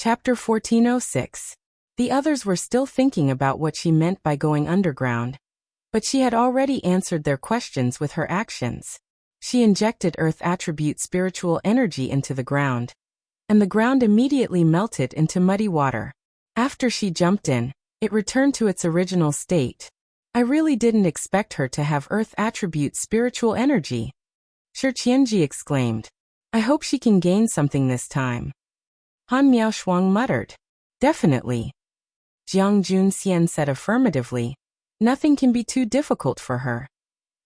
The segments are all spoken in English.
Chapter 1406. The others were still thinking about what she meant by going underground, but she had already answered their questions with her actions. She injected earth attribute spiritual energy into the ground, and the ground immediately melted into muddy water. After she jumped in, it returned to its original state. I really didn't expect her to have earth attribute spiritual energy. Shi Qianji exclaimed. I hope she can gain something this time. Han Miaoshuang muttered. Definitely. Jiang Junxian said affirmatively. Nothing can be too difficult for her.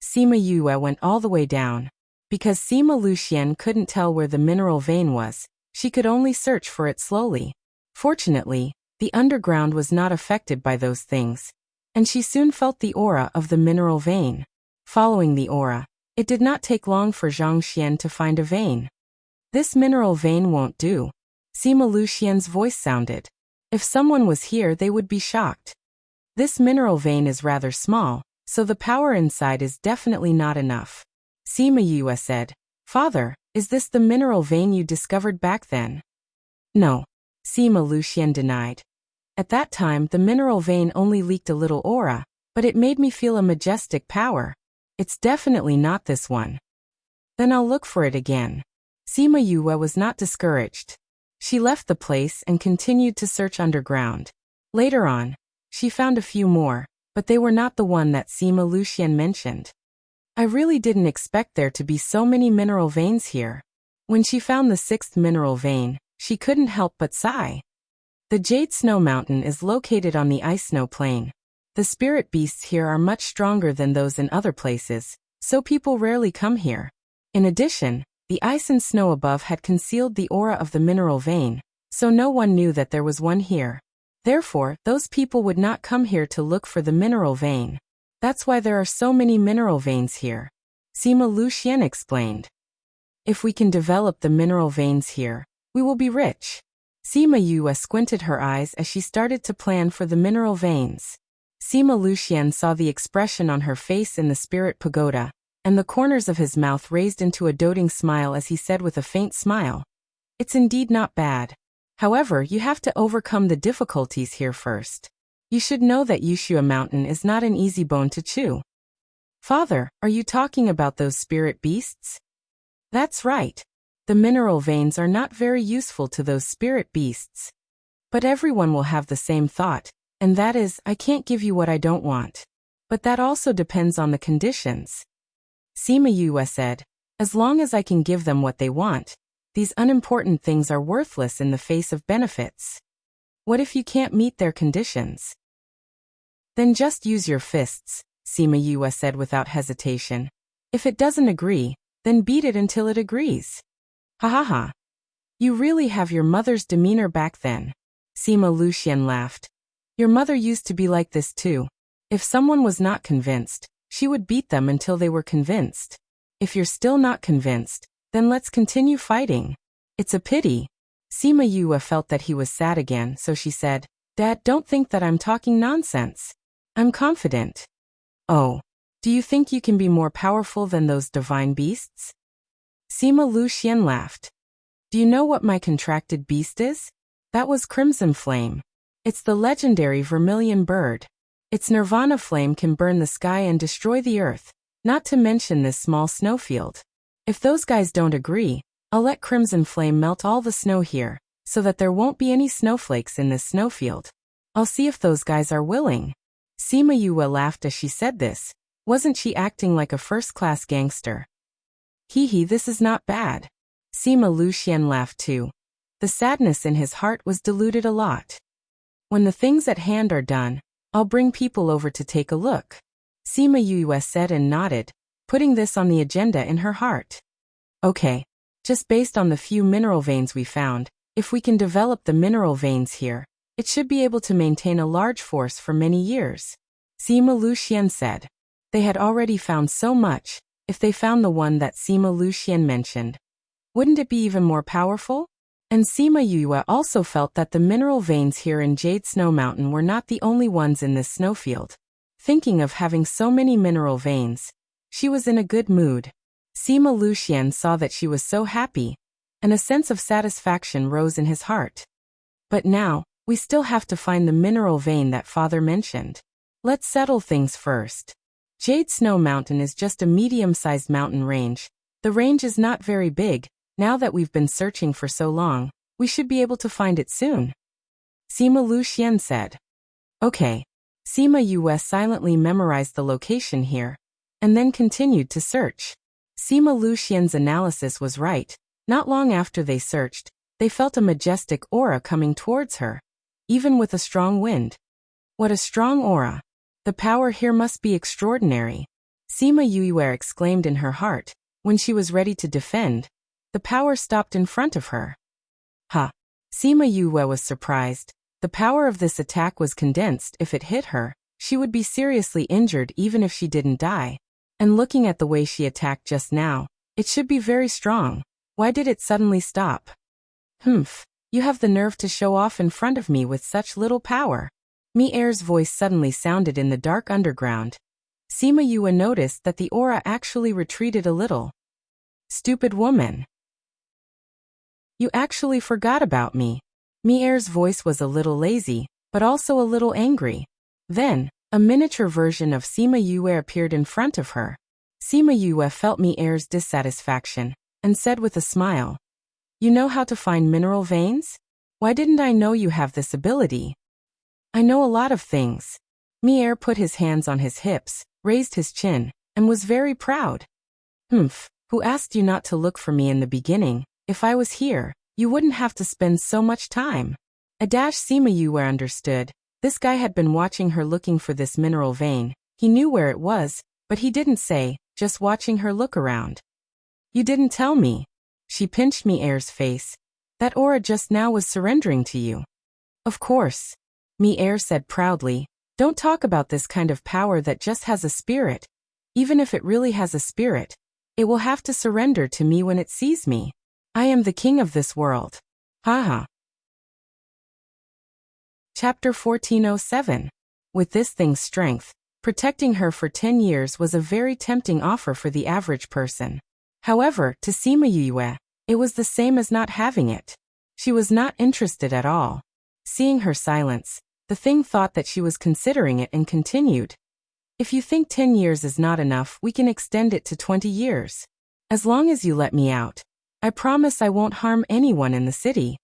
Sima Yue went all the way down. Because Sima Luxian couldn't tell where the mineral vein was, she could only search for it slowly. Fortunately, the underground was not affected by those things, and she soon felt the aura of the mineral vein. Following the aura, it did not take long for Zhang Xian to find a vein. This mineral vein won't do. Sima Luxian's voice sounded. If someone was here, they would be shocked. This mineral vein is rather small, so the power inside is definitely not enough. Sima Yue said, Father, is this the mineral vein you discovered back then? No. Sima Luxian denied. At that time, the mineral vein only leaked a little aura, but it made me feel a majestic power. It's definitely not this one. Then I'll look for it again. Sima Yue was not discouraged. She left the place and continued to search underground. Later on, she found a few more, but they were not the one that Sima Luxian mentioned. I really didn't expect there to be so many mineral veins here. When she found the 6th mineral vein, she couldn't help but sigh. The Jade Snow Mountain is located on the ice snow plain. The spirit beasts here are much stronger than those in other places, so people rarely come here. In addition, the ice and snow above had concealed the aura of the mineral vein, so no one knew that there was one here. Therefore, those people would not come here to look for the mineral vein. That's why there are so many mineral veins here. Sima Luxian explained. If we can develop the mineral veins here, we will be rich. Sima Yue squinted her eyes as she started to plan for the mineral veins. Sima Luxian saw the expression on her face in the spirit pagoda, and the corners of his mouth raised into a doting smile as he said with a faint smile. It's indeed not bad. However, you have to overcome the difficulties here first. You should know that Yushua Mountain is not an easy bone to chew. Father, are you talking about those spirit beasts? That's right. The mineral veins are not very useful to those spirit beasts. But everyone will have the same thought, and that is, I can't give you what I don't want. But that also depends on the conditions. Sima Yue said, as long as I can give them what they want, these unimportant things are worthless in the face of benefits. What if you can't meet their conditions? Then just use your fists, Sima Yue said without hesitation. If it doesn't agree, then beat it until it agrees. Ha ha ha. You really have your mother's demeanor back then. Sima Luxian laughed. Your mother used to be like this too. If someone was not convinced, she would beat them until they were convinced. If you're still not convinced, then let's continue fighting. It's a pity. Sima Yue felt that he was sad again, so she said, Dad, don't think that I'm talking nonsense. I'm confident. Oh, do you think you can be more powerful than those divine beasts? Sima Luxian laughed. Do you know what my contracted beast is? That was Crimson Flame. It's the legendary vermilion bird. Its nirvana flame can burn the sky and destroy the earth, not to mention this small snowfield. If those guys don't agree, I'll let Crimson Flame melt all the snow here, so that there won't be any snowflakes in this snowfield. I'll see if those guys are willing. Sima Yue laughed as she said this. Wasn't she acting like a first-class gangster? Hee hee, this is not bad. Sima Luxian laughed too. The sadness in his heart was diluted a lot. When the things at hand are done, I'll bring people over to take a look. Sima Yue said and nodded, putting this on the agenda in her heart. Okay. Just based on the few mineral veins we found, if we can develop the mineral veins here, it should be able to maintain a large force for many years. Sima Luxian said. They had already found so much. If they found the one that Sima Luxian mentioned, wouldn't it be even more powerful? And Sima Yue also felt that the mineral veins here in Jade Snow Mountain were not the only ones in this snowfield. Thinking of having so many mineral veins, she was in a good mood. Sima Luxian saw that she was so happy, and a sense of satisfaction rose in his heart. But now, we still have to find the mineral vein that father mentioned. Let's settle things first. Jade Snow Mountain is just a medium-sized mountain range. The range is not very big. Now that we've been searching for so long, we should be able to find it soon. Sima Lu Xian said. Okay. Sima Yue silently memorized the location here, and then continued to search. Sima Lu Xian's analysis was right. Not long after they searched, they felt a majestic aura coming towards her, even with a strong wind. What a strong aura! The power here must be extraordinary. Sima Yue exclaimed in her heart. When she was ready to defend, the power stopped in front of her. Ha! Sima Yue was surprised. The power of this attack was condensed. If it hit her, she would be seriously injured even if she didn't die. And looking at the way she attacked just now, it should be very strong. Why did it suddenly stop? Humph, you have the nerve to show off in front of me with such little power. Mi Er's voice suddenly sounded in the dark underground. Sima Yue noticed that the aura actually retreated a little. Stupid woman. You actually forgot about me. Mi Er's voice was a little lazy, but also a little angry. Then, a miniature version of Sima Yue appeared in front of her. Sima Yue felt Mi Er's dissatisfaction, and said with a smile, You know how to find mineral veins? Why didn't I know you have this ability? I know a lot of things. Mi Er put his hands on his hips, raised his chin, and was very proud. Humph, who asked you not to look for me in the beginning? If I was here, you wouldn't have to spend so much time. Sima Yue understood. This guy had been watching her looking for this mineral vein. He knew where it was, but he didn't say, just watching her look around. You didn't tell me. She pinched Mi Er's face. That aura just now was surrendering to you. Of course. Mi Er said proudly. Don't talk about this kind of power that just has a spirit. Even if it really has a spirit, it will have to surrender to me when it sees me. I am the king of this world. Haha. Chapter 1407. With this thing's strength, protecting her for 10 years was a very tempting offer for the average person. However, to Sima Yue, it was the same as not having it. She was not interested at all. Seeing her silence, the thing thought that she was considering it and continued. If you think 10 years is not enough, we can extend it to 20 years. As long as you let me out, I promise I won't harm anyone in the city.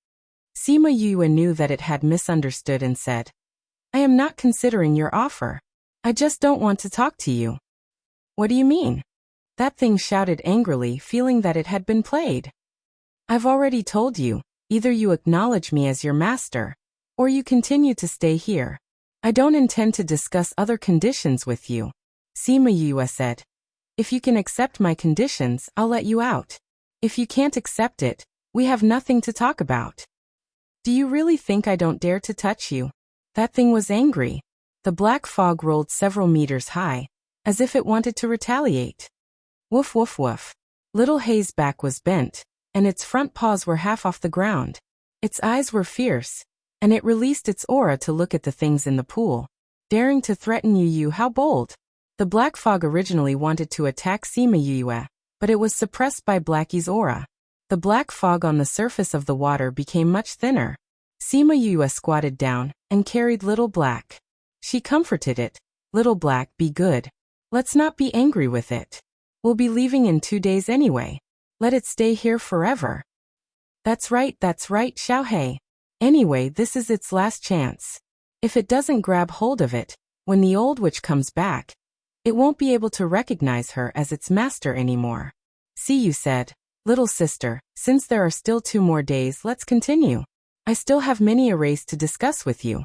Sima Yue knew that it had misunderstood and said, I am not considering your offer. I just don't want to talk to you. What do you mean? That thing shouted angrily, feeling that it had been played. I've already told you, either you acknowledge me as your master, or you continue to stay here. I don't intend to discuss other conditions with you. Sima Yue said. If you can accept my conditions, I'll let you out. If you can't accept it, we have nothing to talk about. Do you really think I don't dare to touch you? That thing was angry. The black fog rolled several meters high, as if it wanted to retaliate. Woof woof woof. Little Hay's back was bent, and its front paws were half off the ground. Its eyes were fierce, and it released its aura to look at the things in the pool. Daring to threaten Yu, how bold. The black fog originally wanted to attack Sima Yue, but it was suppressed by Blackie's aura. The black fog on the surface of the water became much thinner. Sima Yue squatted down and carried Little Black. She comforted it. Little Black, be good. Let's not be angry with it. We'll be leaving in 2 days anyway. Let it stay here forever. That's right, Xiaohei. Anyway, this is its last chance. If it doesn't grab hold of it, when the old witch comes back, it won't be able to recognize her as its master anymore. Siyu said, Little sister, since there are still 2 more days, let's continue. I still have many a race to discuss with you.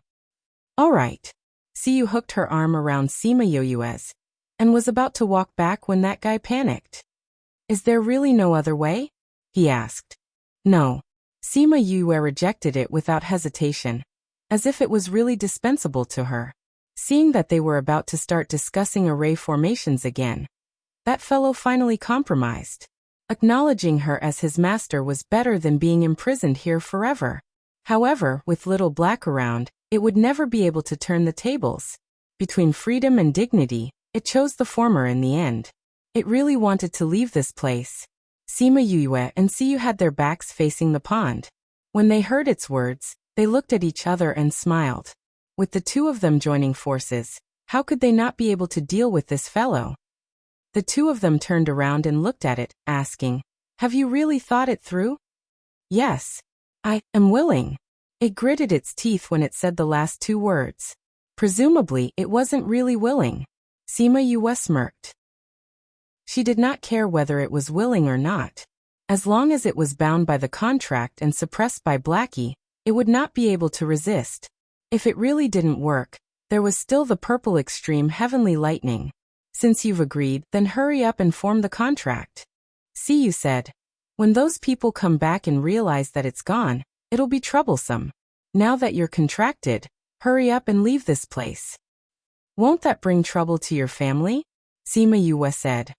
All right. Siyu hooked her arm around Sima Yue's and was about to walk back when that guy panicked. Is there really no other way? He asked. No. Sima Yue rejected it without hesitation, as if it was really dispensable to her. Seeing that they were about to start discussing array formations again, that fellow finally compromised. Acknowledging her as his master was better than being imprisoned here forever. However, with Little Black around, it would never be able to turn the tables. Between freedom and dignity, it chose the former in the end. It really wanted to leave this place. Sima Yue and Siyu had their backs facing the pond. When they heard its words, They looked at each other and smiled. With the two of them joining forces, how could they not be able to deal with this fellow? The two of them turned around and looked at it, asking, "Have you really thought it through?" "Yes. I am willing." It gritted its teeth when it said the last two words. Presumably, it wasn't really willing. Sima Yue smirked. She did not care whether it was willing or not. As long as it was bound by the contract and suppressed by Blackie, it would not be able to resist. If it really didn't work, there was still the purple extreme heavenly lightning. Since you've agreed, then hurry up and form the contract. See, you said. When those people come back and realize that it's gone, it'll be troublesome. Now that you're contracted, hurry up and leave this place. Won't that bring trouble to your family? Sima Yue said.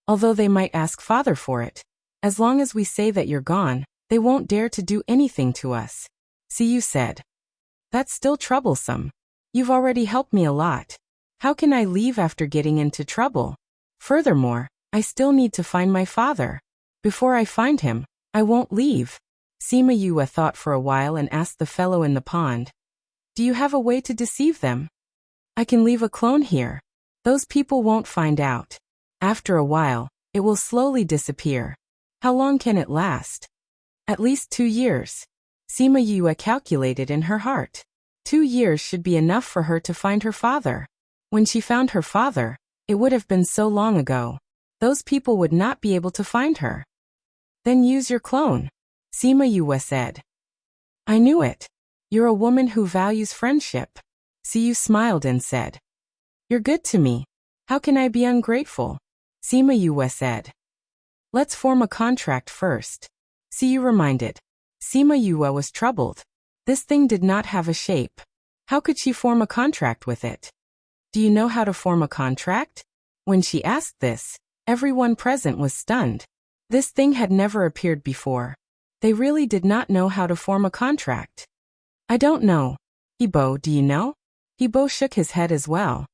Although they might ask father for it. As long as we say that you're gone, they won't dare to do anything to us. Siyu said. That's still troublesome. You've already helped me a lot. How can I leave after getting into trouble? Furthermore, I still need to find my father. Before I find him, I won't leave. Sima Yue thought for a while and asked the fellow in the pond. Do you have a way to deceive them? I can leave a clone here. Those people won't find out. After a while, it will slowly disappear. How long can it last? At least 2 years. Sima Yue calculated in her heart. 2 years should be enough for her to find her father. When she found her father, it would have been so long ago. Those people would not be able to find her. Then use your clone, Sima Yue said. I knew it. You're a woman who values friendship. Siyu smiled and said. You're good to me. How can I be ungrateful? Sima Yue said. Let's form a contract first. Siyu reminded. Sima Yue was troubled. This thing did not have a shape. How could she form a contract with it? Do you know how to form a contract? When she asked this, everyone present was stunned. This thing had never appeared before. They really did not know how to form a contract. I don't know. Hebo, do you know? Hebo shook his head as well.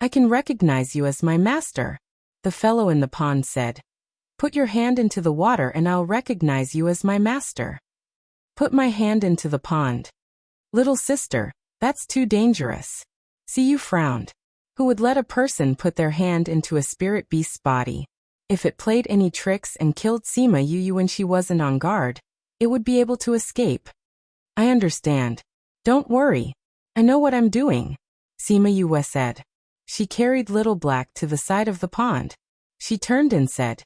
I can recognize you as my master. The fellow in the pond said. Put your hand into the water and I'll recognize you as my master. Put my hand into the pond. Little sister, that's too dangerous. Siyu frowned. Who would let a person put their hand into a spirit beast's body? If it played any tricks and killed Sima Yue when she wasn't on guard, it would be able to escape. I understand. Don't worry. I know what I'm doing, Sima Yue said. She carried Little Black to the side of the pond. She turned and said,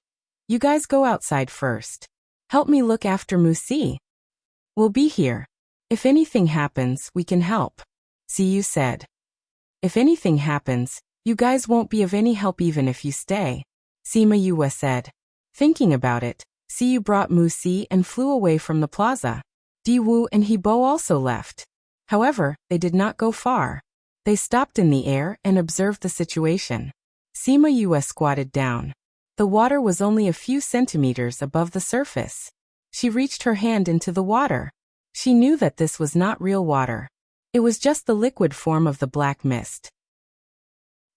You guys go outside first. Help me look after Musi. We'll be here. If anything happens, we can help, Siyu said. If anything happens, you guys won't be of any help even if you stay, Sima Yue said. Thinking about it, Siyu brought Musi and flew away from the plaza. Diwu and Hebo also left. However, they did not go far. They stopped in the air and observed the situation. Sima Yue squatted down. The water was only a few centimeters above the surface. She reached her hand into the water. She knew that this was not real water. It was just the liquid form of the black mist.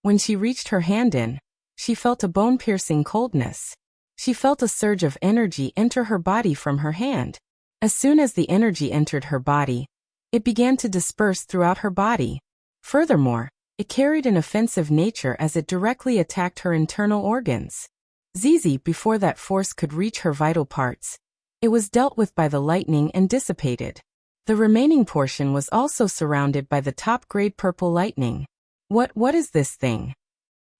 When she reached her hand in, she felt a bone-piercing coldness. She felt a surge of energy enter her body from her hand. As soon as the energy entered her body, it began to disperse throughout her body. Furthermore, it carried an offensive nature as it directly attacked her internal organs. Zizi, before that force could reach her vital parts, it was dealt with by the lightning and dissipated. The remaining portion was also surrounded by the top-grade purple lightning. What is this thing?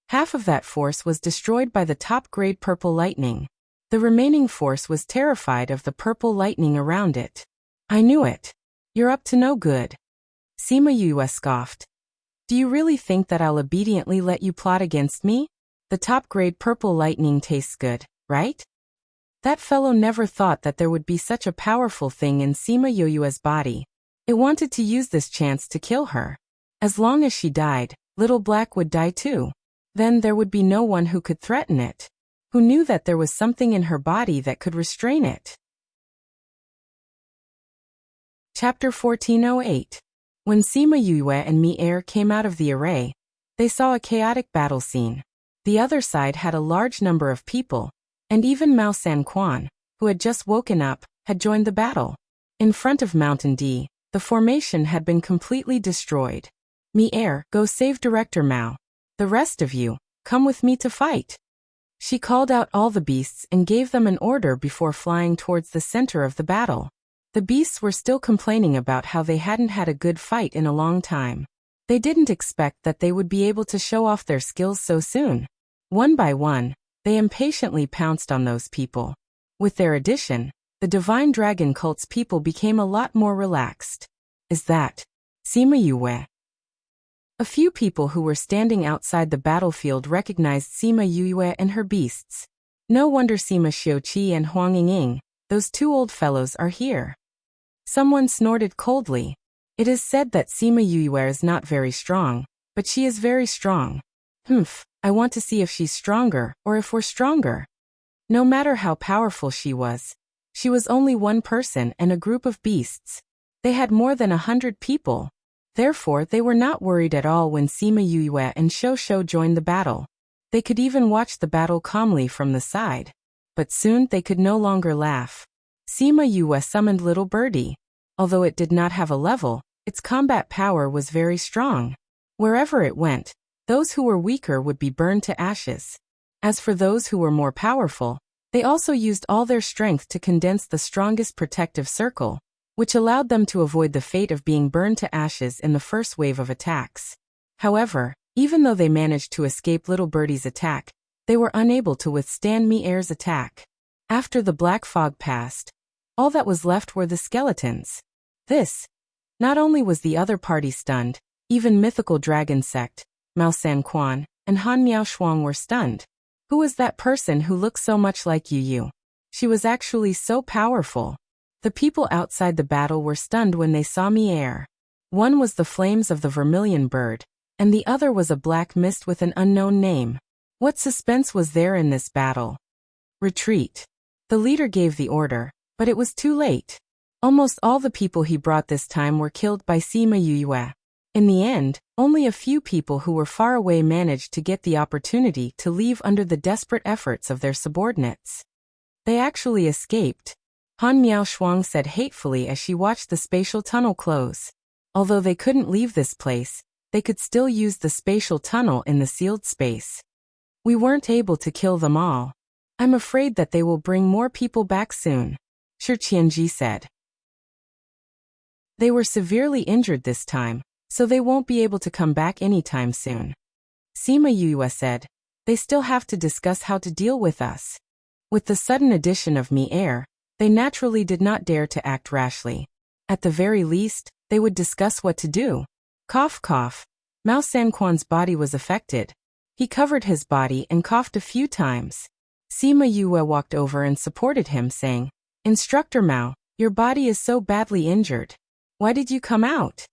Half of that force was destroyed by the top-grade purple lightning. The remaining force was terrified of the purple lightning around it. I knew it. You're up to no good. Sima Yue scoffed. Do you really think that I'll obediently let you plot against me? The top-grade purple lightning tastes good, right? That fellow never thought that there would be such a powerful thing in Sima Yue's body. It wanted to use this chance to kill her. As long as she died, Little Black would die too. Then there would be no one who could threaten it. Who knew that there was something in her body that could restrain it? Chapter 1408. When Sima Yue and Mi-Er came out of the array, they saw a chaotic battle scene. The other side had a large number of people, and even Mao San Quan, who had just woken up, had joined the battle. In front of Mountain D, The formation had been completely destroyed. Mi-er, go save Director Mao. The rest of you, come with me to fight. She called out all the beasts and gave them an order before flying towards the center of the battle. The beasts were still complaining about how they hadn't had a good fight in a long time. They didn't expect that they would be able to show off their skills so soon. One by one, they impatiently pounced on those people. With their addition, the Divine Dragon Cult's people became a lot more relaxed. Is that Sima Yue? A few people who were standing outside the battlefield recognized Sima Yue and her beasts. No wonder Sima Xiuqi and Huang Yingying, those two old fellows, are here. Someone snorted coldly. It is said that Sima Yue is not very strong, but she is very strong. I want to see if she's stronger, or if we're stronger. No matter how powerful she was only one person and a group of beasts. They had more than 100 people. Therefore, they were not worried at all when Sima Yue and Shou joined the battle. They could even watch the battle calmly from the side. But soon they could no longer laugh. Sima Yue summoned Little Birdie. Although it did not have a level, its combat power was very strong. Wherever it went, those who were weaker would be burned to ashes. As for those who were more powerful, they also used all their strength to condense the strongest protective circle, which allowed them to avoid the fate of being burned to ashes in the first wave of attacks. However, even though they managed to escape Little Birdie's attack, they were unable to withstand Mi-er's attack. After the black fog passed, all that was left were the skeletons. Not only was the other party stunned, even mythical dragon sect, Mao San Quan, and Han Miao Shuang were stunned. Who was that person who looked so much like Yu? She was actually so powerful. The people outside the battle were stunned when they saw Mi-er. One was the flames of the vermilion bird, and the other was a black mist with an unknown name. What suspense was there in this battle? Retreat. The leader gave the order, but it was too late. Almost all the people he brought this time were killed by Sima Yue. In the end, only a few people who were far away managed to get the opportunity to leave under the desperate efforts of their subordinates. They actually escaped. Han Miao Shuang said hatefully as she watched the spatial tunnel close. Although they couldn't leave this place, they could still use the spatial tunnel in the sealed space. We weren't able to kill them all. I'm afraid that they will bring more people back soon, Shi Qianji said. They were severely injured this time, so they won't be able to come back anytime soon. Sima Yue said, they still have to discuss how to deal with us. With the sudden addition of Mi-er, they naturally did not dare to act rashly. At the very least, they would discuss what to do. Cough cough. Mao Sanquan's body was affected. He covered his body and coughed a few times. Sima Yue walked over and supported him, saying, Instructor Mao, your body is so badly injured. Why did you come out?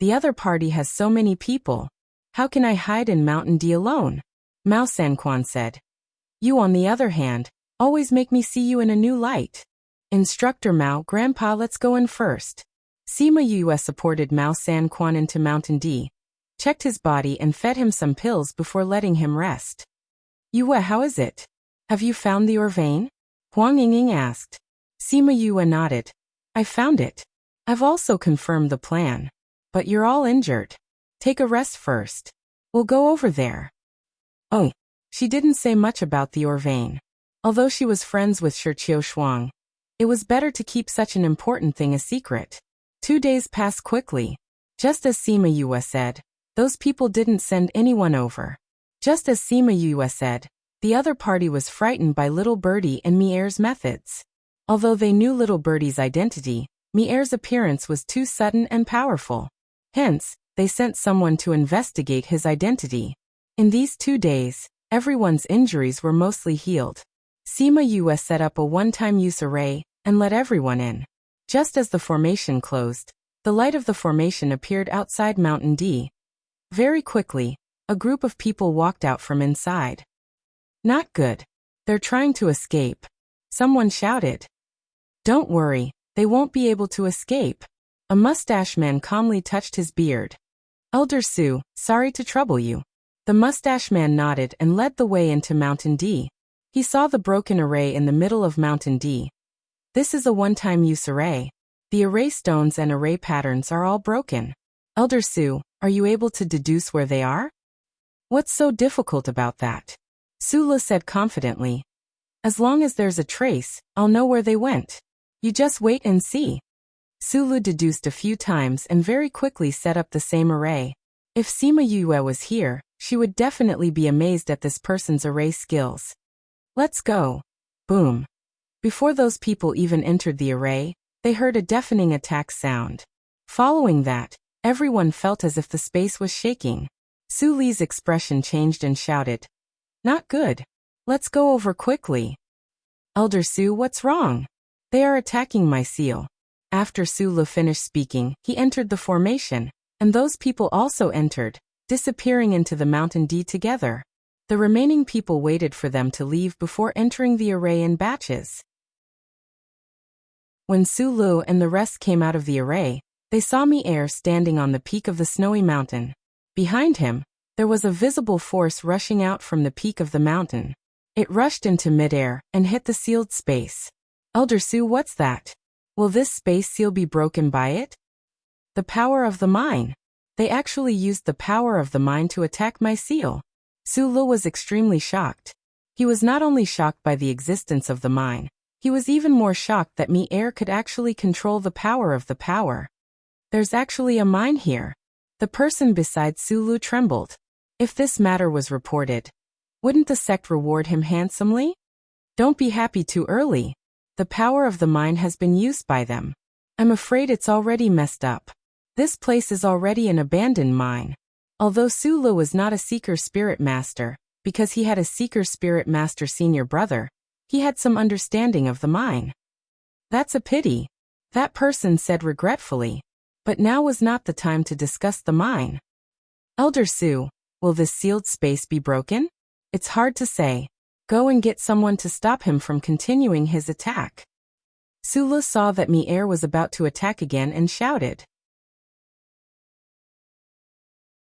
The other party has so many people. How can I hide in Mountain D alone? Mao Sanquan said. You, on the other hand, always make me see you in a new light. Instructor Mao, Grandpa, let's go in first. Sima Yue supported Mao Sanquan into Mountain D, checked his body and fed him some pills before letting him rest. Yue, how is it? Have you found the ore vein? Huang Yingying asked. Sima Yue nodded. I found it. I've also confirmed the plan. But you're all injured. Take a rest first. We'll go over there. Oh. She didn't say much about the ore vein. Although she was friends with Shi Shuang, it was better to keep such an important thing a secret. 2 days passed quickly. Just as Sima Yue said, those people didn't send anyone over. Just as Sima Yue said, the other party was frightened by Little Birdie and Mi-er's methods. Although they knew Little Birdie's identity, Mi-er's appearance was too sudden and powerful. Hence, they sent someone to investigate his identity. In these 2 days, everyone's injuries were mostly healed. Sima Yue set up a one-time use array and let everyone in. Just as the formation closed, the light of the formation appeared outside Mountain D. Very quickly, a group of people walked out from inside. Not good. They're trying to escape. Someone shouted. Don't worry, they won't be able to escape. A mustache man calmly touched his beard. Elder Su, sorry to trouble you. The mustache man nodded and led the way into Mountain D. He saw the broken array in the middle of Mountain D. This is a one-time use array. The array stones and array patterns are all broken. Elder Su, are you able to deduce where they are? What's so difficult about that? Sula said confidently. As long as there's a trace, I'll know where they went. You just wait and see. Sulu deduced a few times and very quickly set up the same array. If Sima Yue was here, she would definitely be amazed at this person's array skills. Let's go. Boom. Before those people even entered the array, they heard a deafening attack sound. Following that, everyone felt as if the space was shaking. Su Li's expression changed and shouted, "Not good. Let's go over quickly." Elder Su, what's wrong? They are attacking my seal. After Su Li finished speaking, he entered the formation, and those people also entered, disappearing into the mountain D together. The remaining people waited for them to leave before entering the array in batches. When Su Lu and the rest came out of the array, they saw Mi-Er standing on the peak of the snowy mountain. Behind him, there was a visible force rushing out from the peak of the mountain. It rushed into midair and hit the sealed space. Elder Su, what's that? Will this space seal be broken by it? The power of the mine. They actually used the power of the mine to attack my seal. Su Lu was extremely shocked. He was not only shocked by the existence of the mine, he was even more shocked that Mi-Er could actually control the power of the power. There's actually a mine here. The person beside Su Lu trembled. If this matter was reported, wouldn't the sect reward him handsomely? Don't be happy too early. The power of the mine has been used by them. I'm afraid it's already messed up. This place is already an abandoned mine. Although Su Lu was not a Seeker Spirit Master, because he had a Seeker Spirit Master senior brother, he had some understanding of the mine. That's a pity, that person said regretfully. But now was not the time to discuss the mine. Elder Su, will this sealed space be broken? It's hard to say. Go and get someone to stop him from continuing his attack. Su Lu saw that Mi-Er was about to attack again and shouted.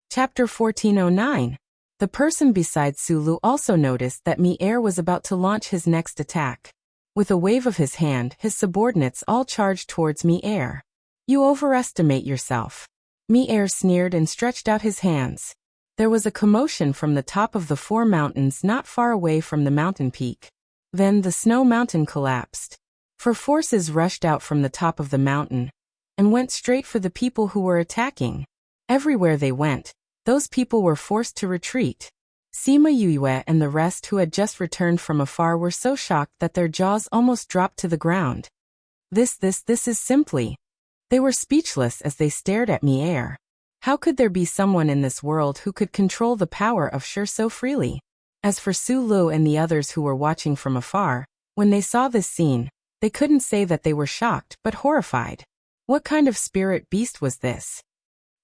Chapter 1409. The person beside Su Lu also noticed that Mi-Er was about to launch his next attack. With a wave of his hand, his subordinates all charged towards Mi-Er. You overestimate yourself. Mi-Er sneered and stretched out his hands. There was a commotion from the top of the 4 mountains not far away from the mountain peak. Then the snow mountain collapsed. 4 forces rushed out from the top of the mountain and went straight for the people who were attacking. Everywhere they went, those people were forced to retreat. Sima Yue and the rest who had just returned from afar were so shocked that their jaws almost dropped to the ground. This is simply. They were speechless as they stared at Mi-Er. How could there be someone in this world who could control the power of Shi so freely? As for Su Lu and the others who were watching from afar, when they saw this scene, they couldn't say that they were shocked but horrified. What kind of spirit beast was this?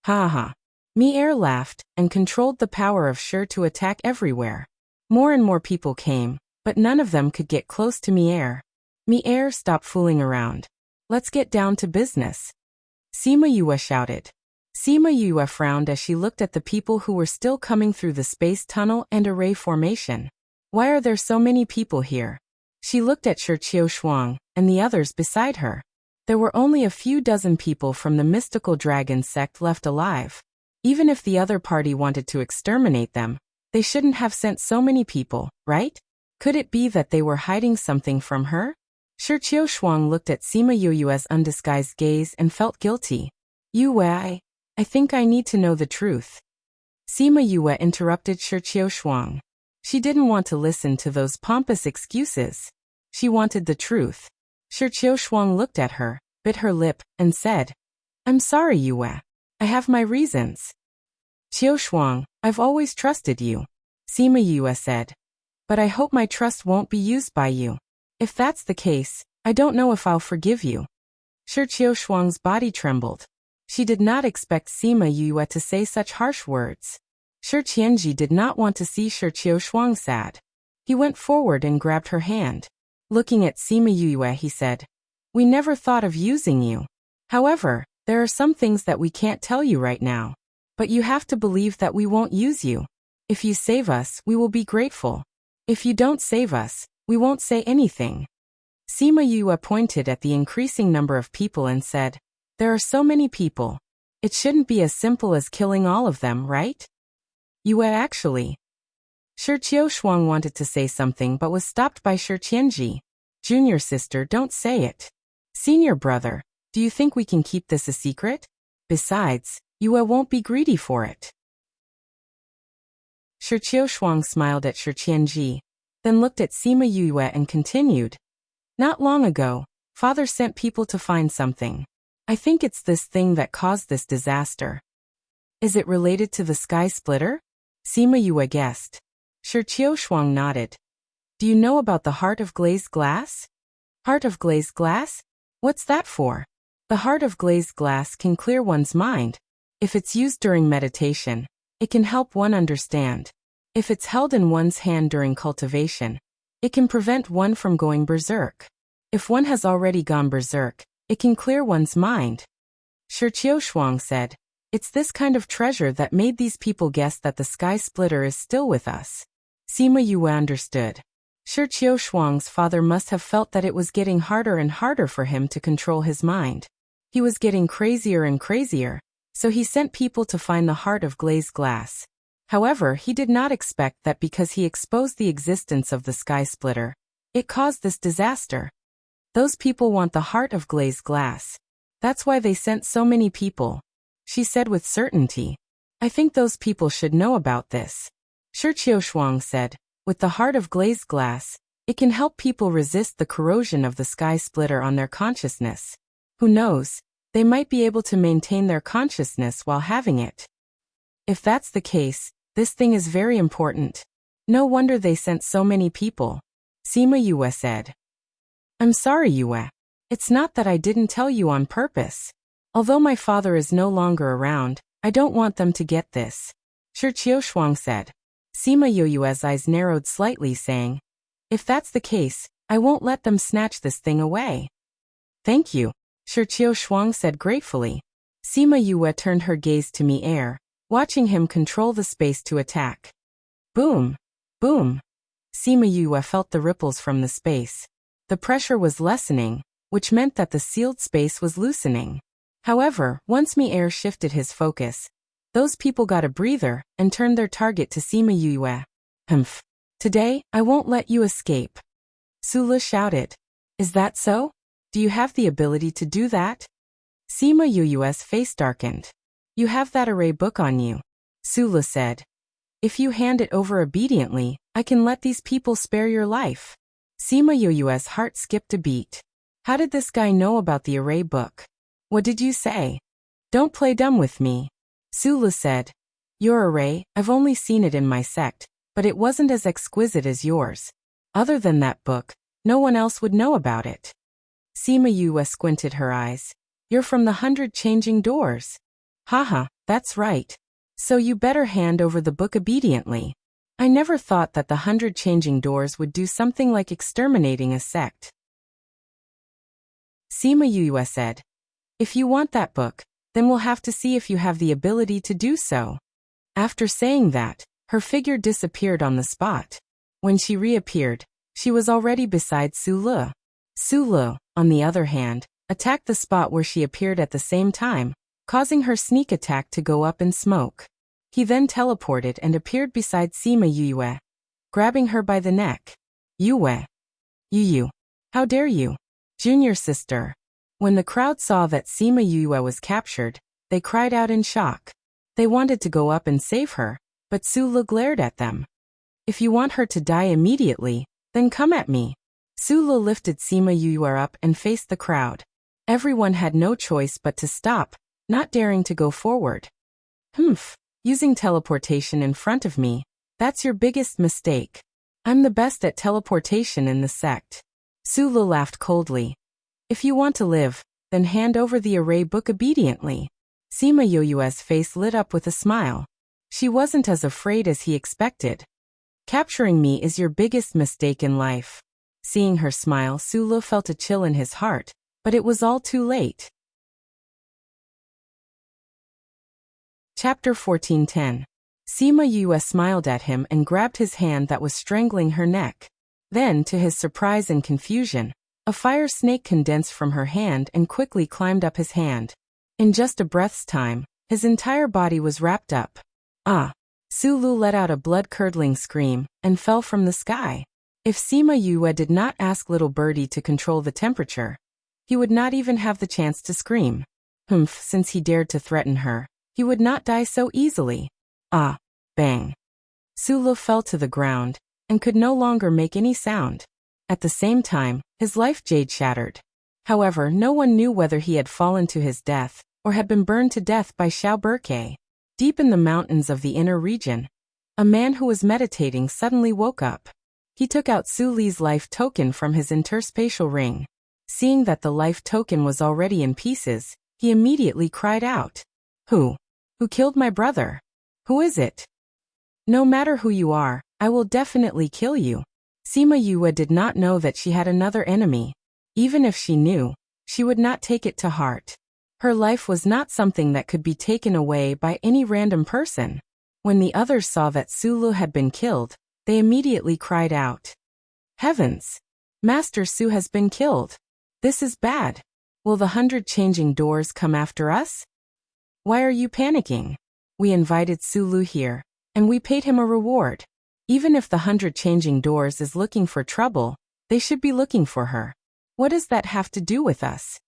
Ha ha. Mi-Er laughed and controlled the power of Shi to attack everywhere. More and more people came, but none of them could get close to Mi-Er. Mi-Er, stop fooling around. Let's get down to business. Sima Yue shouted. Sima Yue frowned as she looked at the people who were still coming through the space tunnel and array formation. Why are there so many people here? She looked at Shi Shuang and the others beside her. There were only a few dozen people from the mystical dragon sect left alive. Even if the other party wanted to exterminate them, they shouldn't have sent so many people, right? Could it be that they were hiding something from her? Shi Shuang looked at Sima Yue's undisguised gaze and felt guilty. Yue, I think I need to know the truth. Sima Yue interrupted Shi Shuang. She didn't want to listen to those pompous excuses. She wanted the truth. Shi Shuang looked at her, bit her lip, and said, I'm sorry, Yue. I have my reasons. Shuang, I've always trusted you. Sima Yue said. But I hope my trust won't be used by you. If that's the case, I don't know if I'll forgive you. Shi Shuang's body trembled. She did not expect Sima Yue to say such harsh words. Shi Qianji did not want to see Shi Shuang sad. He went forward and grabbed her hand. Looking at Sima Yue, he said, We never thought of using you. However, there are some things that we can't tell you right now. But you have to believe that we won't use you. If you save us, we will be grateful. If you don't save us, we won't say anything. Sima Yue pointed at the increasing number of people and said, "There are so many people. It shouldn't be as simple as killing all of them, right?" Yue actually. Shi Qiushuang wanted to say something but was stopped by Shi Qianji. "Junior sister, don't say it. Senior brother, do you think we can keep this a secret? Besides, Yue won't be greedy for it." Shi Qiushuang smiled at Shi Qianji, then looked at Sima Yue and continued, "Not long ago, father sent people to find something. I think it's this thing that caused this disaster." "Is it related to the sky splitter?" Sima Yue guessed. Shi Qiushuang nodded. "Do you know about the heart of glazed glass?" "Heart of glazed glass? What's that for?" "The heart of glazed glass can clear one's mind. If it's used during meditation, it can help one understand. If it's held in one's hand during cultivation, it can prevent one from going berserk. If one has already gone berserk, it can clear one's mind." Shi Qiushuang said, "It's this kind of treasure that made these people guess that the sky splitter is still with us." Sima Yue understood. Shi Qiushuang's father must have felt that it was getting harder and harder for him to control his mind. He was getting crazier and crazier, so he sent people to find the heart of glazed glass. However, he did not expect that because he exposed the existence of the sky splitter, it caused this disaster. Those people want the heart of glazed glass. That's why they sent so many people. She said with certainty. "I think those people should know about this." Shi Qiushuang said, "With the heart of glazed glass, it can help people resist the corrosion of the sky splitter on their consciousness. Who knows, they might be able to maintain their consciousness while having it. If that's the case, this thing is very important. No wonder they sent so many people." Sima Yue said. "I'm sorry, Yue. It's not that I didn't tell you on purpose. Although my father is no longer around, I don't want them to get this." Shi Qiushuang said. Sima Yue's eyes narrowed slightly, saying, "If that's the case, I won't let them snatch this thing away." "Thank you," Shi Qiushuang said gratefully. Sima Yue turned her gaze to midair, watching him control the space to attack. Boom! Boom! Sima Yue felt the ripples from the space. The pressure was lessening, which meant that the sealed space was loosening. However, once midair shifted his focus, those people got a breather and turned their target to Sima Yue. "Humph! Today, I won't let you escape." Su Le shouted. "Is that so? Do you have the ability to do that?" Sima Yue's face darkened. "You have that array book on you," Su Le said. "If you hand it over obediently, I can let these people spare your life." Sima Yue's heart skipped a beat. How did this guy know about the array book? "What did you say?" "Don't play dumb with me," Su Le said. "Your array, I've only seen it in my sect, but it wasn't as exquisite as yours. Other than that book, no one else would know about it." Sima Yue squinted her eyes. "You're from the 100 Changing Doors." "Haha, that's right. So you better hand over the book obediently." I never thought that the 100 Changing Doors would do something like exterminating a sect. Sima Yue said. "If you want that book, then we'll have to see if you have the ability to do so." After saying that, her figure disappeared on the spot. When she reappeared, she was already beside Su Le. Su Le, on the other hand, attacked the spot where she appeared at the same time, causing her sneak attack to go up in smoke. He then teleported and appeared beside Sima Yue, grabbing her by the neck. "Yue! Yu! How dare you? Junior sister!" When the crowd saw that Sima Yue was captured, they cried out in shock. They wanted to go up and save her, but Su Le glared at them. "If you want her to die immediately, then come at me." Su Le lifted Sima Yue up and faced the crowd. Everyone had no choice but to stop, not daring to go forward. "Humph, using teleportation in front of me, that's your biggest mistake. I'm the best at teleportation in the sect." Su Le laughed coldly. "If you want to live, then hand over the array book obediently." Sima Yue's face lit up with a smile. She wasn't as afraid as he expected. "Capturing me is your biggest mistake in life." Seeing her smile, Su Le felt a chill in his heart, but it was all too late. Chapter 14:10. Sima Yue smiled at him and grabbed his hand that was strangling her neck. Then, to his surprise and confusion, A fire snake condensed from her hand and quickly climbed up his hand. In just a breath's time, his entire body was wrapped up. Ah! Sulu let out a blood-curdling scream and fell from the sky. If Sima Yue did not ask little birdie to control the temperature, he would not even have the chance to scream. Since he dared to threaten her, he would not die so easily. Ah! Bang! Sulu fell to the ground and could no longer make any sound. At the same time, his life jade shattered. However, no one knew whether he had fallen to his death or had been burned to death by Xiao Berke. Deep in the mountains of the inner region, a man who was meditating suddenly woke up. He took out Su Li's life token from his interspatial ring. Seeing that the life token was already in pieces, he immediately cried out. Who killed my brother? Who is it? No matter who you are, I will definitely kill you. Sima Yue did not know that she had another enemy. Even if she knew, she would not take it to heart. Her life was not something that could be taken away by any random person. When the others saw that Sulu had been killed, they immediately cried out. Heavens! Master Su has been killed. This is bad. Will the 100 changing doors come after us? Why are you panicking? We invited Sulu here, and we paid him a reward. Even if the 100 changing doors is looking for trouble, they should be looking for her. What does that have to do with us?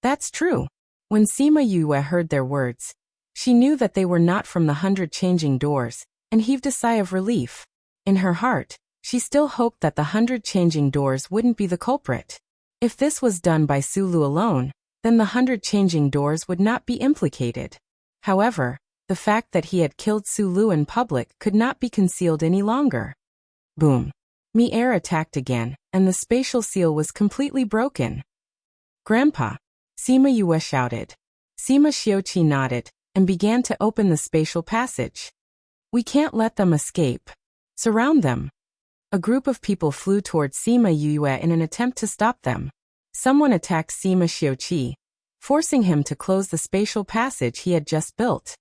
That's true. When Sima Yue heard their words, she knew that they were not from the 100 changing doors, and heaved a sigh of relief. In her heart, she still hoped that the 100 changing doors wouldn't be the culprit. If this was done by Sulu alone, then the 100 changing doors would not be implicated. However, the fact that he had killed Sulu in public could not be concealed any longer. Boom! Mi-air attacked again, and the spatial seal was completely broken. Grandpa! Sima Yue shouted. Sima Xiuqi nodded, and began to open the spatial passage. We can't let them escape. Surround them. A group of people flew towards Sima Yue in an attempt to stop them. Someone attacked Sima Xiuqi, forcing him to close the spatial passage he had just built.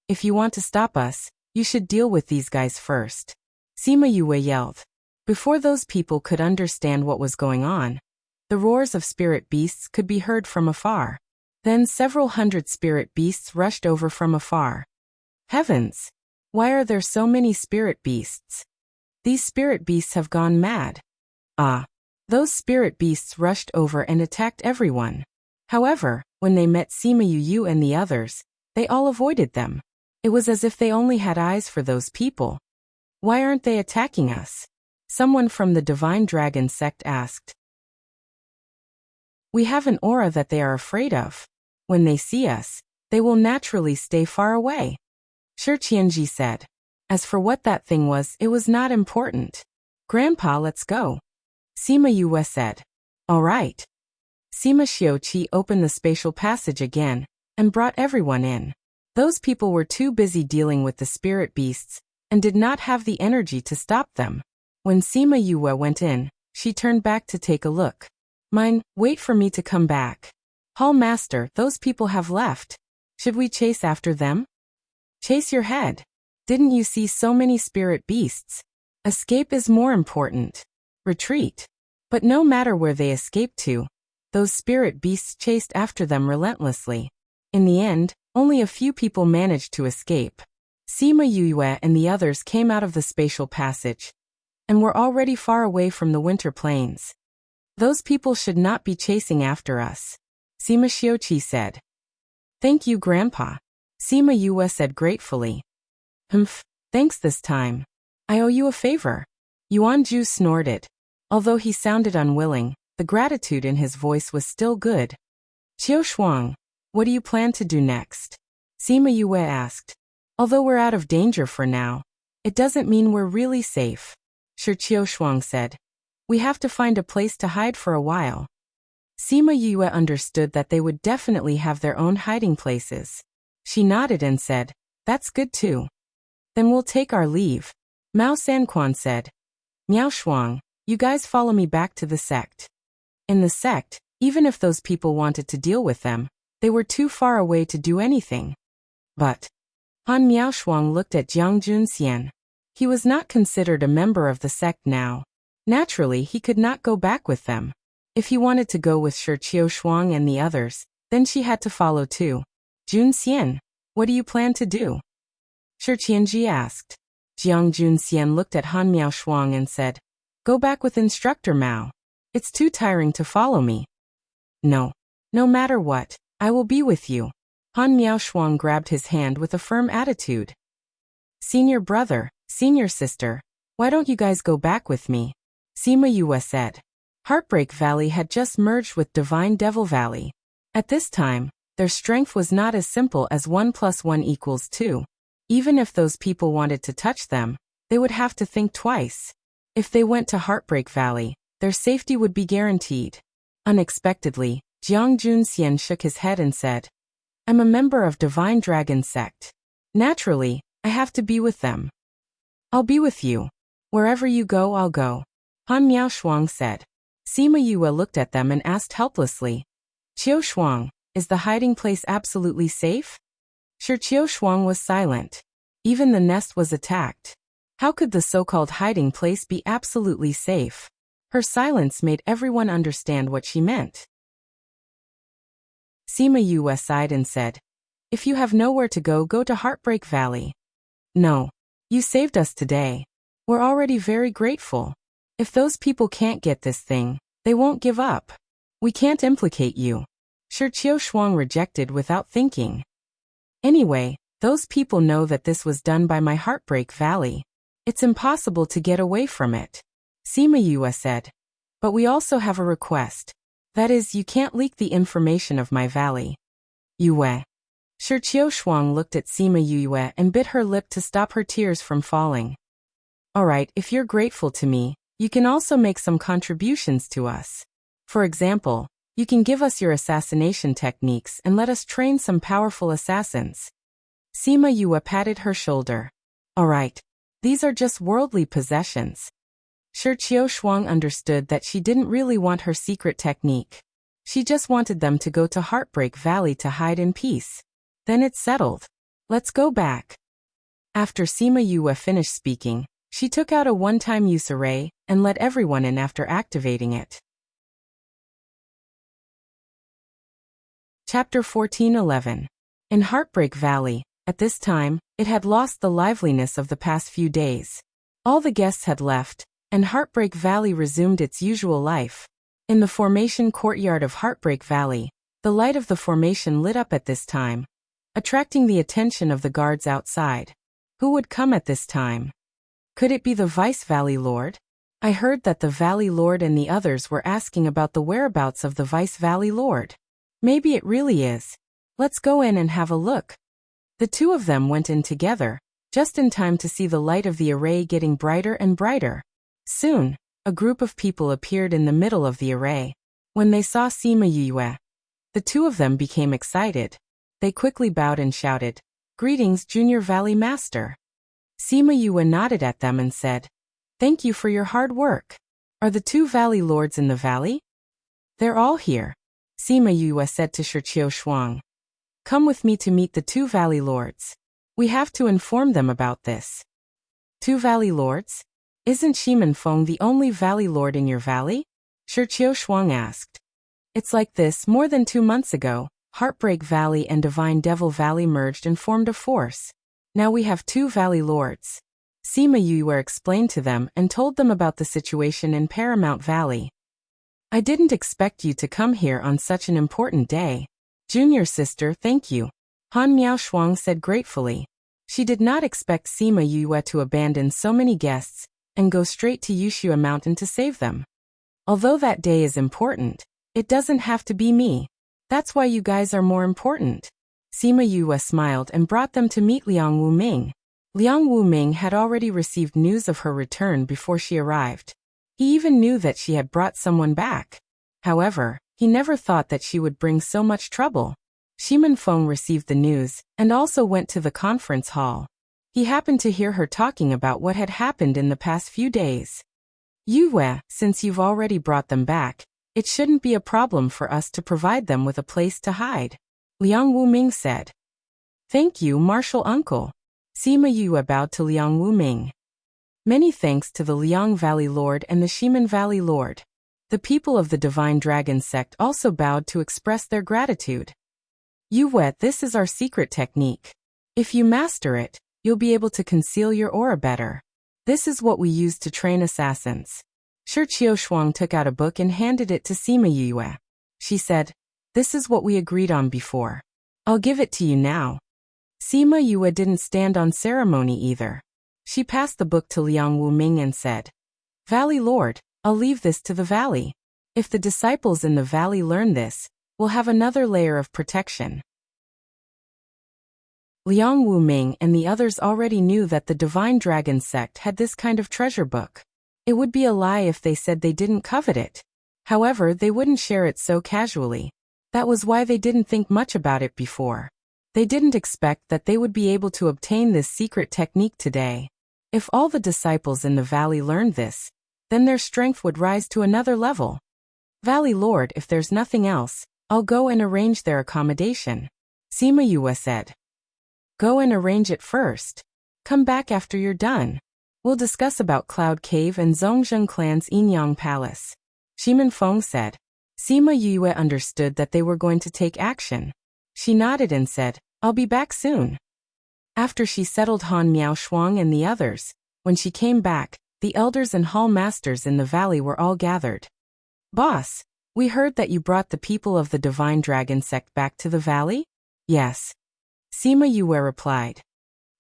If you want to stop us, you should deal with these guys first. Sima Yue yelled. Before those people could understand what was going on, the roars of spirit beasts could be heard from afar. Then several hundred spirit beasts rushed over from afar. Heavens! Why are there so many spirit beasts? These spirit beasts have gone mad. Ah! Those spirit beasts rushed over and attacked everyone. However, when they met Sima Yue and the others, they all avoided them. It was as if they only had eyes for those people. Why aren't they attacking us? Someone from the Divine Dragon sect asked. We have an aura that they are afraid of. When they see us, they will naturally stay far away. Shi Qianji said. As for what that thing was, it was not important. Grandpa, let's go. Sima Yue said. All right. Sima Xiuqi opened the spatial passage again, and brought everyone in. Those people were too busy dealing with the spirit beasts, and did not have the energy to stop them. When Sima Yue went in, she turned back to take a look. Wait for me to come back. Hall Master, those people have left. Should we chase after them? Chase your head. Didn't you see so many spirit beasts? Escape is more important. Retreat. But no matter where they escaped to, those spirit beasts chased after them relentlessly. In the end, only a few people managed to escape. Sima Yue and the others came out of the spatial passage, and were already far away from the winter plains. Those people should not be chasing after us. Sima Xiuqi said. Thank you, Grandpa. Sima Yue said gratefully. Thanks this time. I owe you a favor. Yuan Ju snorted. Although he sounded unwilling, the gratitude in his voice was still good. Qiu Shuang, what do you plan to do next? Sima Yue asked. Although we're out of danger for now, it doesn't mean we're really safe. Shi Qiu Shuang said. We have to find a place to hide for a while. Sima Yue understood that they would definitely have their own hiding places. She nodded and said, that's good too. Then we'll take our leave. Mao Sanquan said. Miao Shuang, you guys follow me back to the sect. In the sect, even if those people wanted to deal with them, they were too far away to do anything. But Han Miao Shuang looked at Jiang Junxian. He was not considered a member of the sect now. Naturally, he could not go back with them. If he wanted to go with Shi Qiushuang and the others, then she had to follow too. Jun Xian, what do you plan to do? Shi Qianji asked. Jiang Jun Xian looked at Han Miaoshuang and said, Go back with Instructor Mao. It's too tiring to follow me. No. No matter what, I will be with you. Han Miaoshuang grabbed his hand with a firm attitude. Senior brother, senior sister, why don't you guys go back with me? Sima Yue said. Heartbreak Valley had just merged with Divine Devil Valley. At this time, their strength was not as simple as 1 + 1 = 2. Even if those people wanted to touch them, they would have to think twice. If they went to Heartbreak Valley, their safety would be guaranteed. Unexpectedly, Jiang Junxian shook his head and said, I'm a member of Divine Dragon Sect. Naturally, I have to be with them. I'll be with you. Wherever you go, I'll go. Han Miaoshuang said. Sima Yue looked at them and asked helplessly, Qiushuang, is the hiding place absolutely safe? Shi Qiushuang was silent. Even the nest was attacked. How could the so-called hiding place be absolutely safe? Her silence made everyone understand what she meant. Sima Yue sighed and said, If you have nowhere to go, go to Heartbreak Valley. No. You saved us today. We're already very grateful. If those people can't get this thing, they won't give up. We can't implicate you. Shi Qiushuang rejected without thinking. Anyway, those people know that this was done by my Heartbreak Valley. It's impossible to get away from it. Sima Yue said. But we also have a request. That is, you can't leak the information of my valley. Yue. Shi Qiushuang looked at Sima Yue and bit her lip to stop her tears from falling. Alright, if you're grateful to me, you can also make some contributions to us. For example, you can give us your assassination techniques and let us train some powerful assassins. Sima Yue patted her shoulder. Alright. These are just worldly possessions. Shi Qiushuang understood that she didn't really want her secret technique. She just wanted them to go to Heartbreak Valley to hide in peace. Then it's settled. Let's go back. After Sima Yue finished speaking, she took out a one-time use array and let everyone in after activating it. Chapter 14:11. In Heartbreak Valley, at this time, it had lost the liveliness of the past few days. All the guests had left, and Heartbreak Valley resumed its usual life. In the formation courtyard of Heartbreak Valley, the light of the formation lit up at this time, attracting the attention of the guards outside. Who would come at this time? Could it be the Vice Valley Lord? I heard that the Valley Lord and the others were asking about the whereabouts of the Vice Valley Lord. Maybe it really is. Let's go in and have a look. The two of them went in together, just in time to see the light of the array getting brighter and brighter. Soon, a group of people appeared in the middle of the array. When they saw Sima Yue, the two of them became excited. They quickly bowed and shouted, Greetings, Junior Valley Master. Sima Yue nodded at them and said, Thank you for your hard work. Are the two Valley Lords in the valley? They're all here. Sima Yue said to Shi Qiushuang. Come with me to meet the two Valley Lords. We have to inform them about this. Two Valley Lords? Isn't Shimen Feng the only Valley Lord in your valley? Shi Qiushuang asked. It's like this. More than 2 months ago, Heartbreak Valley and Divine Devil Valley merged and formed a force. Now we have two Valley Lords. Sima Yue explained to them and told them about the situation in Paramount Valley. I didn't expect you to come here on such an important day. Junior sister, thank you. Han Miaoshuang said gratefully. She did not expect Sima Yue to abandon so many guests and go straight to Yushua Mountain to save them. Although that day is important, it doesn't have to be me. That's why you guys are more important. Sima Yue smiled and brought them to meet Liang Wuming. Liang Wuming had already received news of her return before she arrived. He even knew that she had brought someone back. However, he never thought that she would bring so much trouble. Shimen Feng received the news and also went to the conference hall. He happened to hear her talking about what had happened in the past few days. Yue, since you've already brought them back, it shouldn't be a problem for us to provide them with a place to hide. Liang Wuming said. Thank you, Martial Uncle. Sima Yue bowed to Liang Wuming. Many thanks to the Liang Valley Lord and the Shimen Valley Lord. The people of the Divine Dragon sect also bowed to express their gratitude. Yue, this is our secret technique. If you master it, you'll be able to conceal your aura better. This is what we use to train assassins. Shi Qiushuang took out a book and handed it to Sima Yue. She said, "This is what we agreed on before. I'll give it to you now." Sima Yue didn't stand on ceremony either. She passed the book to Liang Wuming and said, "Valley Lord, I'll leave this to the valley. If the disciples in the valley learn this, we'll have another layer of protection." Liang Wuming and the others already knew that the Divine Dragon sect had this kind of treasure book. It would be a lie if they said they didn't covet it. However, they wouldn't share it so casually. That was why they didn't think much about it before. They didn't expect that they would be able to obtain this secret technique today. If all the disciples in the valley learned this, then their strength would rise to another level. "Valley Lord, if there's nothing else, I'll go and arrange their accommodation," Sima Yue said. "Go and arrange it first. Come back after you're done. We'll discuss about Cloud Cave and Zhongzheng clan's Yinyang Palace," Shimen Feng said. Sima Yue understood that they were going to take action. She nodded and said, "I'll be back soon." After she settled Han Miaoshuang and the others, when she came back, the elders and hall masters in the valley were all gathered. "Boss, we heard that you brought the people of the Divine Dragon sect back to the valley?" "Yes," Sima Yue replied.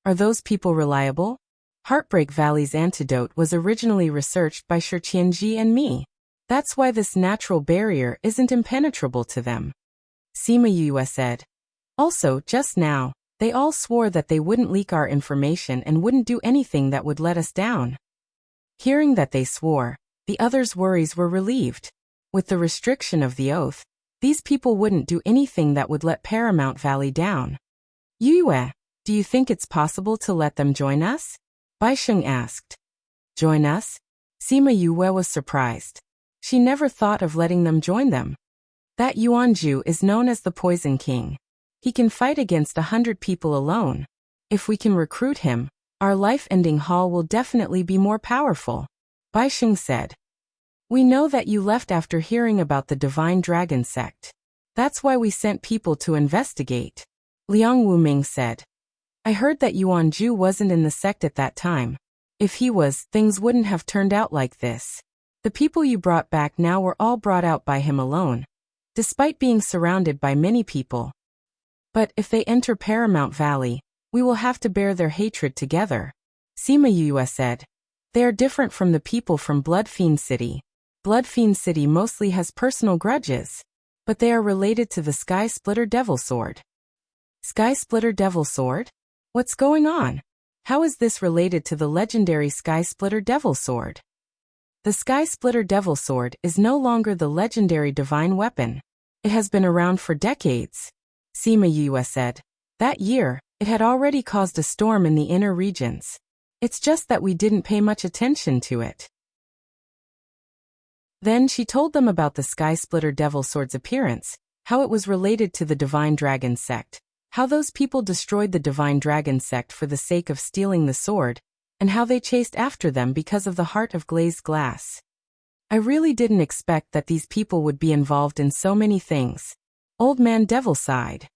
"Are those people reliable?" Heartbreak Valley's antidote was originally researched by Shi Qianji and me. That's why this natural barrier isn't impenetrable to them, Sima Yue said. Also, just now, they all swore that they wouldn't leak our information and wouldn't do anything that would let us down. Hearing that they swore, the others' worries were relieved. With the restriction of the oath, these people wouldn't do anything that would let Paramount Valley down. "Yue, do you think it's possible to let them join us?" Baisheng asked. "Join us?" Sima Yue was surprised. She never thought of letting them join them. That Yuanju is known as the Poison King. He can fight against 100 people alone. If we can recruit him, our life-ending haul will definitely be more powerful, Baisheng said. "We know that you left after hearing about the Divine Dragon sect. That's why we sent people to investigate," Liang Wuming said. "I heard that Yuanju wasn't in the sect at that time. If he was, things wouldn't have turned out like this. The people you brought back now were all brought out by him alone, despite being surrounded by many people. But if they enter Paramount Valley, we will have to bear their hatred together," Sima Yue said. "They are different from the people from Bloodfiend City. Bloodfiend City mostly has personal grudges, but they are related to the Sky Splitter Devil Sword." Sky Splitter Devil Sword? What's going on? How is this related to the legendary Sky Splitter Devil Sword? The Sky Splitter Devil Sword is no longer the legendary divine weapon. It has been around for decades, Sima Yue said. That year, it had already caused a storm in the inner regions. It's just that we didn't pay much attention to it. Then she told them about the Sky Splitter Devil Sword's appearance, how it was related to the Divine Dragon sect, how those people destroyed the Divine Dragon sect for the sake of stealing the sword, and how they chased after them because of the heart of glazed glass. "I really didn't expect that these people would be involved in so many things," Old Man Devil sighed.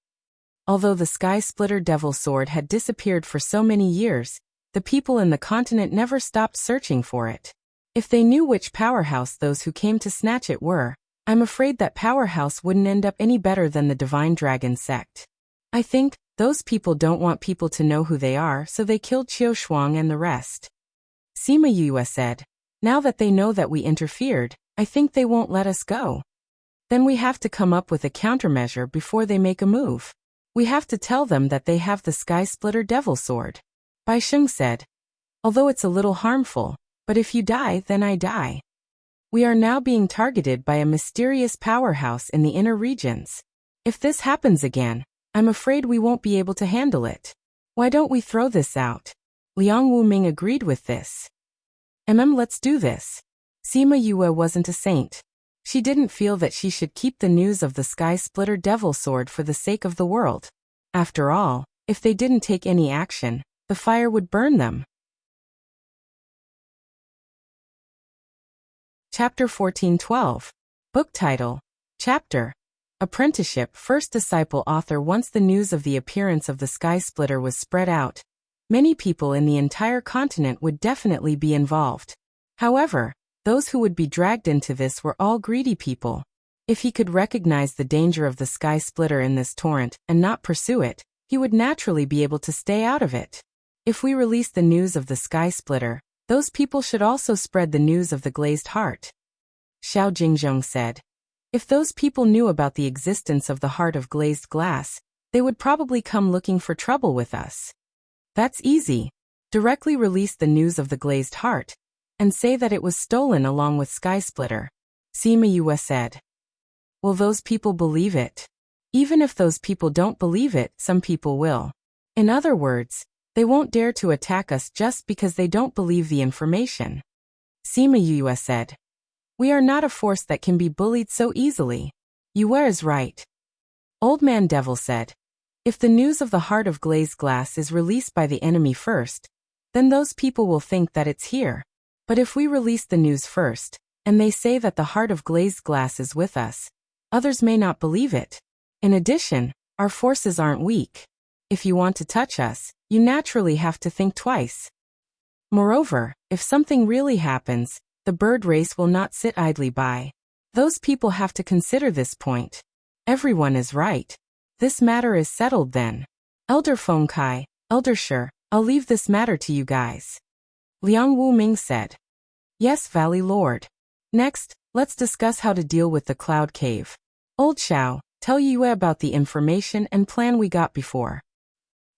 Although the Sky Splitter Devil Sword had disappeared for so many years, the people in the continent never stopped searching for it. If they knew which powerhouse those who came to snatch it were, I'm afraid that powerhouse wouldn't end up any better than the Divine Dragon sect. I think those people don't want people to know who they are, so they killed Qiushuang and the rest, Sima Yue said. "Now that they know that we interfered, I think they won't let us go. Then we have to come up with a countermeasure before they make a move. We have to tell them that they have the Sky Splitter Devil Sword," Baisheng said. "Although it's a little harmful, but if you die, then I die. We are now being targeted by a mysterious powerhouse in the inner regions. If this happens again, I'm afraid we won't be able to handle it. Why don't we throw this out?" Liang Wuming agreed with this. Let's do this." Sima Yue wasn't a saint. She didn't feel that she should keep the news of the Sky Splitter Devil Sword for the sake of the world. After all, if they didn't take any action, the fire would burn them. Chapter 1412. Book title. Chapter. Apprenticeship. First disciple author. Once the news of the appearance of the sky splitter was spread out, many people in the entire continent would definitely be involved. However, those who would be dragged into this were all greedy people. If he could recognize the danger of the sky splitter in this torrent and not pursue it, he would naturally be able to stay out of it. If we release the news of the sky splitter, those people should also spread the news of the glazed heart. Xiao Jingzhong said. If those people knew about the existence of the heart of glazed glass, they would probably come looking for trouble with us. That's easy. Directly release the news of the glazed heart, and say that it was stolen along with Sky Splitter. Sima Yue said. Will those people believe it? Even if those people don't believe it, some people will. In other words, they won't dare to attack us just because they don't believe the information. Sima Yue said. We are not a force that can be bullied so easily. Yue is right. Old Man Devil said. If the news of the heart of glazed glass is released by the enemy first, then those people will think that it's here. But if we release the news first, and they say that the heart of glazed glass is with us, others may not believe it. In addition, our forces aren't weak. If you want to touch us, you naturally have to think twice. Moreover, if something really happens, the bird race will not sit idly by. Those people have to consider this point. Everyone is right. This matter is settled then. Elder Feng Kai, Elder Shi, I'll leave this matter to you guys. Liang Wuming said. Yes, Valley Lord. Next, let's discuss how to deal with the Cloud Cave. Old Xiao, tell Yue about the information and plan we got before.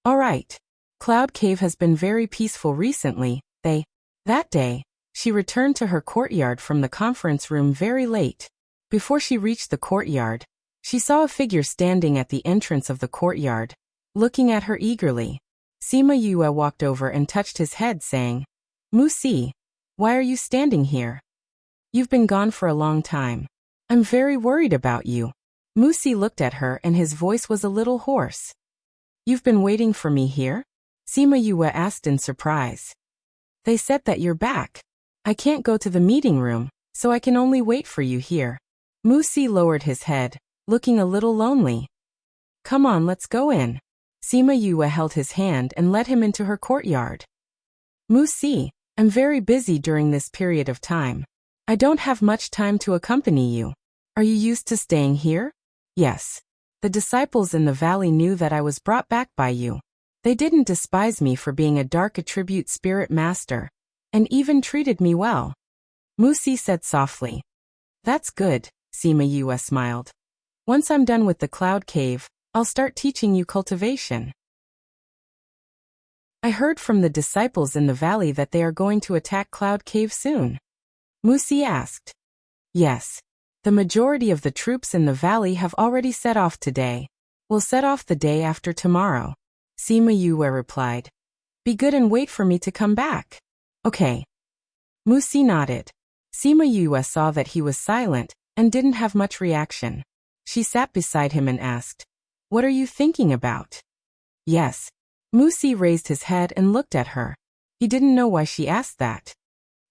Alright. Cloud Cave has been very peaceful recently. That day, she returned to her courtyard from the conference room very late. Before she reached the courtyard, she saw a figure standing at the entrance of the courtyard, looking at her eagerly. Sima Yue walked over and touched his head, saying, Mu Si, why are you standing here? You've been gone for a long time. I'm very worried about you. Mu Si looked at her and his voice was a little hoarse. You've been waiting for me here? Sima Yue asked in surprise. They said that you're back. I can't go to the meeting room, so I can only wait for you here. Mu Si lowered his head, looking a little lonely. Come on, let's go in. Sima Yue held his hand and led him into her courtyard. Mu Si, I'm very busy during this period of time. I don't have much time to accompany you. Are you used to staying here? Yes. The disciples in the valley knew that I was brought back by you. They didn't despise me for being a dark attribute spirit master, and even treated me well. Mu Si said softly. That's good, Sima Yue smiled. Once I'm done with the Cloud Cave, I'll start teaching you cultivation. I heard from the disciples in the valley that they are going to attack Cloud Cave soon. Mu Si asked. Yes. The majority of the troops in the valley have already set off today. We'll set off the day after tomorrow. Sima Yue replied. Be good and wait for me to come back. Okay. Mu Si nodded. Sima Yue saw that he was silent and didn't have much reaction. She sat beside him and asked, What are you thinking about? Yes. Mu Si raised his head and looked at her. He didn't know why she asked that.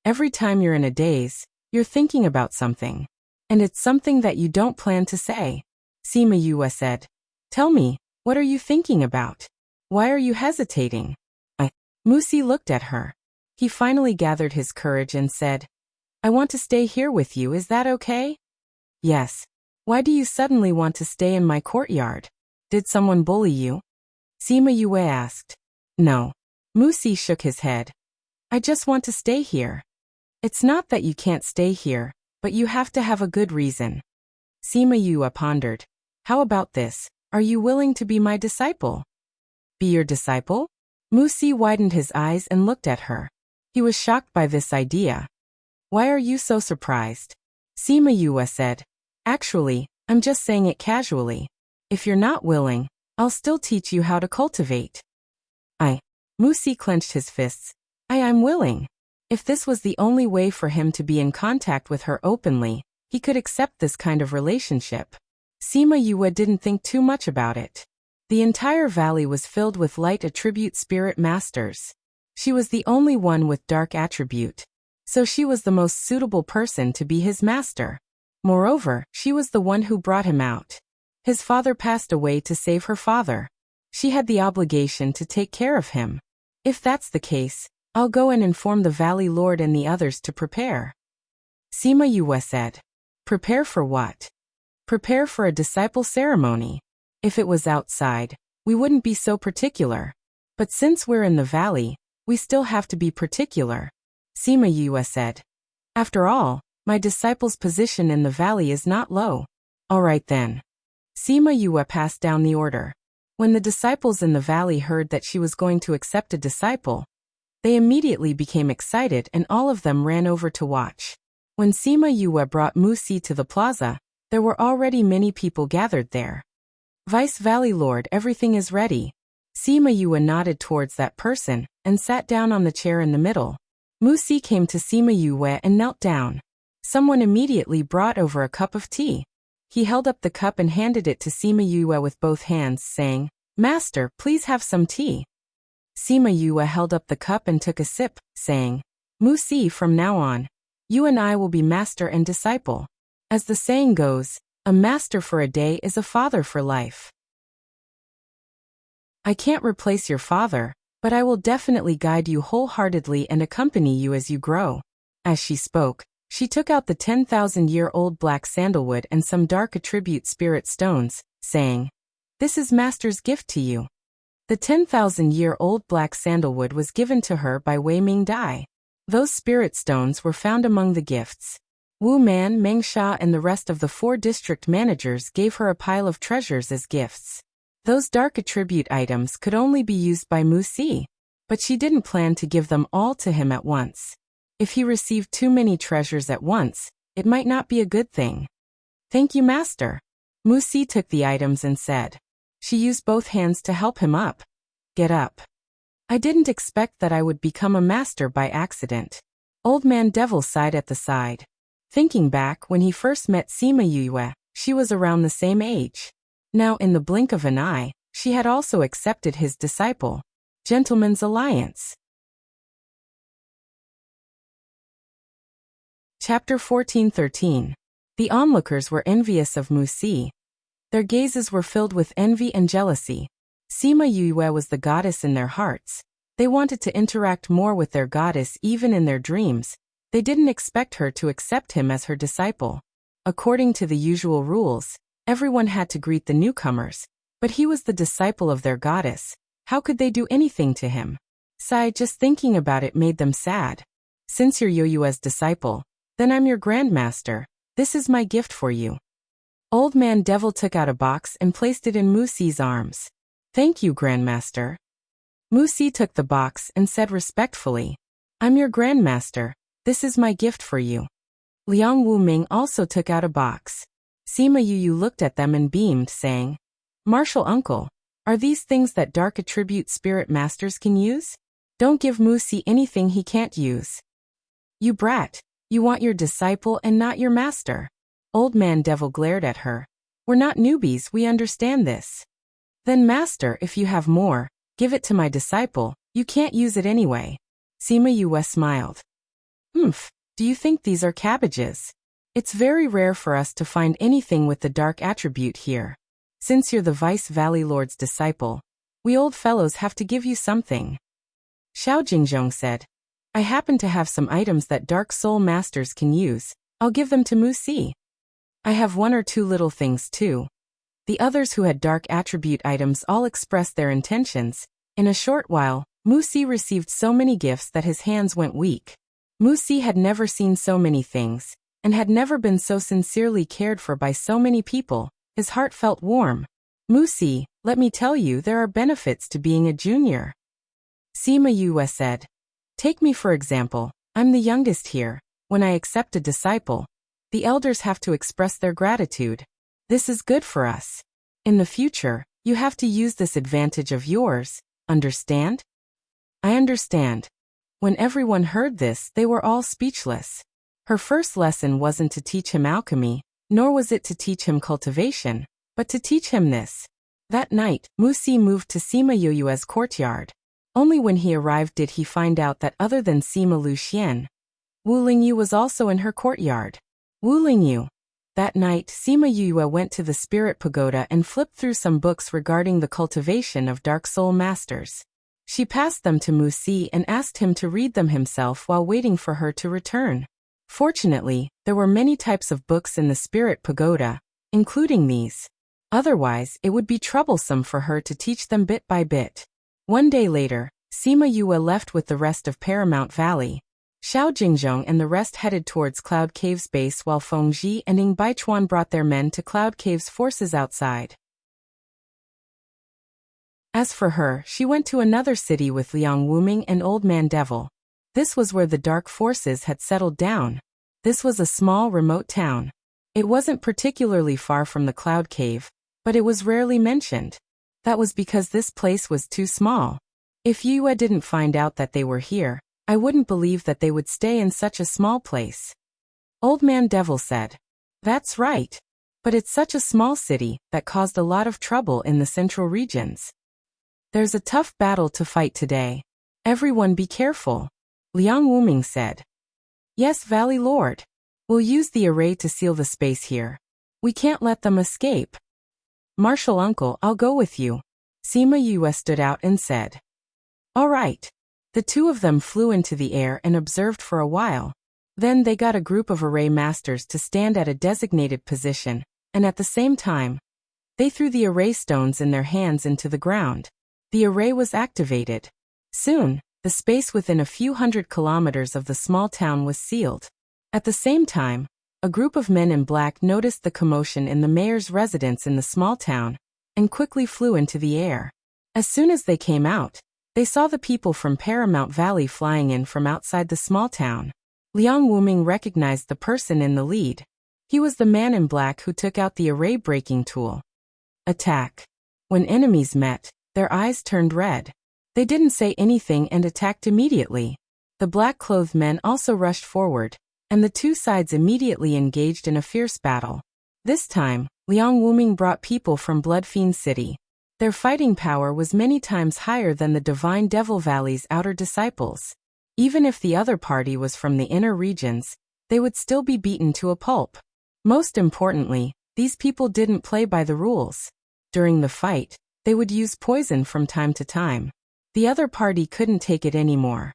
Every time you're in a daze, you're thinking about something. And it's something that you don't plan to say. Sima Yue said. Tell me, what are you thinking about? Why are you hesitating? Mu Si looked at her. He finally gathered his courage and said, I want to stay here with you, is that okay? Yes. Why do you suddenly want to stay in my courtyard? Did someone bully you? Sima Yue asked. No. Mu Si shook his head. I just want to stay here. It's not that you can't stay here, but you have to have a good reason. Sima Yue pondered. How about this? Are you willing to be my disciple? Be your disciple? Mu Si widened his eyes and looked at her. He was shocked by this idea. Why are you so surprised? Sima Yue said. Actually, I'm just saying it casually. If you're not willing, I'll still teach you how to cultivate. Mu Si clenched his fists. I'm willing. If this was the only way for him to be in contact with her openly, he could accept this kind of relationship. Sima Yue didn't think too much about it. The entire valley was filled with light attribute spirit masters. She was the only one with dark attribute. So she was the most suitable person to be his master. Moreover, she was the one who brought him out. His father passed away to save her father. She had the obligation to take care of him. If that's the case, I'll go and inform the Valley Lord and the others to prepare. Sima Yue said. Prepare for what? Prepare for a disciple ceremony. If it was outside, we wouldn't be so particular. But since we're in the valley, we still have to be particular. Sima Yue said. After all, my disciple's position in the valley is not low. All right then. Sima Yue passed down the order. When the disciples in the valley heard that she was going to accept a disciple, they immediately became excited and all of them ran over to watch. When Sima Yue brought Mu Si to the plaza, there were already many people gathered there. Vice Valley Lord, everything is ready. Sima Yue nodded towards that person and sat down on the chair in the middle. Mu Si came to Sima Yue and knelt down. Someone immediately brought over a cup of tea. He held up the cup and handed it to Sima Yue with both hands, saying, Master, please have some tea. Sima Yue held up the cup and took a sip, saying, Mu Si, from now on, you and I will be master and disciple. As the saying goes, a master for a day is a father for life. I can't replace your father, but I will definitely guide you wholeheartedly and accompany you as you grow. As she spoke, she took out the 10,000-year-old black sandalwood and some dark attribute spirit stones, saying, This is Master's gift to you. The 10,000-year-old black sandalwood was given to her by Wei Ming Dai. Those spirit stones were found among the gifts. Wu Man, Meng Sha and the rest of the 4 district managers gave her a pile of treasures as gifts. Those dark attribute items could only be used by Mu Si, but she didn't plan to give them all to him at once. If he received too many treasures at once, it might not be a good thing. Thank you, Master. Mu Si took the items and said. She used both hands to help him up. Get up. I didn't expect that I would become a master by accident. Old Man Devil sighed at the side. Thinking back when he first met Sima Yue, she was around the same age. Now in the blink of an eye, she had also accepted his disciple. Gentleman's alliance. Chapter 14:13. The onlookers were envious of Mu Si. Their gazes were filled with envy and jealousy. Sima Yue was the goddess in their hearts. They wanted to interact more with their goddess even in their dreams. They didn't expect her to accept him as her disciple. According to the usual rules, everyone had to greet the newcomers, but he was the disciple of their goddess. How could they do anything to him? Sigh, just thinking about it made them sad. Since you're Yue's disciple, then I'm your grandmaster. This is my gift for you. Old Man Devil took out a box and placed it in Mu Si's arms. Thank you, Grandmaster. Mu Si took the box and said respectfully, I'm your grandmaster. This is my gift for you. Liang Wu Ming also took out a box. Sima Yu looked at them and beamed, saying, Martial uncle, are these things that dark attribute spirit masters can use? Don't give Mu Si anything he can't use. You brat, you want your disciple and not your master. Old Man Devil glared at her. We're not newbies, we understand this. Then master, if you have more, give it to my disciple, you can't use it anyway. Sima Yue smiled. Do you think these are cabbages? It's very rare for us to find anything with the dark attribute here. Since you're the Vice Valley Lord's disciple, we old fellows have to give you something. Xiao Jingzhong said, I happen to have some items that dark soul masters can use. I'll give them to Mu Si. I have 1 or 2 little things too. The others who had dark attribute items all expressed their intentions. In a short while, Mu Si received so many gifts that his hands went weak. Mu Si had never seen so many things, and had never been so sincerely cared for by so many people. His heart felt warm. Mu Si, let me tell you, there are benefits to being a junior. Sima Yue said, Take me for example, I'm the youngest here. When I accept a disciple, the elders have to express their gratitude. This is good for us. In the future, you have to use this advantage of yours, understand? I understand. When everyone heard this, they were all speechless. Her first lesson wasn't to teach him alchemy, nor was it to teach him cultivation, but to teach him this. That night, Mu Si moved to Sima Yue's courtyard. Only when he arrived did he find out that other than Sima Lu Xian, Wu Lingyu was also in her courtyard. Wu Lingyu. That night, Sima Yue went to the spirit pagoda and flipped through some books regarding the cultivation of Dark Soul Masters. She passed them to Mu Si and asked him to read them himself while waiting for her to return. Fortunately, there were many types of books in the spirit pagoda, including these. Otherwise, it would be troublesome for her to teach them bit by bit. One day later, Sima Yue left with the rest of Paramount Valley. Xiao Jingzhong and the rest headed towards Cloud Cave's base while Feng Ji and Ing Baichuan brought their men to Cloud Cave's forces outside. As for her, she went to another city with Liang Wuming and Old Man Devil. This was where the dark forces had settled down. This was a small, remote town. It wasn't particularly far from the Cloud Cave, but it was rarely mentioned. That was because this place was too small. If Yue didn't find out that they were here, I wouldn't believe that they would stay in such a small place. Old Man Devil said. That's right. But it's such a small city that caused a lot of trouble in the central regions. There's a tough battle to fight today. Everyone be careful. Liang Wuming said. Yes, Valley Lord. We'll use the array to seal the space here. We can't let them escape. Martial Uncle, I'll go with you. Sima Yue stood out and said. All right. The two of them flew into the air and observed for a while. Then they got a group of array masters to stand at a designated position, and at the same time, they threw the array stones in their hands into the ground. The array was activated. Soon, the space within a few hundred kilometers of the small town was sealed. At the same time, a group of men in black noticed the commotion in the mayor's residence in the small town, and quickly flew into the air. As soon as they came out, they saw the people from Paramount Valley flying in from outside the small town. Liang Wuming recognized the person in the lead. He was the man in black who took out the array-breaking tool. Attack. When enemies met, their eyes turned red. They didn't say anything and attacked immediately. The black-clothed men also rushed forward, and the two sides immediately engaged in a fierce battle. This time, Liang Wuming brought people from Bloodfiend City. Their fighting power was many times higher than the Divine Devil Valley's outer disciples. Even if the other party was from the inner regions, they would still be beaten to a pulp. Most importantly, these people didn't play by the rules. During the fight, they would use poison from time to time. The other party couldn't take it anymore.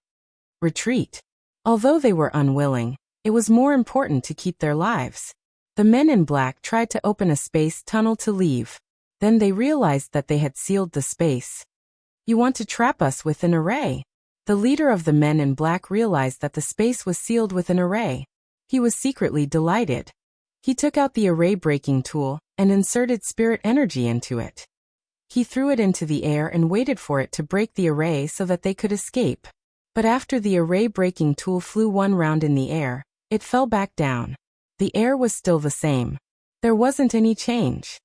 Retreat. Although they were unwilling, it was more important to keep their lives. The men in black tried to open a space tunnel to leave. Then they realized that they had sealed the space. You want to trap us with an array? The leader of the men in black realized that the space was sealed with an array. He was secretly delighted. He took out the array-breaking tool and inserted spirit energy into it. He threw it into the air and waited for it to break the array so that they could escape. But after the array-breaking tool flew one round in the air, it fell back down. The air was still the same. There wasn't any change.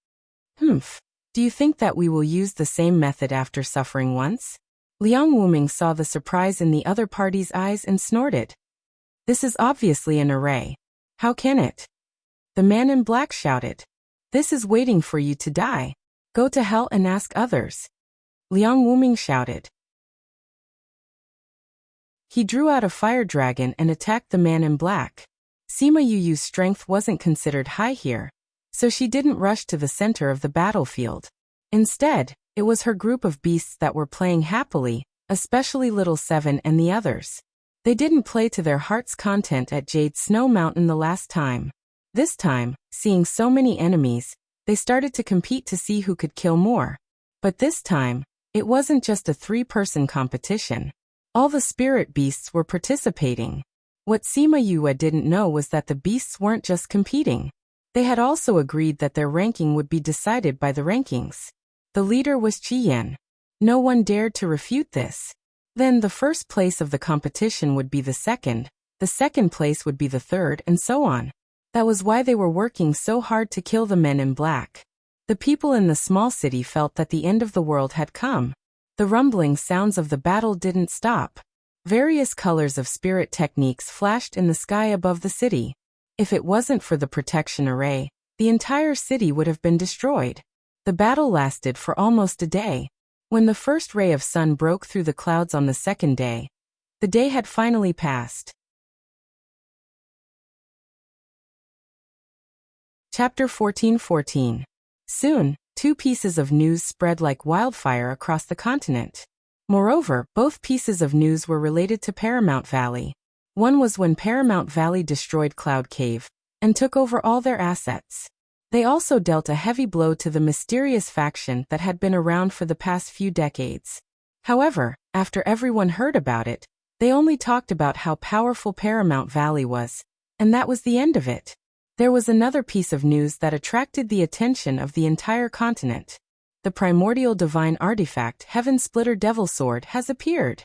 Do you think that we will use the same method after suffering once? Liang Wuming saw the surprise in the other party's eyes and snorted. This is obviously an array. How can it? The man in black shouted. This is waiting for you to die. Go to hell and ask others. Liang Wuming shouted. He drew out a fire dragon and attacked the man in black. Sima Yu's strength wasn't considered high here, so she didn't rush to the center of the battlefield. Instead, it was her group of beasts that were playing happily, especially Little Seven and the others. They didn't play to their heart's content at Jade Snow Mountain the last time. This time, seeing so many enemies, they started to compete to see who could kill more. But this time, it wasn't just a three-person competition. All the spirit beasts were participating. What Sima Yue didn't know was that the beasts weren't just competing. They had also agreed that their ranking would be decided by the rankings. The leader was Qiyan. No one dared to refute this. Then the first place of the competition would be the second place would be the third, and so on. That was why they were working so hard to kill the men in black. The people in the small city felt that the end of the world had come. The rumbling sounds of the battle didn't stop. Various colors of spirit techniques flashed in the sky above the city. If it wasn't for the protection array, the entire city would have been destroyed. The battle lasted for almost a day. When the first ray of sun broke through the clouds on the second day, the day had finally passed. Chapter 14:14. Soon, two pieces of news spread like wildfire across the continent. Moreover, both pieces of news were related to Paramount Valley. One was when Paramount Valley destroyed Cloud Cave and took over all their assets. They also dealt a heavy blow to the mysterious faction that had been around for the past few decades. However, after everyone heard about it, they only talked about how powerful Paramount Valley was, and that was the end of it. There was another piece of news that attracted the attention of the entire continent. The primordial divine artifact Heaven Splitter Devil Sword has appeared.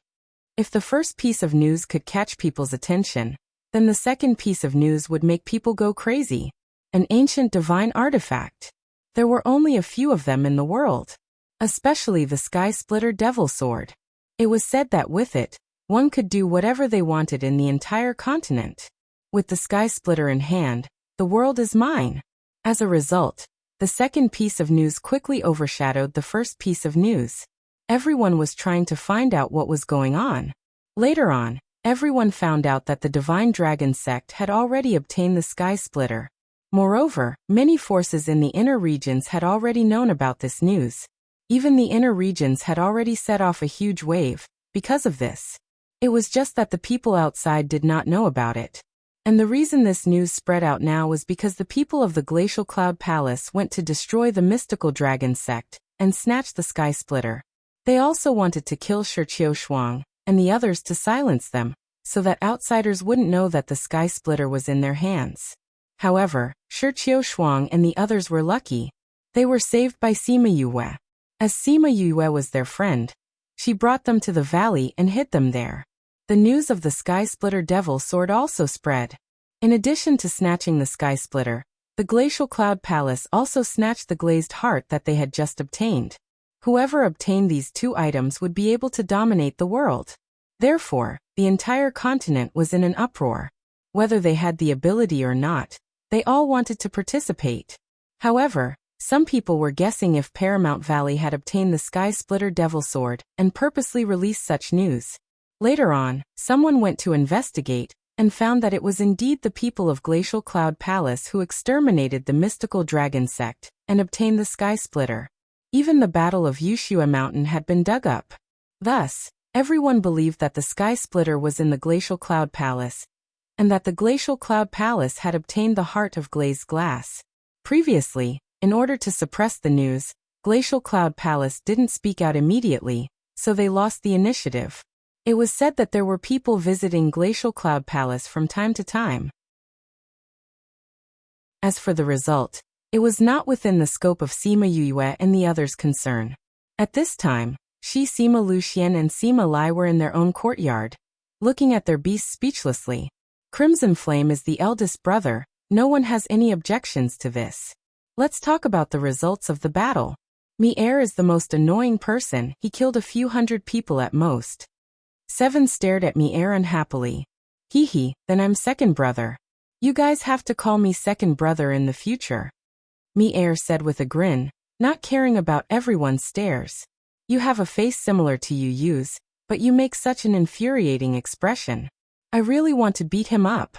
If the first piece of news could catch people's attention, then the second piece of news would make people go crazy. An ancient divine artifact. There were only a few of them in the world. Especially the Sky Splitter Devil Sword. It was said that with it, one could do whatever they wanted in the entire continent. With the Sky Splitter in hand, the world is mine. As a result, the second piece of news quickly overshadowed the first piece of news. Everyone was trying to find out what was going on. Later on, everyone found out that the Divine Dragon sect had already obtained the Sky Splitter. Moreover, many forces in the inner regions had already known about this news. Even the inner regions had already set off a huge wave because of this. It was just that the people outside did not know about it. And the reason this news spread out now was because the people of the Glacial Cloud Palace went to destroy the mystical dragon sect and snatch the Sky Splitter. They also wanted to kill Shi Shuang and the others to silence them, so that outsiders wouldn't know that the Sky Splitter was in their hands. However, Shi Shuang and the others were lucky. They were saved by Sima Yue. As Sima Yue was their friend, she brought them to the valley and hid them there. The news of the Sky Splitter Devil Sword also spread. In addition to snatching the Sky Splitter, the Glacial Cloud Palace also snatched the glazed heart that they had just obtained. Whoever obtained these two items would be able to dominate the world. Therefore, the entire continent was in an uproar. Whether they had the ability or not, they all wanted to participate. However, some people were guessing if Paramount Valley had obtained the Sky Splitter Devil Sword and purposely released such news. Later on, someone went to investigate and found that it was indeed the people of Glacial Cloud Palace who exterminated the mystical dragon sect and obtained the Sky Splitter. Even the Battle of Yushua Mountain had been dug up. Thus, everyone believed that the Sky Splitter was in the Glacial Cloud Palace, and that the Glacial Cloud Palace had obtained the heart of glazed glass. Previously, in order to suppress the news, Glacial Cloud Palace didn't speak out immediately, so they lost the initiative. It was said that there were people visiting Glacial Cloud Palace from time to time. As for the result, it was not within the scope of Sima Yue and the others' concern. At this time, Sima Luxian and Sima Lai were in their own courtyard, looking at their beasts speechlessly. Crimson Flame is the eldest brother, no one has any objections to this. Let's talk about the results of the battle. Mi-Er is the most annoying person, he killed a few hundred people at most. Seven stared at Mi-Er unhappily. Hee, then I'm second brother. You guys have to call me second brother in the future. Mi-Er said with a grin, not caring about everyone's stares. You have a face similar to Yu's, but you make such an infuriating expression. I really want to beat him up.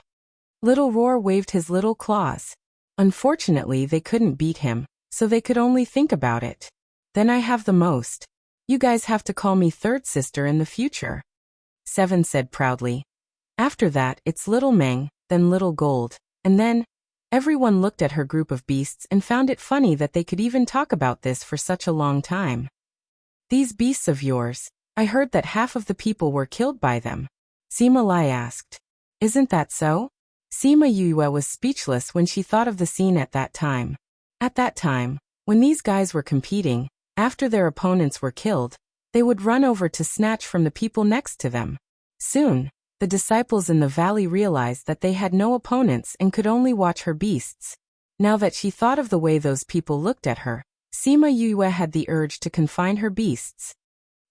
Little Roar waved his little claws. Unfortunately, they couldn't beat him, so they could only think about it. Then I have the most. You guys have to call me third sister in the future. Seven said proudly. After that, it's Little Meng, then Little Gold, and then... Everyone looked at her group of beasts and found it funny that they could even talk about this for such a long time. These beasts of yours, I heard that half of the people were killed by them. Sima Lai asked. Isn't that so? Sima Yue was speechless when she thought of the scene at that time. At that time, when these guys were competing, after their opponents were killed, they would run over to snatch from the people next to them. Soon, the disciples in the valley realized that they had no opponents and could only watch her beasts. Now that she thought of the way those people looked at her, Sima Yue had the urge to confine her beasts.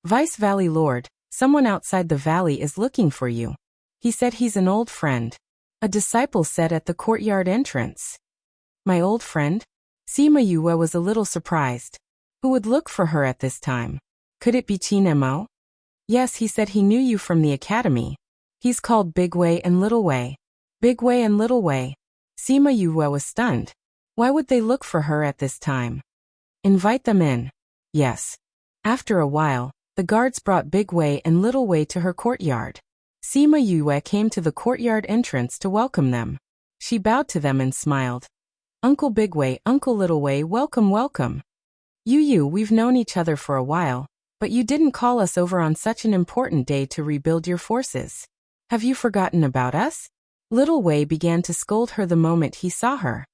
Vice Valley Lord, someone outside the valley is looking for you. He said he's an old friend. A disciple said at the courtyard entrance. My old friend? Sima Yue was a little surprised. Who would look for her at this time? Could it be Qin Mo? Yes, he said he knew you from the academy. He's called Big Wei and Little Wei. Big Wei and Little Wei. Sima Yue was stunned. Why would they look for her at this time? Invite them in. Yes. After a while, the guards brought Big Wei and Little Wei to her courtyard. Sima Yue came to the courtyard entrance to welcome them. She bowed to them and smiled. Uncle Big Wei, Uncle Little Wei, welcome, welcome. We've known each other for a while, but you didn't call us over on such an important day to rebuild your forces. Have you forgotten about us? Little Wei began to scold her the moment he saw her.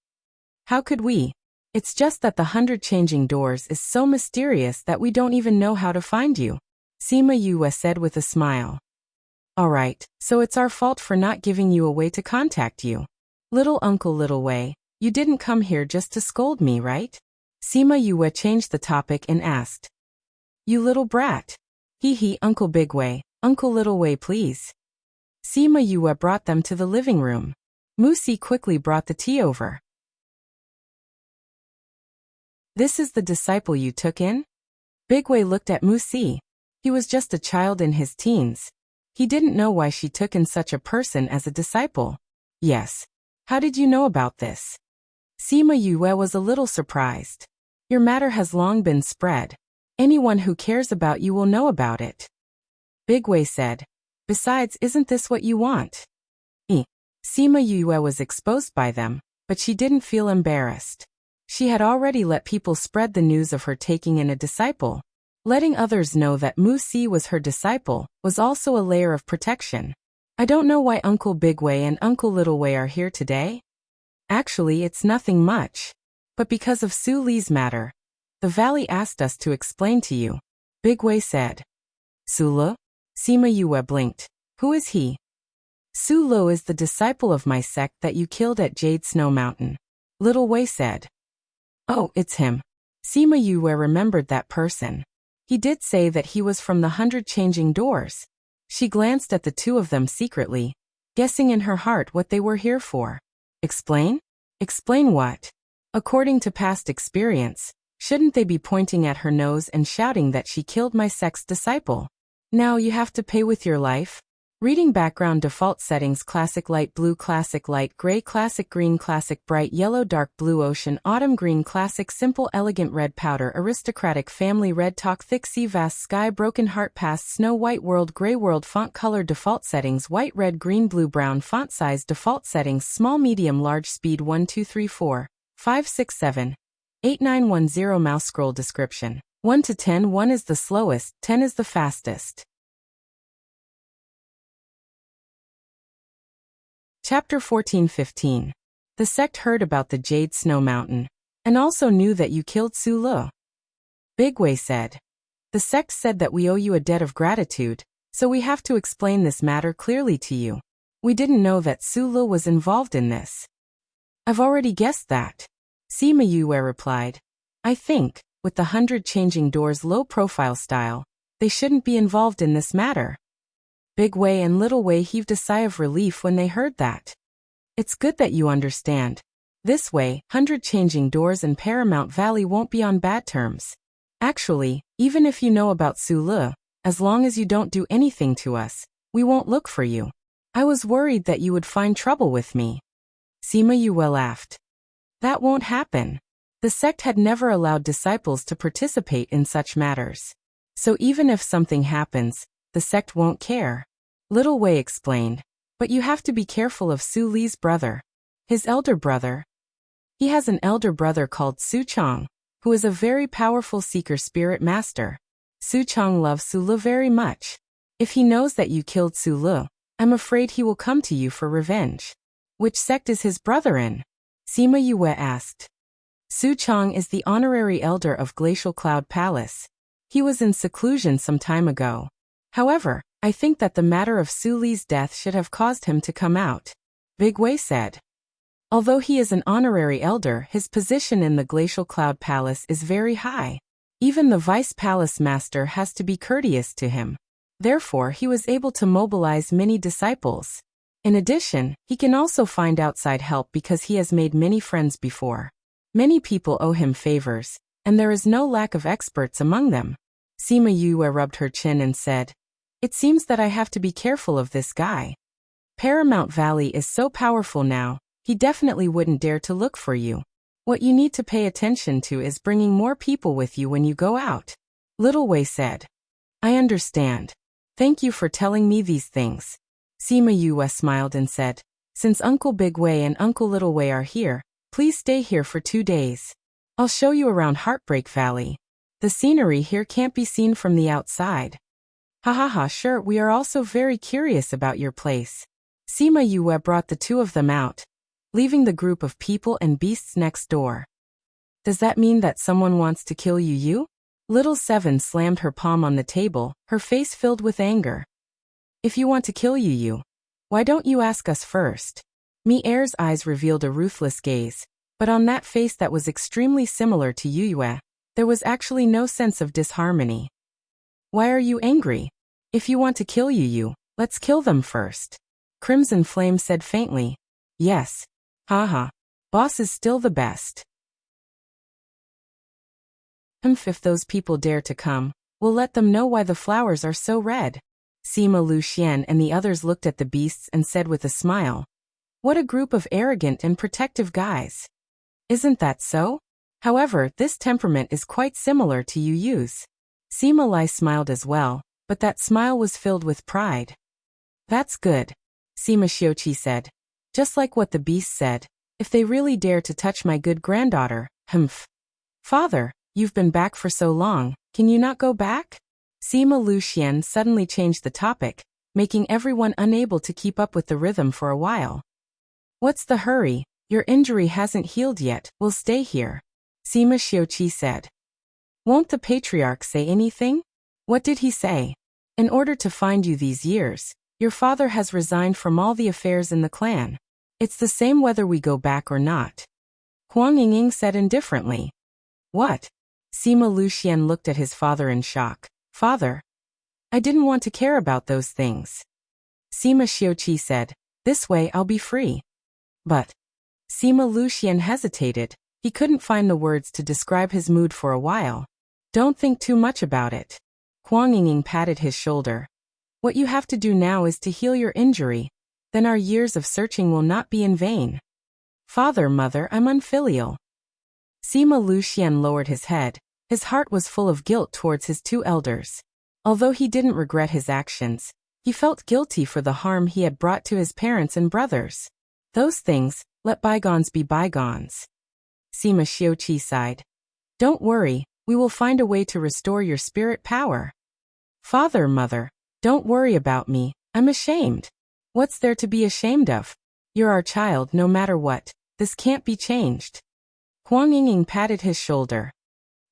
How could we? It's just that the 100 changing doors is so mysterious that we don't even know how to find you, Sima Yue said with a smile. Alright, so it's our fault for not giving you a way to contact you. Little Uncle Little Wei, you didn't come here just to scold me, right? Sima Yue changed the topic and asked. You little brat. Hee, Uncle Big Wei, Uncle Little Wei, please. Sima Yue brought them to the living room. Musi quickly brought the tea over. This is the disciple you took in? Big Wei looked at Musi. He was just a child in his teens. He didn't know why she took in such a person as a disciple. Yes. How did you know about this? Sima Yue was a little surprised. Your matter has long been spread. Anyone who cares about you will know about it. Big Wei said. Besides, isn't this what you want? Sima Yue was exposed by them, but she didn't feel embarrassed. She had already let people spread the news of her taking in a disciple. Letting others know that Musi was her disciple was also a layer of protection. I don't know why Uncle Big Wei and Uncle Little Wei are here today. Actually, it's nothing much. But because of Su Li's matter, the valley asked us to explain to you. Big Wei said. Su Li? Sima Yue blinked. Who is he? Su Li is the disciple of my sect that you killed at Jade Snow Mountain. Little Wei said. Oh, it's him. Sima Yue remembered that person. He did say that he was from the 100 changing doors. She glanced at the two of them secretly, guessing in her heart what they were here for. Explain? Explain what? According to past experience, shouldn't they be pointing at her nose and shouting that she killed my sect's disciple? Now you have to pay with your life? Reading background default settings: classic light blue, classic light gray, classic green, classic bright yellow, dark blue, ocean, autumn green, classic simple, elegant red, powder, aristocratic, family red, talk, thick sea, vast sky, broken heart, past, snow white, world, gray, world, font color default settings: white, red, green, blue, brown, font size default settings: small, medium, large, speed 1 2 3 4 5 6 7 8 9 1 0. Mouse scroll description: 1 to 10, 1 is the slowest, 10 is the fastest. Chapter 14-15. The sect heard about the Jade Snow Mountain, and also knew that you killed Su Li. Big Wei said. The sect said that we owe you a debt of gratitude, so we have to explain this matter clearly to you. We didn't know that Su Li was involved in this. I've already guessed that. Sima Yue replied. I think, with the 100 changing doors low-profile style, they shouldn't be involved in this matter. Big Wei and Little Wei heaved a sigh of relief when they heard that. It's good that you understand. This way, 100 changing doors and Paramount Valley won't be on bad terms. Actually, even if you know about Su Li, as long as you don't do anything to us, we won't look for you. I was worried that you would find trouble with me. Sima Yue laughed. That won't happen. The sect had never allowed disciples to participate in such matters. So even if something happens, the sect won't care. Little Wei explained. But you have to be careful of Su Li's brother. His elder brother. He has an elder brother called Su Chong, who is a very powerful seeker spirit master. Su Chong loves Su Li very much. If he knows that you killed Su Li, I'm afraid he will come to you for revenge. Which sect is his brother in? Sima Yue asked. Su Chong is the honorary elder of Glacial Cloud Palace. He was in seclusion some time ago. However, I think that the matter of Su Li's death should have caused him to come out. Big Wei said. Although he is an honorary elder, his position in the Glacial Cloud Palace is very high. Even the Vice Palace Master has to be courteous to him. Therefore, he was able to mobilize many disciples. In addition, he can also find outside help because he has made many friends before. Many people owe him favors, and there is no lack of experts among them. Sima Yue rubbed her chin and said, It seems that I have to be careful of this guy. Paramount Valley is so powerful now, he definitely wouldn't dare to look for you. What you need to pay attention to is bringing more people with you when you go out. Little Wei said. I understand. Thank you for telling me these things. Sima Yue smiled and said, since Uncle Big Wei and Uncle Little Wei are here, please stay here for 2 days. I'll show you around Heartbreak Valley. The scenery here can't be seen from the outside. Ha ha ha, sure, we are also very curious about your place. Sima Yue brought the two of them out, leaving the group of people and beasts next door. Does that mean that someone wants to kill you? Little Seven slammed her palm on the table, her face filled with anger. If you want to kill you, why don't you ask us first? Mi Er's eyes revealed a ruthless gaze, but on that face that was extremely similar to Yue, there was actually no sense of disharmony. Why are you angry? If you want to kill you, let's kill them first. Crimson Flame said faintly. Yes. Haha. Boss is still the best. If those people dare to come, we'll let them know why the flowers are so red. Sima Luxian and the others looked at the beasts and said with a smile. What a group of arrogant and protective guys. Isn't that so? However, this temperament is quite similar to Yu's. Sima Lai smiled as well, but that smile was filled with pride. That's good. Sima Xiuqi said. Just like what the beast said, if they really dare to touch my good granddaughter, humph. Father, you've been back for so long, can you not go back? Sima Luxian suddenly changed the topic, making everyone unable to keep up with the rhythm for a while. What's the hurry? Your injury hasn't healed yet, we'll stay here. Sima Xiuqi said. Won't the patriarch say anything? What did he say? In order to find you these years, your father has resigned from all the affairs in the clan. It's the same whether we go back or not. Huang Yingying said indifferently. What? Sima Luxian looked at his father in shock. Father? I didn't want to care about those things. Sima Xiuqi said, this way I'll be free. But Sima Luxian hesitated. He couldn't find the words to describe his mood for a while. Don't think too much about it. Huang Yingying patted his shoulder. What you have to do now is to heal your injury. Then our years of searching will not be in vain. Father, mother, I'm unfilial. Sima Luxian lowered his head. His heart was full of guilt towards his two elders. Although he didn't regret his actions, he felt guilty for the harm he had brought to his parents and brothers. Those things, let bygones be bygones. Sima Xiuqi sighed. Don't worry, we will find a way to restore your spirit power. Father, mother, don't worry about me, I'm ashamed. What's there to be ashamed of? You're our child no matter what, this can't be changed. Huang Yingying patted his shoulder.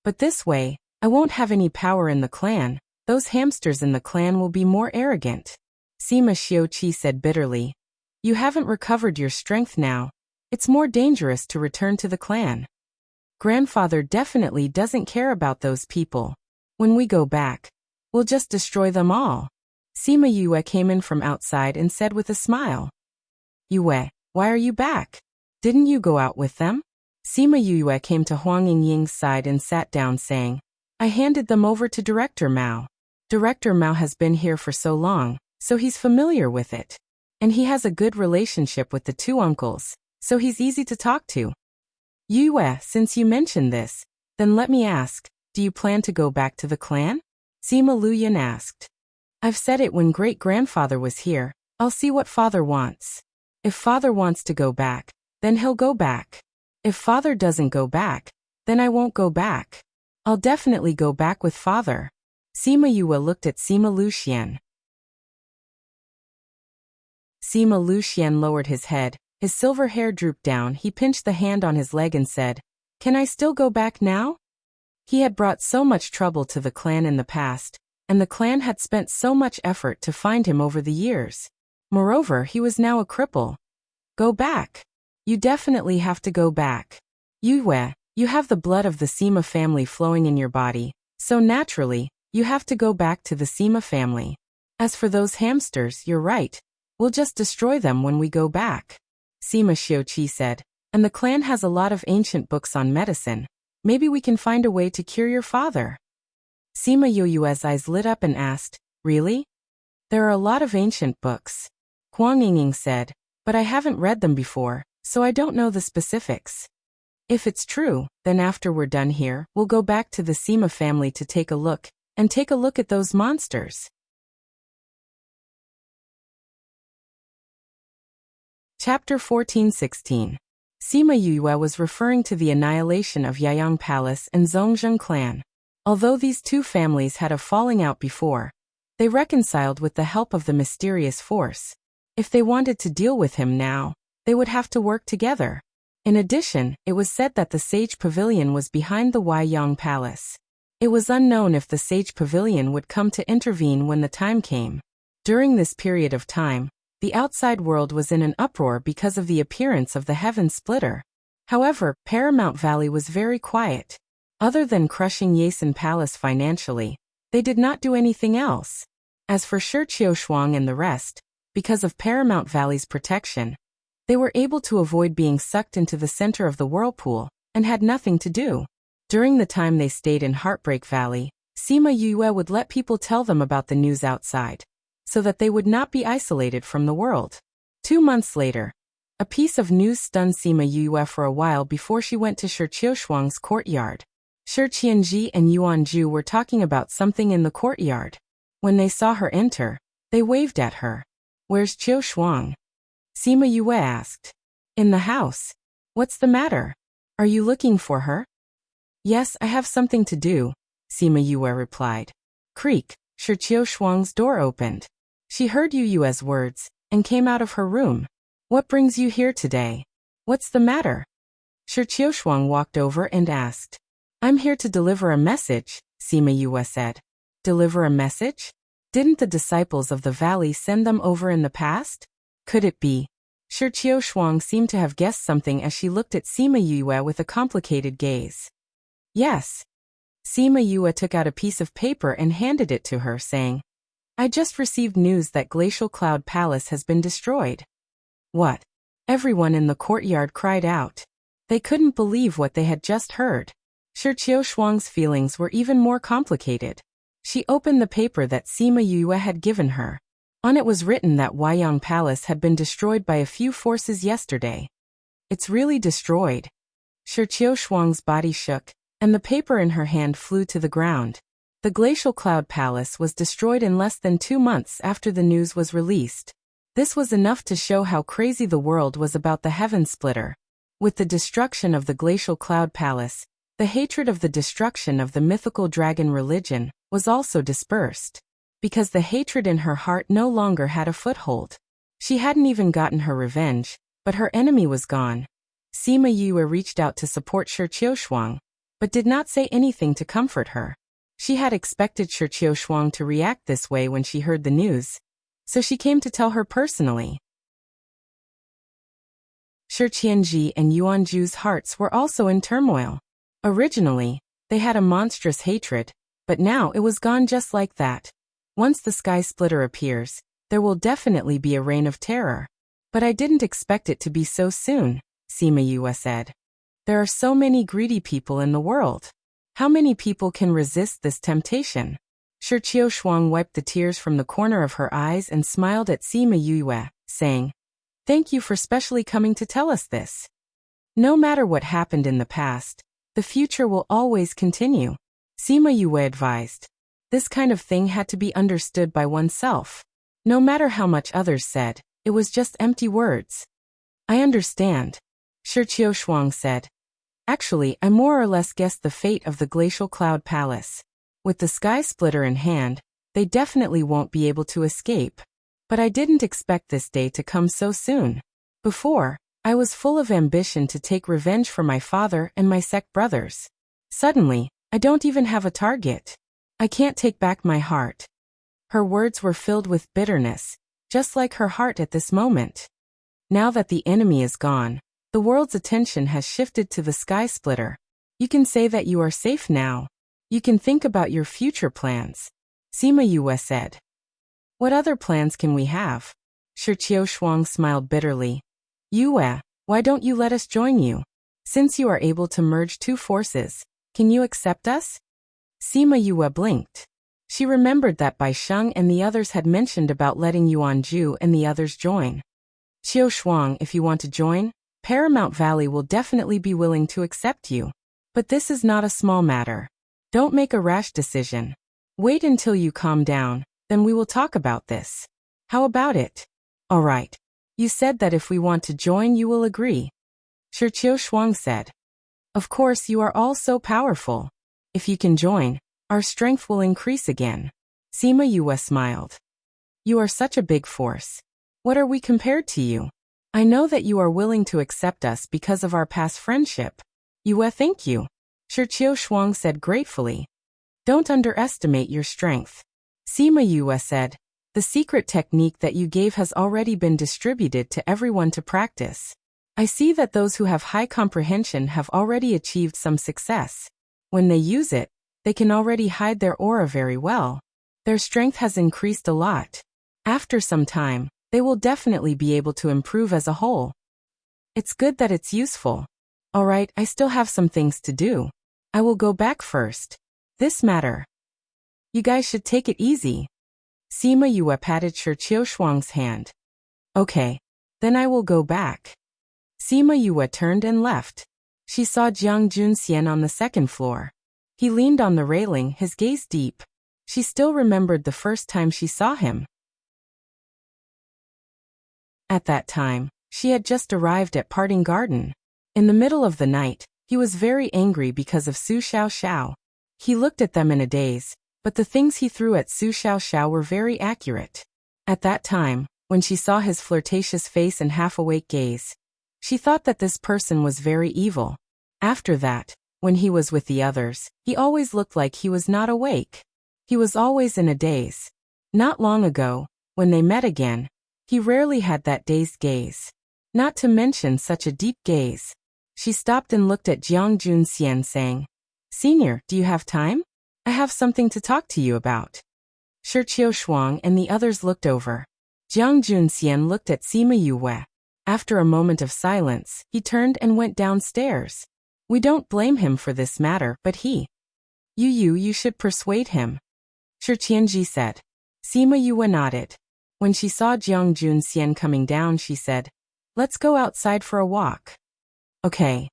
But this way, I won't have any power in the clan, those hamsters in the clan will be more arrogant. Sima Xiuqi said bitterly. You haven't recovered your strength now. It's more dangerous to return to the clan. Grandfather definitely doesn't care about those people. When we go back, we'll just destroy them all. Sima Yue came in from outside and said with a smile. Yue, why are you back? Didn't you go out with them? Sima Yue came to Huang Yingying's side and sat down saying, I handed them over to Director Mao. Director Mao has been here for so long, so he's familiar with it. And he has a good relationship with the two uncles, so he's easy to talk to. Yue, since you mentioned this, then let me ask, do you plan to go back to the clan? Sima Luyan asked. I've said it when great-grandfather was here, I'll see what father wants. If father wants to go back, then he'll go back. If father doesn't go back, then I won't go back. I'll definitely go back with father. Sima Yue looked at Sima Luxian. Sima Luxian lowered his head, his silver hair drooped down, he pinched the hand on his leg and said, Can I still go back now? He had brought so much trouble to the clan in the past, and the clan had spent so much effort to find him over the years. Moreover, he was now a cripple. Go back. You definitely have to go back. Yue, you have the blood of the Sima family flowing in your body, so naturally, you have to go back to the Sima family. As for those hamsters, you're right. We'll just destroy them when we go back. Sima Xiuqi said, and the clan has a lot of ancient books on medicine. Maybe we can find a way to cure your father. Sima Yue's eyes lit up and asked, Really? There are a lot of ancient books. Huang Yingying said, but I haven't read them before, so I don't know the specifics. If it's true, then after we're done here, we'll go back to the Sima family to take a look at those monsters. Chapter 14-16. Sima Yue was referring to the annihilation of Yayang Palace and Zhongzheng clan. Although these two families had a falling out before, they reconciled with the help of the mysterious force. If they wanted to deal with him now, they would have to work together. In addition, it was said that the Sage Pavilion was behind the Huaiyang Palace. It was unknown if the Sage Pavilion would come to intervene when the time came. During this period of time, the outside world was in an uproar because of the appearance of the Heaven Splitter. However, Paramount Valley was very quiet. Other than crushing Yasen Palace financially, they did not do anything else. As for Shi Qiushuang and the rest, because of Paramount Valley's protection, they were able to avoid being sucked into the center of the whirlpool, and had nothing to do. During the time they stayed in Heartbreak Valley, Sima Yue would let people tell them about the news outside, so that they would not be isolated from the world. 2 months later, a piece of news stunned Sima Yue for a while before she went to Shi Qiushuang's courtyard. Shi Qianji and Yuanju were talking about something in the courtyard. When they saw her enter, they waved at her. "Where's Qiushuang?" Sima Yue asked. "In the house. What's the matter? Are you looking for her?" "Yes, I have something to do," Sima Yue replied. Creak, Shi Qiushuang's door opened. She heard Yue's words, and came out of her room. "What brings you here today? What's the matter?" Shi Qiushuang walked over and asked. "I'm here to deliver a message," Sima Yue said. "Deliver a message? Didn't the disciples of the valley send them over in the past? Could it be?" Shi Qiushuang seemed to have guessed something as she looked at Sima Yue with a complicated gaze. "Yes." Sima Yue took out a piece of paper and handed it to her, saying, "I just received news that Glacial Cloud Palace has been destroyed." "What?" Everyone in the courtyard cried out. They couldn't believe what they had just heard. Shi Qiushuang's feelings were even more complicated. She opened the paper that Sima Yue had given her. On it was written that Huaiyang Palace had been destroyed by a few forces yesterday. "It's really destroyed." Shi Qiushuang's body shook, and the paper in her hand flew to the ground. The Glacial Cloud Palace was destroyed in less than 2 months after the news was released. This was enough to show how crazy the world was about the Heaven Splitter. With the destruction of the Glacial Cloud Palace, the hatred of the destruction of the mythical dragon religion was also dispersed. Because the hatred in her heart no longer had a foothold. She hadn't even gotten her revenge, but her enemy was gone. Sima Yue reached out to support Shi Qiushuang, but did not say anything to comfort her. She had expected Shi Qiushuang to react this way when she heard the news, so she came to tell her personally. Shi Qianji and Yuanju's hearts were also in turmoil. Originally, they had a monstrous hatred, but now it was gone just like that. Once the Sky Splitter appears, there will definitely be a reign of terror. "But I didn't expect it to be so soon," Sima Yue said. "There are so many greedy people in the world. How many people can resist this temptation?" Shi Qiushuang wiped the tears from the corner of her eyes and smiled at Sima Yue, saying, "Thank you for specially coming to tell us this. No matter what happened in the past, the future will always continue," Sima Yue advised. This kind of thing had to be understood by oneself. No matter how much others said, it was just empty words. "I understand," Shi Qiushuang said. "Actually, I more or less guessed the fate of the Glacial Cloud Palace. With the Sky Splitter in hand, they definitely won't be able to escape. But I didn't expect this day to come so soon. Before, I was full of ambition to take revenge for my father and my sect brothers. Suddenly, I don't even have a target. I can't take back my heart." Her words were filled with bitterness, just like her heart at this moment. Now that the enemy is gone, the world's attention has shifted to the Sky Splitter. You can say that you are safe now. You can think about your future plans, Sima Yue said. "What other plans can we have?" Shi Qiushuang smiled bitterly. "Yue, why don't you let us join you? Since you are able to merge 2 forces, can you accept us?" Sima Yue blinked. She remembered that Bai Sheng and the others had mentioned about letting Yuanju and the others join. "Qiushuang, if you want to join, Paramount Valley will definitely be willing to accept you. But this is not a small matter. Don't make a rash decision. Wait until you calm down, then we will talk about this. How about it? All right. You said that if we want to join you will agree. Shi Shuang said. Of course you are all so powerful. If you can join, our strength will increase again. Sima Yue smiled. You are such a big force. What are we compared to you? I know that you are willing to accept us because of our past friendship. Yue, thank you. Shi Shuang said gratefully. Don't underestimate your strength. Sima Yue said. The secret technique that you gave has already been distributed to everyone to practice. I see that those who have high comprehension have already achieved some success. When they use it, they can already hide their aura very well. Their strength has increased a lot. After some time, they will definitely be able to improve as a whole. It's good that it's useful. All right, I still have some things to do. I will go back first. This matter. You guys should take it easy. Sima Yue patted Shi Shuang's hand. Okay, then I will go back. Sima Yue turned and left. She saw Jiang Junxian on the second floor. He leaned on the railing, his gaze deep. She still remembered the first time she saw him. At that time, she had just arrived at Parting Garden. In the middle of the night, he was very angry because of Su Xiao. He looked at them in a daze, but the things he threw at Su Xiao were very accurate. At that time, when she saw his flirtatious face and half-awake gaze, she thought that this person was very evil. After that, when he was with the others, he always looked like he was not awake. He was always in a daze. Not long ago, when they met again, he rarely had that dazed gaze. Not to mention such a deep gaze. She stopped and looked at Jiang Junxian saying, Senior, do you have time? I have something to talk to you about. Shi Shuang and the others looked over. Jiang Junxian looked at Sima Yue. After a moment of silence, he turned and went downstairs. We don't blame him for this matter, but you should persuade him. Shi Qianji said. Sima Yue nodded. When she saw Jiang Junxian coming down, she said, Let's go outside for a walk. Okay.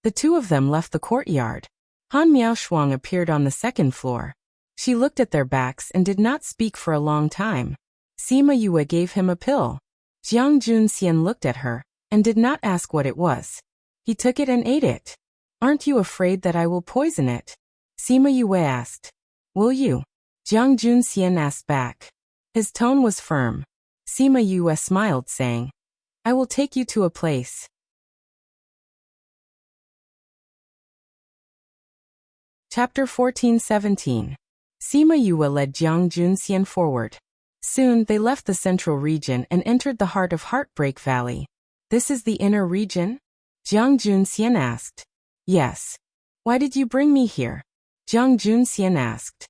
The two of them left the courtyard. Han Miaoshuang appeared on the second floor. She looked at their backs and did not speak for a long time. Sima Yue gave him a pill. Jiang Junxian looked at her, and did not ask what it was. He took it and ate it. Aren't you afraid that I will poison it? Sima Yue asked. Will you? Jiang Junxian asked back. His tone was firm. Sima Yue smiled, saying, I will take you to a place. Chapter 14-17. Sima Yue led Jiang Junxian forward. Soon they left the central region and entered the heart of Heartbreak Valley. This is the inner region? Jiang Junxian asked. Yes. Why did you bring me here? Jiang Junxian asked.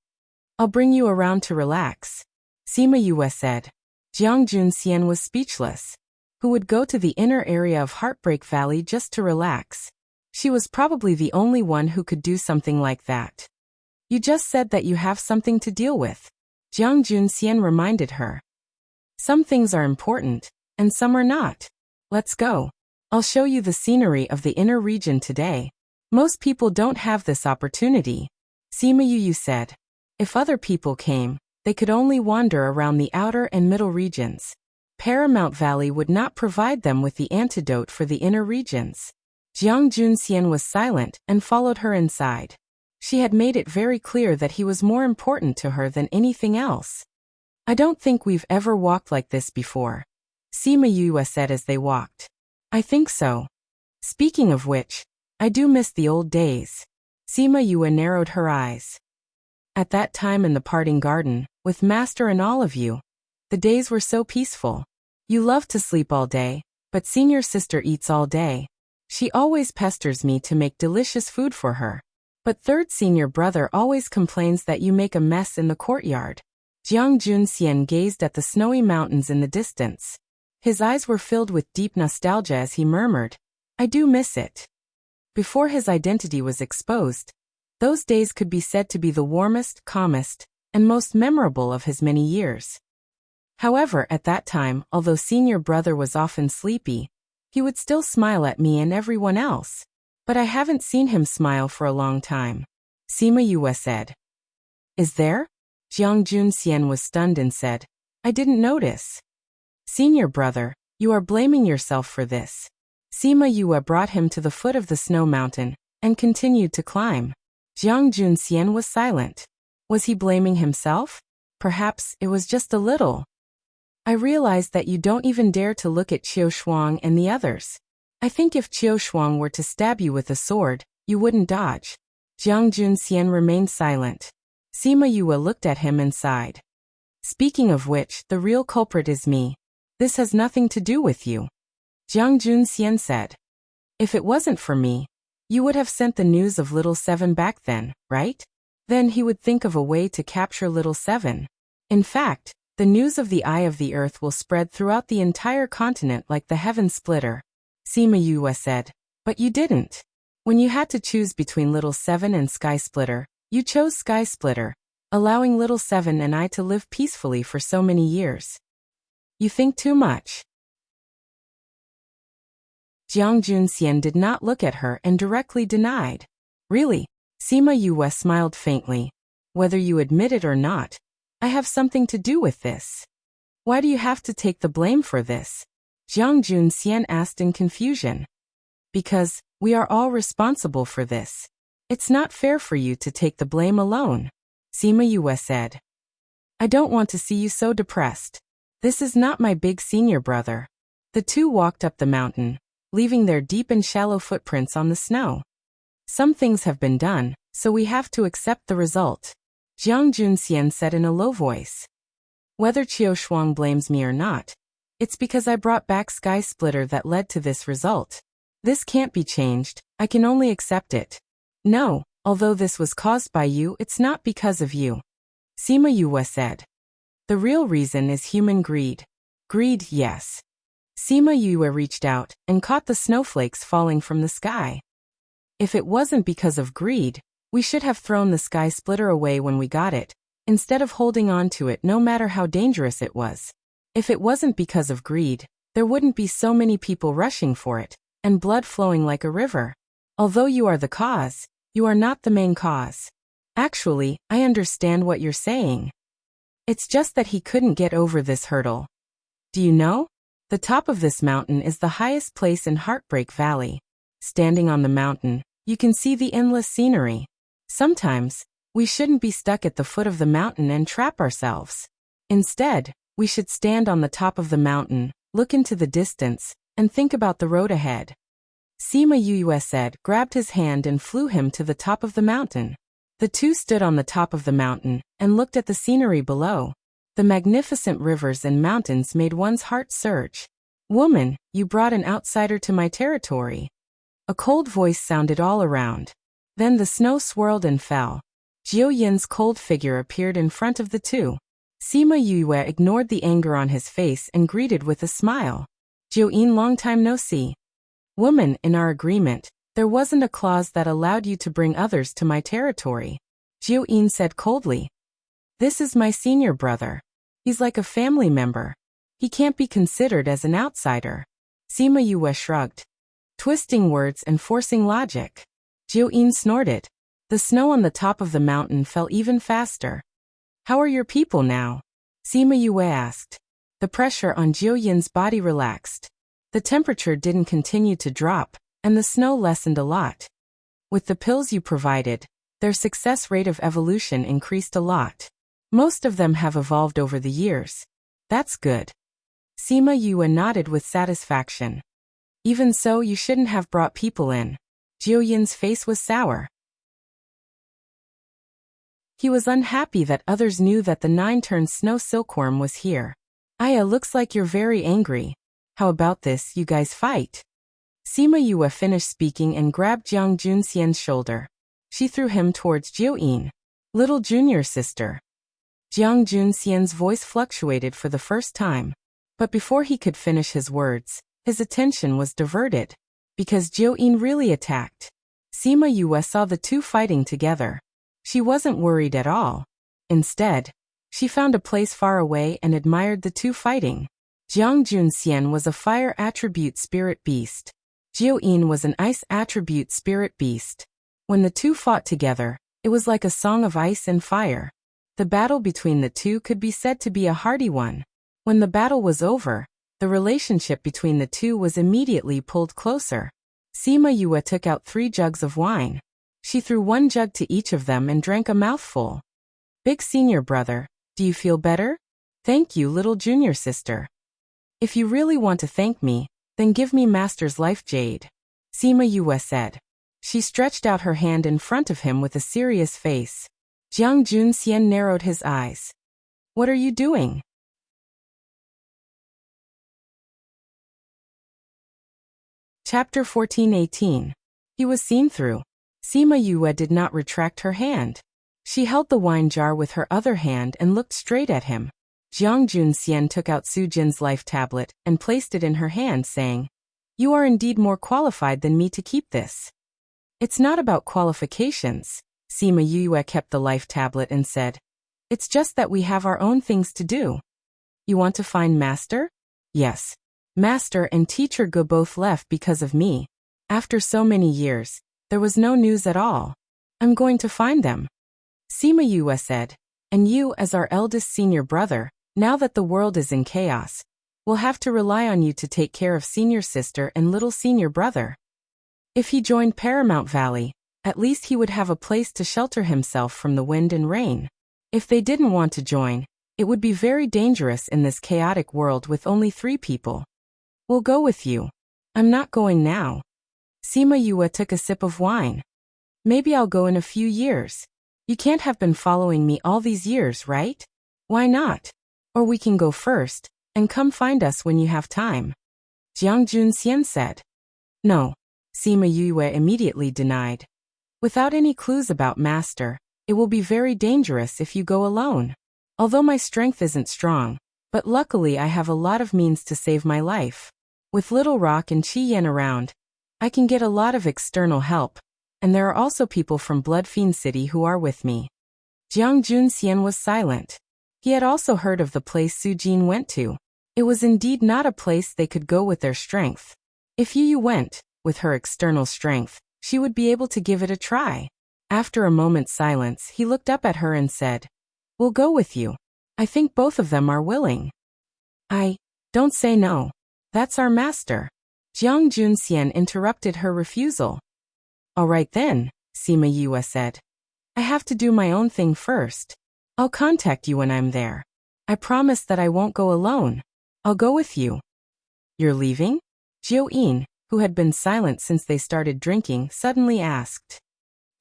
I'll bring you around to relax. Sima Yue said. Jiang Junxian was speechless. Who would go to the inner area of Heartbreak Valley just to relax? She was probably the only one who could do something like that. You just said that you have something to deal with. Jiang Junxian reminded her. Some things are important, and some are not. Let's go. I'll show you the scenery of the inner region today. Most people don't have this opportunity. Sima Yue said. If other people came, they could only wander around the outer and middle regions. Paramount Valley would not provide them with the antidote for the inner regions. Jiang Junxian was silent and followed her inside. She had made it very clear that he was more important to her than anything else. I don't think we've ever walked like this before. Sima Yue said as they walked. I think so. Speaking of which, I do miss the old days. Sima Yue narrowed her eyes. At that time in the Parting Garden, with Master and all of you, the days were so peaceful. You love to sleep all day, but senior sister eats all day. She always pesters me to make delicious food for her. But third senior brother always complains that you make a mess in the courtyard. Jiang Junxian gazed at the snowy mountains in the distance. His eyes were filled with deep nostalgia as he murmured, I do miss it. Before his identity was exposed, those days could be said to be the warmest, calmest, and most memorable of his many years. However, at that time, although senior brother was often sleepy, he would still smile at me and everyone else. But I haven't seen him smile for a long time. Sima Yue said. Is there? Jiang Junxian was stunned and said, I didn't notice. Senior brother, you are blaming yourself for this. Sima Yue brought him to the foot of the snow mountain and continued to climb. Jiang Junxian was silent. Was he blaming himself? Perhaps it was just a little. I realized that you don't even dare to look at Qiu Shuang and the others. I think if Qiu Shuang were to stab you with a sword, you wouldn't dodge. Jiang Junxian remained silent. Sima Yue looked at him and sighed. Speaking of which, the real culprit is me. This has nothing to do with you. Jiang Junxian said. If it wasn't for me, you would have sent the news of Little Seven back then, right? Then he would think of a way to capture Little Seven. In fact, the news of the Eye of the Earth will spread throughout the entire continent like the heaven splitter. Sima Yue said. But you didn't. When you had to choose between Little Seven and Sky Splitter, you chose Sky Splitter, allowing Little Seven and I to live peacefully for so many years. You think too much. Jiang Junxian did not look at her and directly denied. Really? Sima Yue smiled faintly. Whether you admit it or not, I have something to do with this. Why do you have to take the blame for this? Jiang Junxian asked in confusion. Because we are all responsible for this. It's not fair for you to take the blame alone. Sima Yue said. I don't want to see you so depressed. This is not my big senior brother. The two walked up the mountain, leaving their deep and shallow footprints on the snow. Some things have been done, so we have to accept the result. Jiang Junxian said in a low voice. Whether Qiu Shuang blames me or not, it's because I brought back Sky Splitter that led to this result. This can't be changed, I can only accept it. No, although this was caused by you, it's not because of you. Sima Yue said. The real reason is human greed. Greed, yes. Sima Yue reached out and caught the snowflakes falling from the sky. If it wasn't because of greed, we should have thrown the Sky Splitter away when we got it, instead of holding on to it no matter how dangerous it was. If it wasn't because of greed, there wouldn't be so many people rushing for it, and blood flowing like a river. Although you are the cause, you are not the main cause. Actually, I understand what you're saying. It's just that he couldn't get over this hurdle. Do you know? The top of this mountain is the highest place in Heartbreak Valley. Standing on the mountain, you can see the endless scenery. Sometimes, we shouldn't be stuck at the foot of the mountain and trap ourselves. Instead, we should stand on the top of the mountain, look into the distance, and think about the road ahead. Sima Yue said, grabbed his hand and flew him to the top of the mountain. The two stood on the top of the mountain and looked at the scenery below. The magnificent rivers and mountains made one's heart surge. Woman, you brought an outsider to my territory. A cold voice sounded all around. Then the snow swirled and fell. Jiu Yin's cold figure appeared in front of the two. Sima Yue ignored the anger on his face and greeted with a smile. Jiu Yin, long time no see. Woman, in our agreement, there wasn't a clause that allowed you to bring others to my territory. Jiu Yin said coldly. This is my senior brother. He's like a family member. He can't be considered as an outsider. Sima Yue shrugged. Twisting words and forcing logic. Jiu Yin snorted. The snow on the top of the mountain fell even faster. How are your people now? Sima Yue asked. The pressure on Jiu Yin's body relaxed. The temperature didn't continue to drop, and the snow lessened a lot. With the pills you provided, their success rate of evolution increased a lot. Most of them have evolved over the years. That's good. Sima Yue nodded with satisfaction. Even so, you shouldn't have brought people in. Jiu Yin's face was sour. He was unhappy that others knew that the 9-turned snow silkworm was here. Aya, looks like you're very angry. How about this, you guys fight? Sima Yue finished speaking and grabbed Jiang Junxian's shoulder. She threw him towards Jiu Yin. Little junior sister. Jiang Junxian's voice fluctuated for the first time. But before he could finish his words, his attention was diverted. Because Jiu Yin really attacked. Sima Yue saw the two fighting together. She wasn't worried at all. Instead, she found a place far away and admired the two fighting. Jiang Junxian was a fire attribute spirit beast. Jiu Yin was an ice attribute spirit beast. When the two fought together, it was like a song of ice and fire. The battle between the two could be said to be a hearty one. When the battle was over, the relationship between the two was immediately pulled closer. Sima Yue took out 3 jugs of wine. She threw 1 jug to each of them and drank a mouthful. Big senior brother, do you feel better? Thank you, little junior sister. If you really want to thank me, then give me Master's life jade. Sima Yue said. She stretched out her hand in front of him with a serious face. Jiang Junxian narrowed his eyes. What are you doing? Chapter 14:18. He was seen through. Sima Yue did not retract her hand. She held the wine jar with her other hand and looked straight at him. Jiang Junxian took out Su Jin's life tablet and placed it in her hand, saying, You are indeed more qualified than me to keep this. It's not about qualifications. Sima Yue kept the life tablet and said, It's just that we have our own things to do. You want to find Master? Yes. Master and Teacher Ge both left because of me. After so many years, there was no news at all. I'm going to find them. Sima Yue said, and you, as our eldest senior brother, now that the world is in chaos, will have to rely on you to take care of senior sister and little senior brother. If he joined Paramount Valley, at least he would have a place to shelter himself from the wind and rain. If they didn't want to join, it would be very dangerous in this chaotic world with only 3 people. We'll go with you. I'm not going now. Sima Yue took a sip of wine. Maybe I'll go in a few years. You can't have been following me all these years, right? Why not? Or we can go first, and come find us when you have time. Jiang Junxian said. No. Sima Yue immediately denied. Without any clues about Master, it will be very dangerous if you go alone. Although my strength isn't strong, but luckily I have a lot of means to save my life. With Little Rock and Qi Yan around, I can get a lot of external help, and there are also people from Blood Fiend City who are with me. Jiang Junxian was silent. He had also heard of the place Su Jin went to. It was indeed not a place they could go with their strength. If Yu went, with her external strength, she would be able to give it a try. After a moment's silence, he looked up at her and said, We'll go with you. I think both of them are willing. Don't say no. That's our master. Jiang Junxian interrupted her refusal. All right then, Sima Yue said. I have to do my own thing first. I'll contact you when I'm there. I promise that I won't go alone. I'll go with you. You're leaving? Jiu Yin, who had been silent since they started drinking, suddenly asked.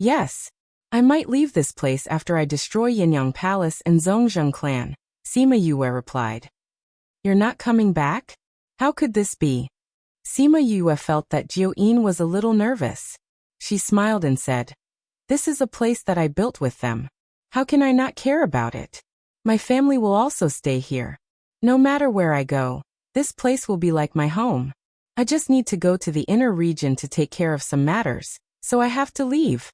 Yes. I might leave this place after I destroy Yinyang Palace and Zhongzheng clan, Sima Yue replied. You're not coming back? How could this be? Sima Yue felt that Jiu Yin was a little nervous. She smiled and said, This is a place that I built with them. How can I not care about it? My family will also stay here. No matter where I go, this place will be like my home. I just need to go to the inner region to take care of some matters, so I have to leave.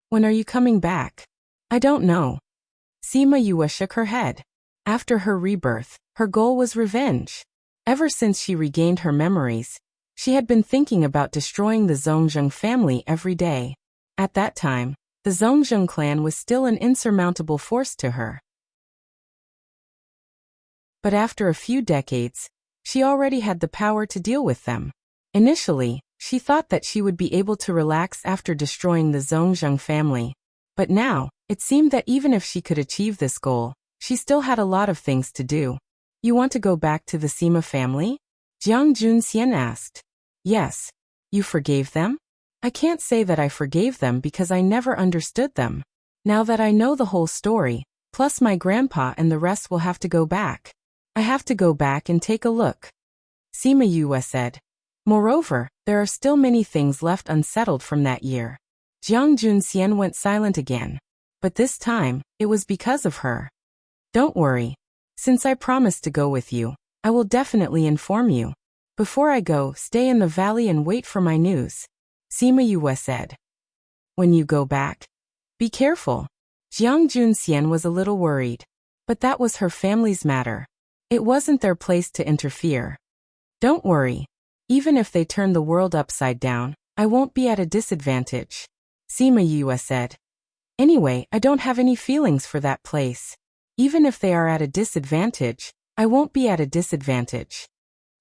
When are you coming back? I don't know. Sima Yue shook her head. After her rebirth, her goal was revenge. Ever since she regained her memories, she had been thinking about destroying the Zhongzheng family every day. At that time, the Zhongzheng clan was still an insurmountable force to her. But after a few decades, she already had the power to deal with them. Initially, she thought that she would be able to relax after destroying the Zhongzheng family. But now, it seemed that even if she could achieve this goal, she still had a lot of things to do. You want to go back to the Sima family? Jiang Junxian asked. Yes. You forgave them? I can't say that I forgave them because I never understood them. Now that I know the whole story, plus my grandpa and the rest will have to go back. I have to go back and take a look. Sima Yue said. Moreover, there are still many things left unsettled from that year. Jiang Junxian went silent again. But this time, it was because of her. Don't worry. Since I promised to go with you, I will definitely inform you. Before I go, stay in the valley and wait for my news. Sima Yue said. When you go back, be careful. Jiang Junxian was a little worried. But that was her family's matter. It wasn't their place to interfere. Don't worry. Even if they turn the world upside down, I won't be at a disadvantage, Sima Yue said. Anyway, I don't have any feelings for that place. Even if they are at a disadvantage, I won't be at a disadvantage.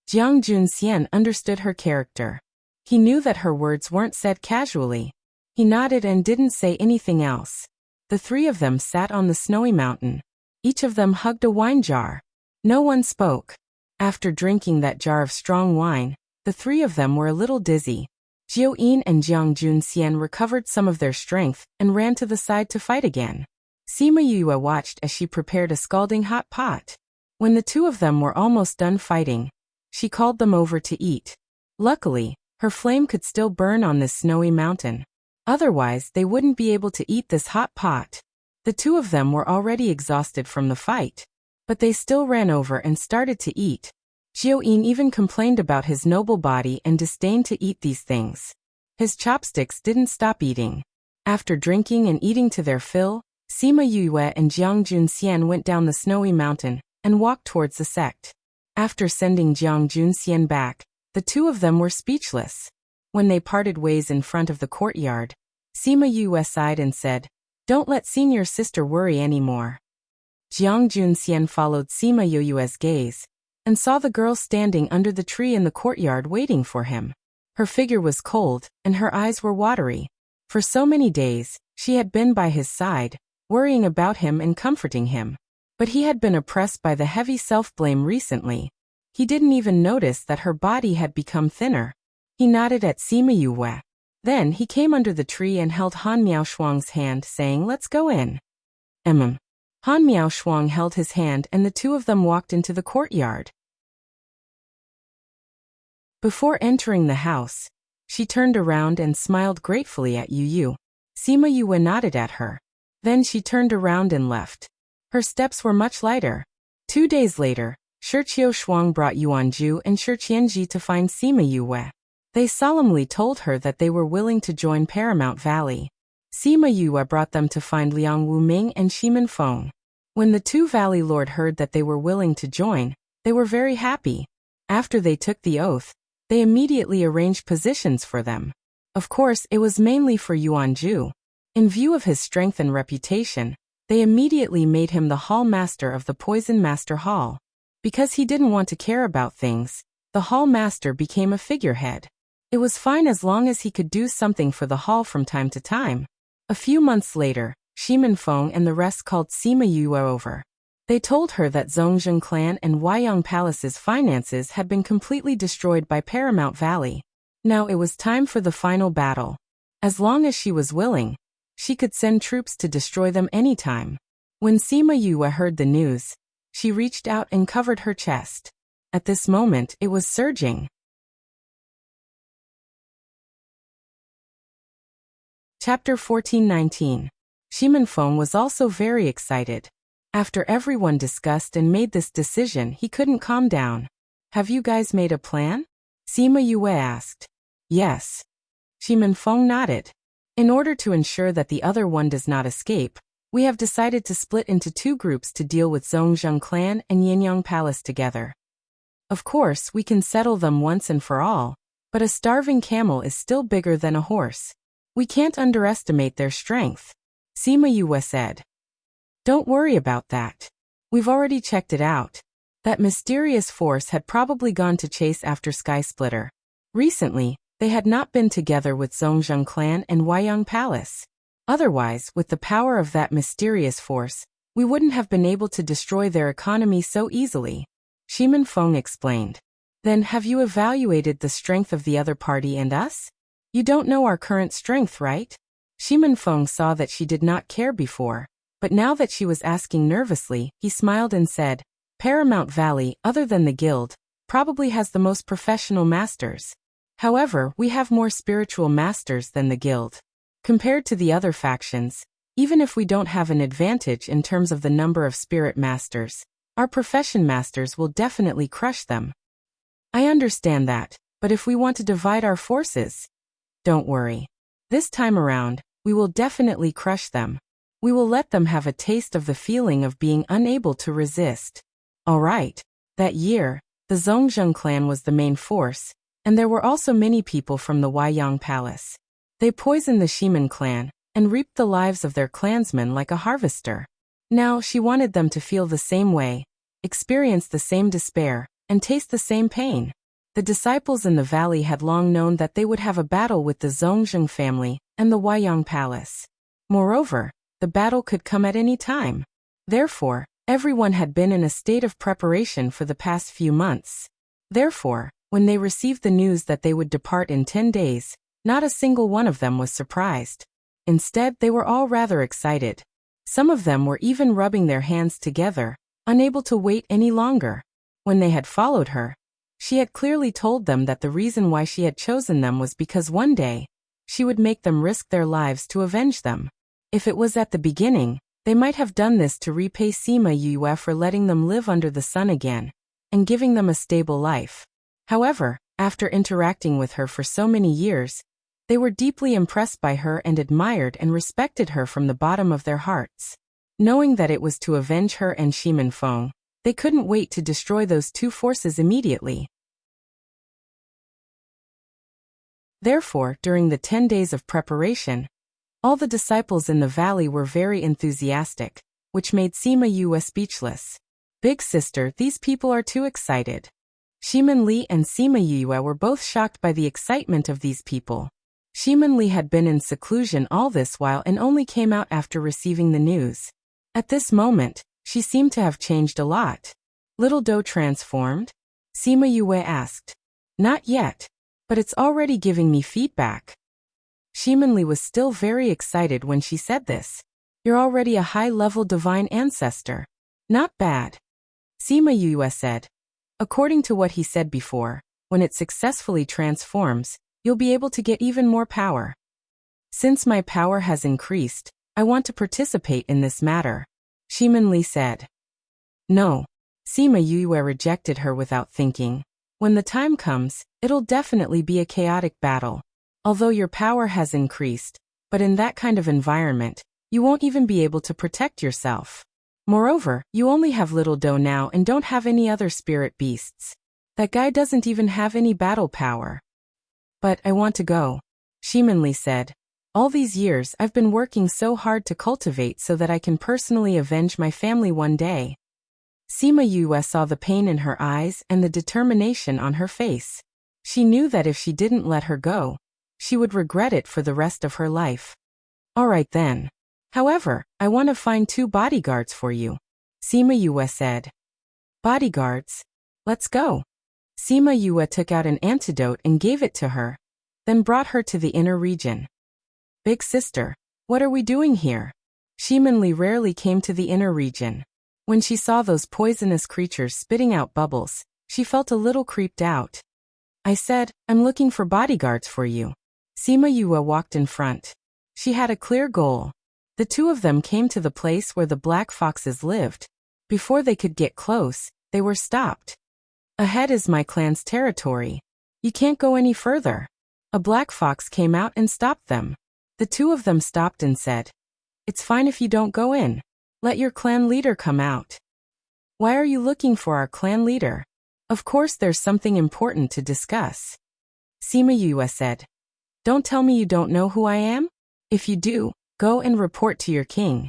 Jiang Junxian understood her character. He knew that her words weren't said casually. He nodded and didn't say anything else. The three of them sat on the snowy mountain. Each of them hugged a wine jar. No one spoke. After drinking that jar of strong wine, the three of them were a little dizzy. Jiao Yin and Jiang Junxian recovered some of their strength and ran to the side to fight again. Sima Yue watched as she prepared a scalding hot pot. When the two of them were almost done fighting, she called them over to eat. Luckily, her flame could still burn on this snowy mountain. Otherwise, they wouldn't be able to eat this hot pot. The two of them were already exhausted from the fight, but they still ran over and started to eat. Jiao Yin even complained about his noble body and disdained to eat these things. His chopsticks didn't stop eating. After drinking and eating to their fill, Sima Yue and Jiang Junxian went down the snowy mountain and walked towards the sect. After sending Jiang Junxian back, the two of them were speechless. When they parted ways in front of the courtyard, Sima Yue sighed and said, "Don't let senior sister worry anymore." Jiang Junxian followed Sima Yue's gaze and saw the girl standing under the tree in the courtyard waiting for him. Her figure was cold, and her eyes were watery. For so many days, she had been by his side, worrying about him and comforting him. But he had been oppressed by the heavy self-blame recently. He didn't even notice that her body had become thinner. He nodded at Sima Yue. Then he came under the tree and held Han Miaoshuang's hand, saying, "Let's go in." Han Miaoshuang held his hand and the two of them walked into the courtyard. Before entering the house, she turned around and smiled gratefully at Yu. Sima Yue nodded at her. Then she turned around and left. Her steps were much lighter. 2 days later, Shiqiu Shuang brought Yuanju and Shiqianji to find Sima Yue. They solemnly told her that they were willing to join Paramount Valley. Sima Yue brought them to find Liang Wuming and Shimin Feng. When the two Valley Lord heard that they were willing to join, they were very happy. After they took the oath, they immediately arranged positions for them. Of course, it was mainly for Yuanju. In view of his strength and reputation, they immediately made him the Hall Master of the Poison Master Hall. Because he didn't want to care about things, the Hall Master became a figurehead. It was fine as long as he could do something for the hall from time to time. A few months later, Shimin Feng and the rest called Sima Yue over. They told her that Zhongzheng clan and Huayang Palace's finances had been completely destroyed by Paramount Valley. Now it was time for the final battle. As long as she was willing, she could send troops to destroy them anytime. When Sima Yue heard the news, she reached out and covered her chest. At this moment, it was surging. Chapter 14-19. Shimin Feng was also very excited. After everyone discussed and made this decision, he couldn't calm down. "Have you guys made a plan?" Sima Yue asked. "Yes." Shimin Feng nodded. "In order to ensure that the other one does not escape, we have decided to split into 2 groups to deal with Zhongzheng clan and Yinyang Palace together. Of course, we can settle them once and for all, but a starving camel is still bigger than a horse. We can't underestimate their strength," Sima Yue said. "Don't worry about that. We've already checked it out. That mysterious force had probably gone to chase after Sky Splitter. Recently, they had not been together with Zhongzheng clan and Huayang Palace. Otherwise, with the power of that mysterious force, we wouldn't have been able to destroy their economy so easily," Shimin Feng explained. "Then have you evaluated the strength of the other party and us? You don't know our current strength, right?" Shimin Feng saw that she did not care before, but now that she was asking nervously, he smiled and said, "Paramount Valley, other than the guild, probably has the most professional masters. However, we have more spiritual masters than the guild. Compared to the other factions, even if we don't have an advantage in terms of the number of spirit masters, our profession masters will definitely crush them." "I understand that, but if we want to divide our forces..." "Don't worry. This time around, we will definitely crush them. We will let them have a taste of the feeling of being unable to resist." "All right. That year, the Zhongzheng clan was the main force, and there were also many people from the Huaiyang Palace. They poisoned the Shimen clan and reaped the lives of their clansmen like a harvester. Now she wanted them to feel the same way, experience the same despair, and taste the same pain. The disciples in the valley had long known that they would have a battle with the Zhongzheng family and the Huaiyang Palace. Moreover, the battle could come at any time. Therefore, everyone had been in a state of preparation for the past few months. Therefore, when they received the news that they would depart in 10 days, not a single one of them was surprised. Instead, they were all rather excited. Some of them were even rubbing their hands together, unable to wait any longer. When they had followed her, she had clearly told them that the reason why she had chosen them was because one day, she would make them risk their lives to avenge them. If it was at the beginning, they might have done this to repay Sima Yue for letting them live under the sun again, and giving them a stable life. However, after interacting with her for so many years, they were deeply impressed by her and admired and respected her from the bottom of their hearts. Knowing that it was to avenge her and Shimen Feng, they couldn't wait to destroy those two forces immediately. Therefore, during the 10 days of preparation, all the disciples in the valley were very enthusiastic, which made Sima Yue speechless. Big sister, these people are too excited. Shimen Li and Sima Yue were both shocked by the excitement of these people. Shimen Li had been in seclusion all this while and only came out after receiving the news. At this moment, she seemed to have changed a lot. Little Do transformed? Sima Yue asked. Not yet, but it's already giving me feedback. Shimen Li was still very excited when she said this. You're already a high-level divine ancestor. Not bad. Sima Yue said. According to what he said before, when it successfully transforms, you'll be able to get even more power. Since my power has increased, I want to participate in this matter, Shimen Li said. No. Sima Yue rejected her without thinking. When the time comes, it'll definitely be a chaotic battle. Although your power has increased, but in that kind of environment, you won't even be able to protect yourself. Moreover, you only have Little Do now and don't have any other spirit beasts. That guy doesn't even have any battle power. But I want to go, Shimen Li said. All these years I've been working so hard to cultivate so that I can personally avenge my family one day. Sima Yue saw the pain in her eyes and the determination on her face. She knew that if she didn't let her go, she would regret it for the rest of her life. All right then. However, I want to find 2 bodyguards for you, Sima Yue said. Bodyguards? Let's go. Sima Yue took out an antidote and gave it to her, then brought her to the inner region. Big sister, what are we doing here? Shimen Li rarely came to the inner region. When she saw those poisonous creatures spitting out bubbles, she felt a little creeped out. I said, I'm looking for bodyguards for you. Sima Yue walked in front. She had a clear goal. The 2 of them came to the place where the black foxes lived. Before they could get close, they were stopped. Ahead is my clan's territory. You can't go any further. A black fox came out and stopped them. The 2 of them stopped and said, It's fine if you don't go in. Let your clan leader come out. Why are you looking for our clan leader? Of course there's something important to discuss. Sima Yue said. Don't tell me you don't know who I am? If you do, go and report to your king.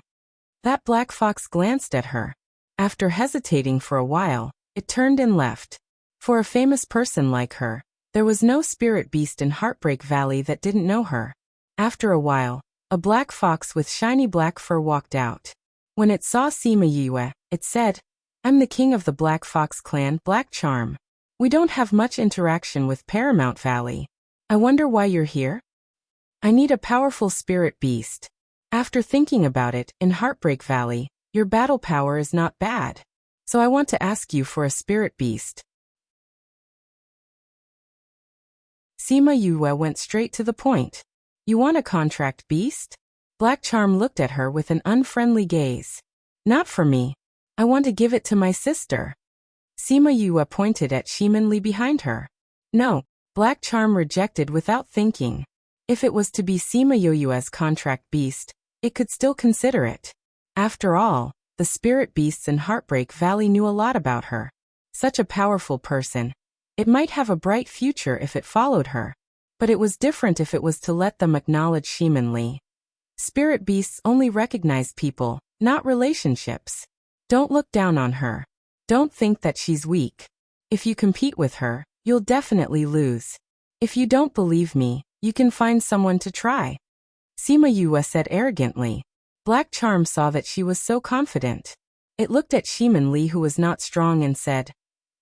That black fox glanced at her. After hesitating for a while, it turned and left. For a famous person like her, there was no spirit beast in Heartbreak Valley that didn't know her. After a while, a black fox with shiny black fur walked out. When it saw Sima Yue, it said, I'm the king of the Black Fox clan, Black Charm. We don't have much interaction with Paramount Valley. I wonder why you're here? I need a powerful spirit beast. After thinking about it, in Heartbreak Valley, your battle power is not bad. So I want to ask you for a spirit beast. Sima Yue went straight to the point. You want a contract beast? Black Charm looked at her with an unfriendly gaze. Not for me. I want to give it to my sister. Sima Yue pointed at Shimen Li behind her. No, Black Charm rejected without thinking. If it was to be Sima Yue's contract beast, it could still consider it. After all, the spirit beasts in Heartbreak Valley knew a lot about her. Such a powerful person. It might have a bright future if it followed her. But it was different if it was to let them acknowledge Shimin Li. Spirit beasts only recognize people, not relationships. Don't look down on her. Don't think that she's weak. If you compete with her, you'll definitely lose. If you don't believe me, you can find someone to try. Sima Yue said arrogantly. Black Charm saw that she was so confident. It looked at Shimin Li, who was not strong, and said,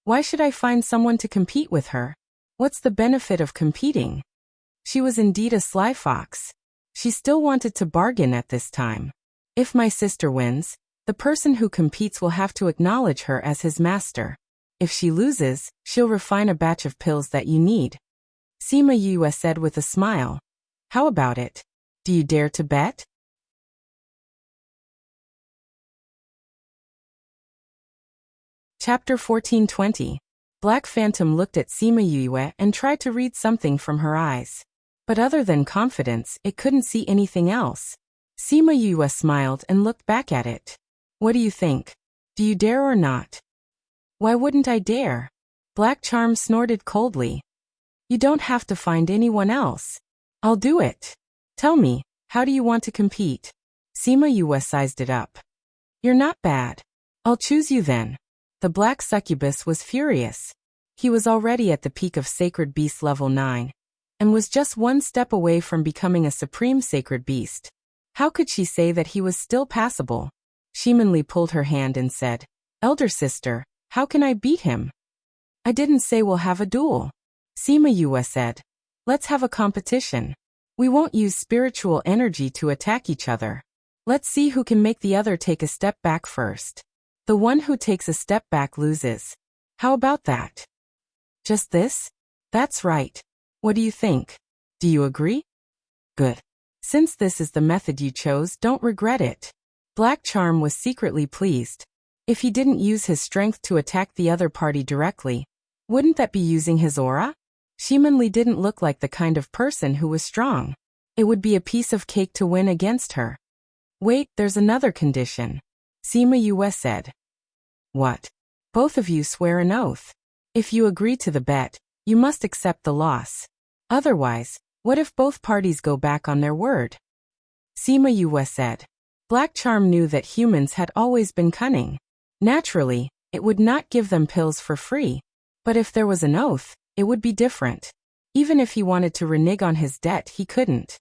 "Why should I find someone to compete with her? What's the benefit of competing?" She was indeed a sly fox. She still wanted to bargain at this time. If my sister wins, the person who competes will have to acknowledge her as his master. If she loses, she'll refine a batch of pills that you need. Sima Yue said with a smile. How about it? Do you dare to bet? Chapter 1420. Black Phantom looked at Sima Yue and tried to read something from her eyes. But other than confidence, it couldn't see anything else. Sima Yue smiled and looked back at it. What do you think? Do you dare or not? Why wouldn't I dare? Black Charm snorted coldly. You don't have to find anyone else. I'll do it. Tell me, how do you want to compete? Sima Yue sized it up. You're not bad. I'll choose you then. The black succubus was furious. He was already at the peak of Sacred Beast level 9, and was just one step away from becoming a supreme sacred beast. How could she say that he was still passable? Shimin Li pulled her hand and said, Elder sister, how can I beat him? I didn't say we'll have a duel. Sima Yue said, let's have a competition. We won't use spiritual energy to attack each other. Let's see who can make the other take a step back first. The one who takes a step back loses. How about that? Just this? That's right. What do you think? Do you agree? Good. Since this is the method you chose, don't regret it. Black Charm was secretly pleased. If he didn't use his strength to attack the other party directly, wouldn't that be using his aura? Shimin Li didn't look like the kind of person who was strong. It would be a piece of cake to win against her. Wait, there's another condition. Sima Yue said. What? Both of you swear an oath. If you agree to the bet, you must accept the loss. Otherwise, what if both parties go back on their word? Sima Yue said. Black Charm knew that humans had always been cunning. Naturally, it would not give them pills for free. But if there was an oath, it would be different. Even if he wanted to renege on his debt, he couldn't.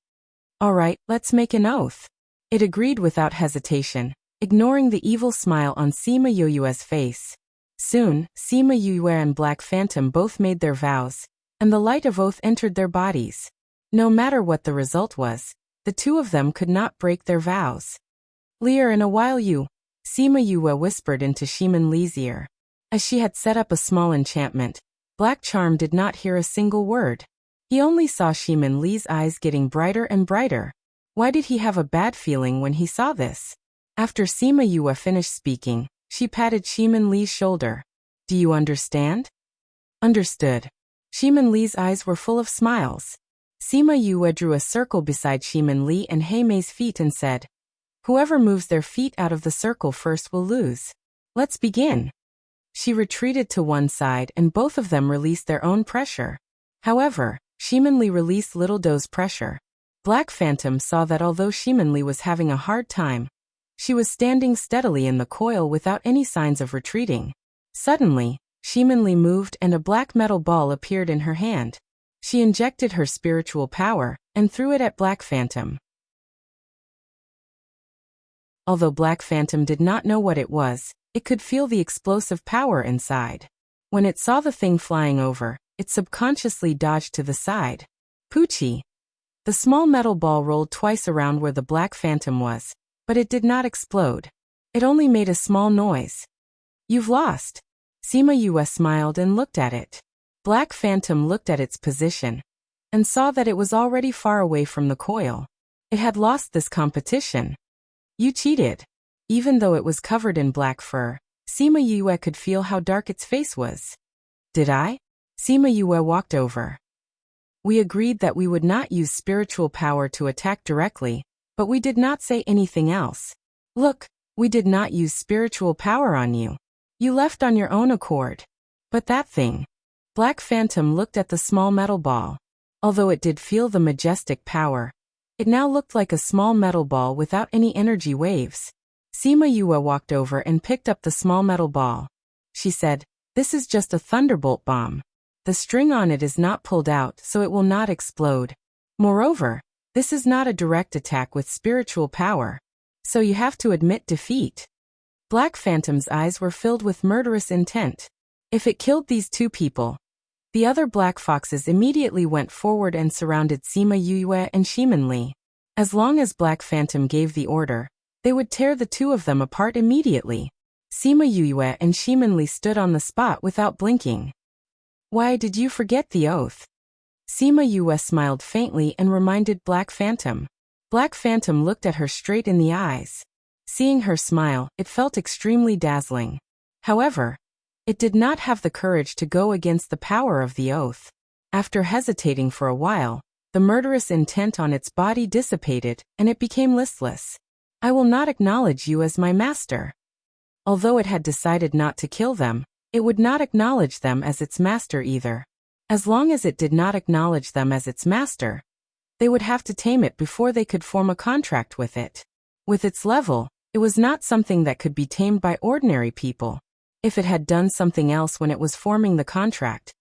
All right, let's make an oath. It agreed without hesitation, ignoring the evil smile on Sima Yue's face. Soon, Sima Yue and Black Phantom both made their vows, and the light of oath entered their bodies. No matter what the result was, the two of them could not break their vows. Leer, in a while Sima Yue whispered into Shimin Li's ear. As she had set up a small enchantment, Black Charm did not hear a single word. He only saw Shimin Li's eyes getting brighter and brighter. Why did he have a bad feeling when he saw this? After Sima Yue finished speaking, she patted Shimin Li's shoulder. Do you understand? Understood. Shimin Li's eyes were full of smiles. Sima Yue drew a circle beside Shimin Li and Heimei's feet and said, whoever moves their feet out of the circle first will lose. Let's begin. She retreated to one side and both of them released their own pressure. However, Shimin Li released Little Doe's pressure. Black Phantom saw that although Shimin Li was having a hard time, she was standing steadily in the coil without any signs of retreating. Suddenly, Shimin Li moved and a black metal ball appeared in her hand. She injected her spiritual power and threw it at Black Phantom. Although Black Phantom did not know what it was, it could feel the explosive power inside. When it saw the thing flying over, it subconsciously dodged to the side. Poochie! The small metal ball rolled twice around where the Black Phantom was, but it did not explode. It only made a small noise. You've lost. Sima Yue smiled and looked at it. Black Phantom looked at its position and saw that it was already far away from the coil. It had lost this competition. You cheated. Even though it was covered in black fur, Sima Yue could feel how dark its face was. Did I? Sima Yue walked over. We agreed that we would not use spiritual power to attack directly, but we did not say anything else. Look, we did not use spiritual power on you. You left on your own accord. But that thing. Black Phantom looked at the small metal ball. Although it did feel the majestic power, it now looked like a small metal ball without any energy waves. Sima Yue walked over and picked up the small metal ball. She said, "This is just a thunderbolt bomb. The string on it is not pulled out, so it will not explode. Moreover, this is not a direct attack with spiritual power. So you have to admit defeat." Black Phantom's eyes were filled with murderous intent. If it killed these two people, the other black foxes immediately went forward and surrounded Sima Yue and Shimin Li. As long as Black Phantom gave the order, they would tear the two of them apart immediately. Sima Yue and Shimin Li stood on the spot without blinking. "Why did you forget the oath?" Sima Yue smiled faintly and reminded Black Phantom. Black Phantom looked at her straight in the eyes. Seeing her smile, it felt extremely dazzling. However, it did not have the courage to go against the power of the oath. After hesitating for a while, the murderous intent on its body dissipated, and it became listless. "I will not acknowledge you as my master." Although it had decided not to kill them, it would not acknowledge them as its master either. As long as it did not acknowledge them as its master, they would have to tame it before they could form a contract with it. With its level, it was not something that could be tamed by ordinary people. If it had done something else when it was forming the contract.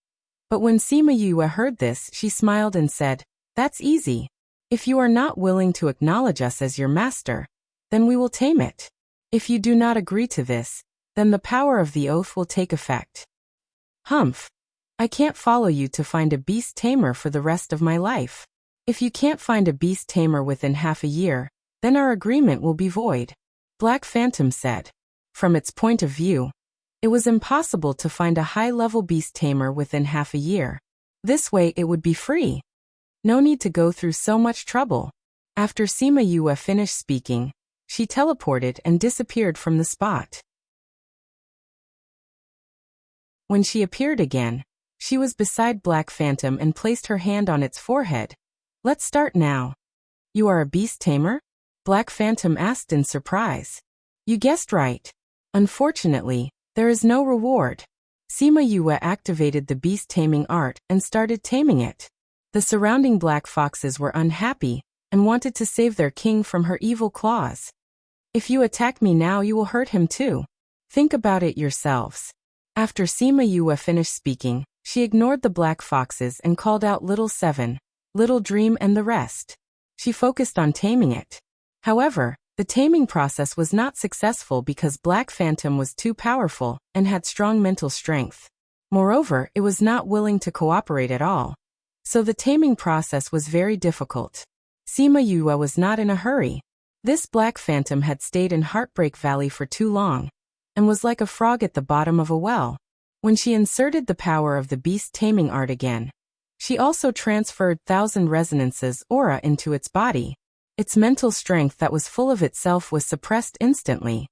But when Sima Yue heard this, she smiled and said, "That's easy. If you are not willing to acknowledge us as your master, then we will tame it. If you do not agree to this, then the power of the oath will take effect." "Humph. I can't follow you to find a beast tamer for the rest of my life. If you can't find a beast tamer within half a year, then our agreement will be void," Black Phantom said. From its point of view, it was impossible to find a high-level beast tamer within half a year. This way it would be free. No need to go through so much trouble. After Sima Yue finished speaking, she teleported and disappeared from the spot. When she appeared again, she was beside Black Phantom and placed her hand on its forehead. "Let's start now." "You are a beast tamer?" Black Phantom asked in surprise. "You guessed right. Unfortunately, there is no reward." Sima Yue activated the beast taming art and started taming it. The surrounding black foxes were unhappy and wanted to save their king from her evil claws. "If you attack me now, you will hurt him too. Think about it yourselves." After Sima Yue finished speaking, she ignored the black foxes and called out Little Seven, Little Dream and the rest. She focused on taming it. However, the taming process was not successful because Black Phantom was too powerful and had strong mental strength. Moreover, it was not willing to cooperate at all. So the taming process was very difficult. Sima Yue was not in a hurry. This Black Phantom had stayed in Heartbreak Valley for too long, and was like a frog at the bottom of a well. When she inserted the power of the beast taming art again, she also transferred 1,000 Resonances aura into its body. Its mental strength that was full of itself was suppressed instantly.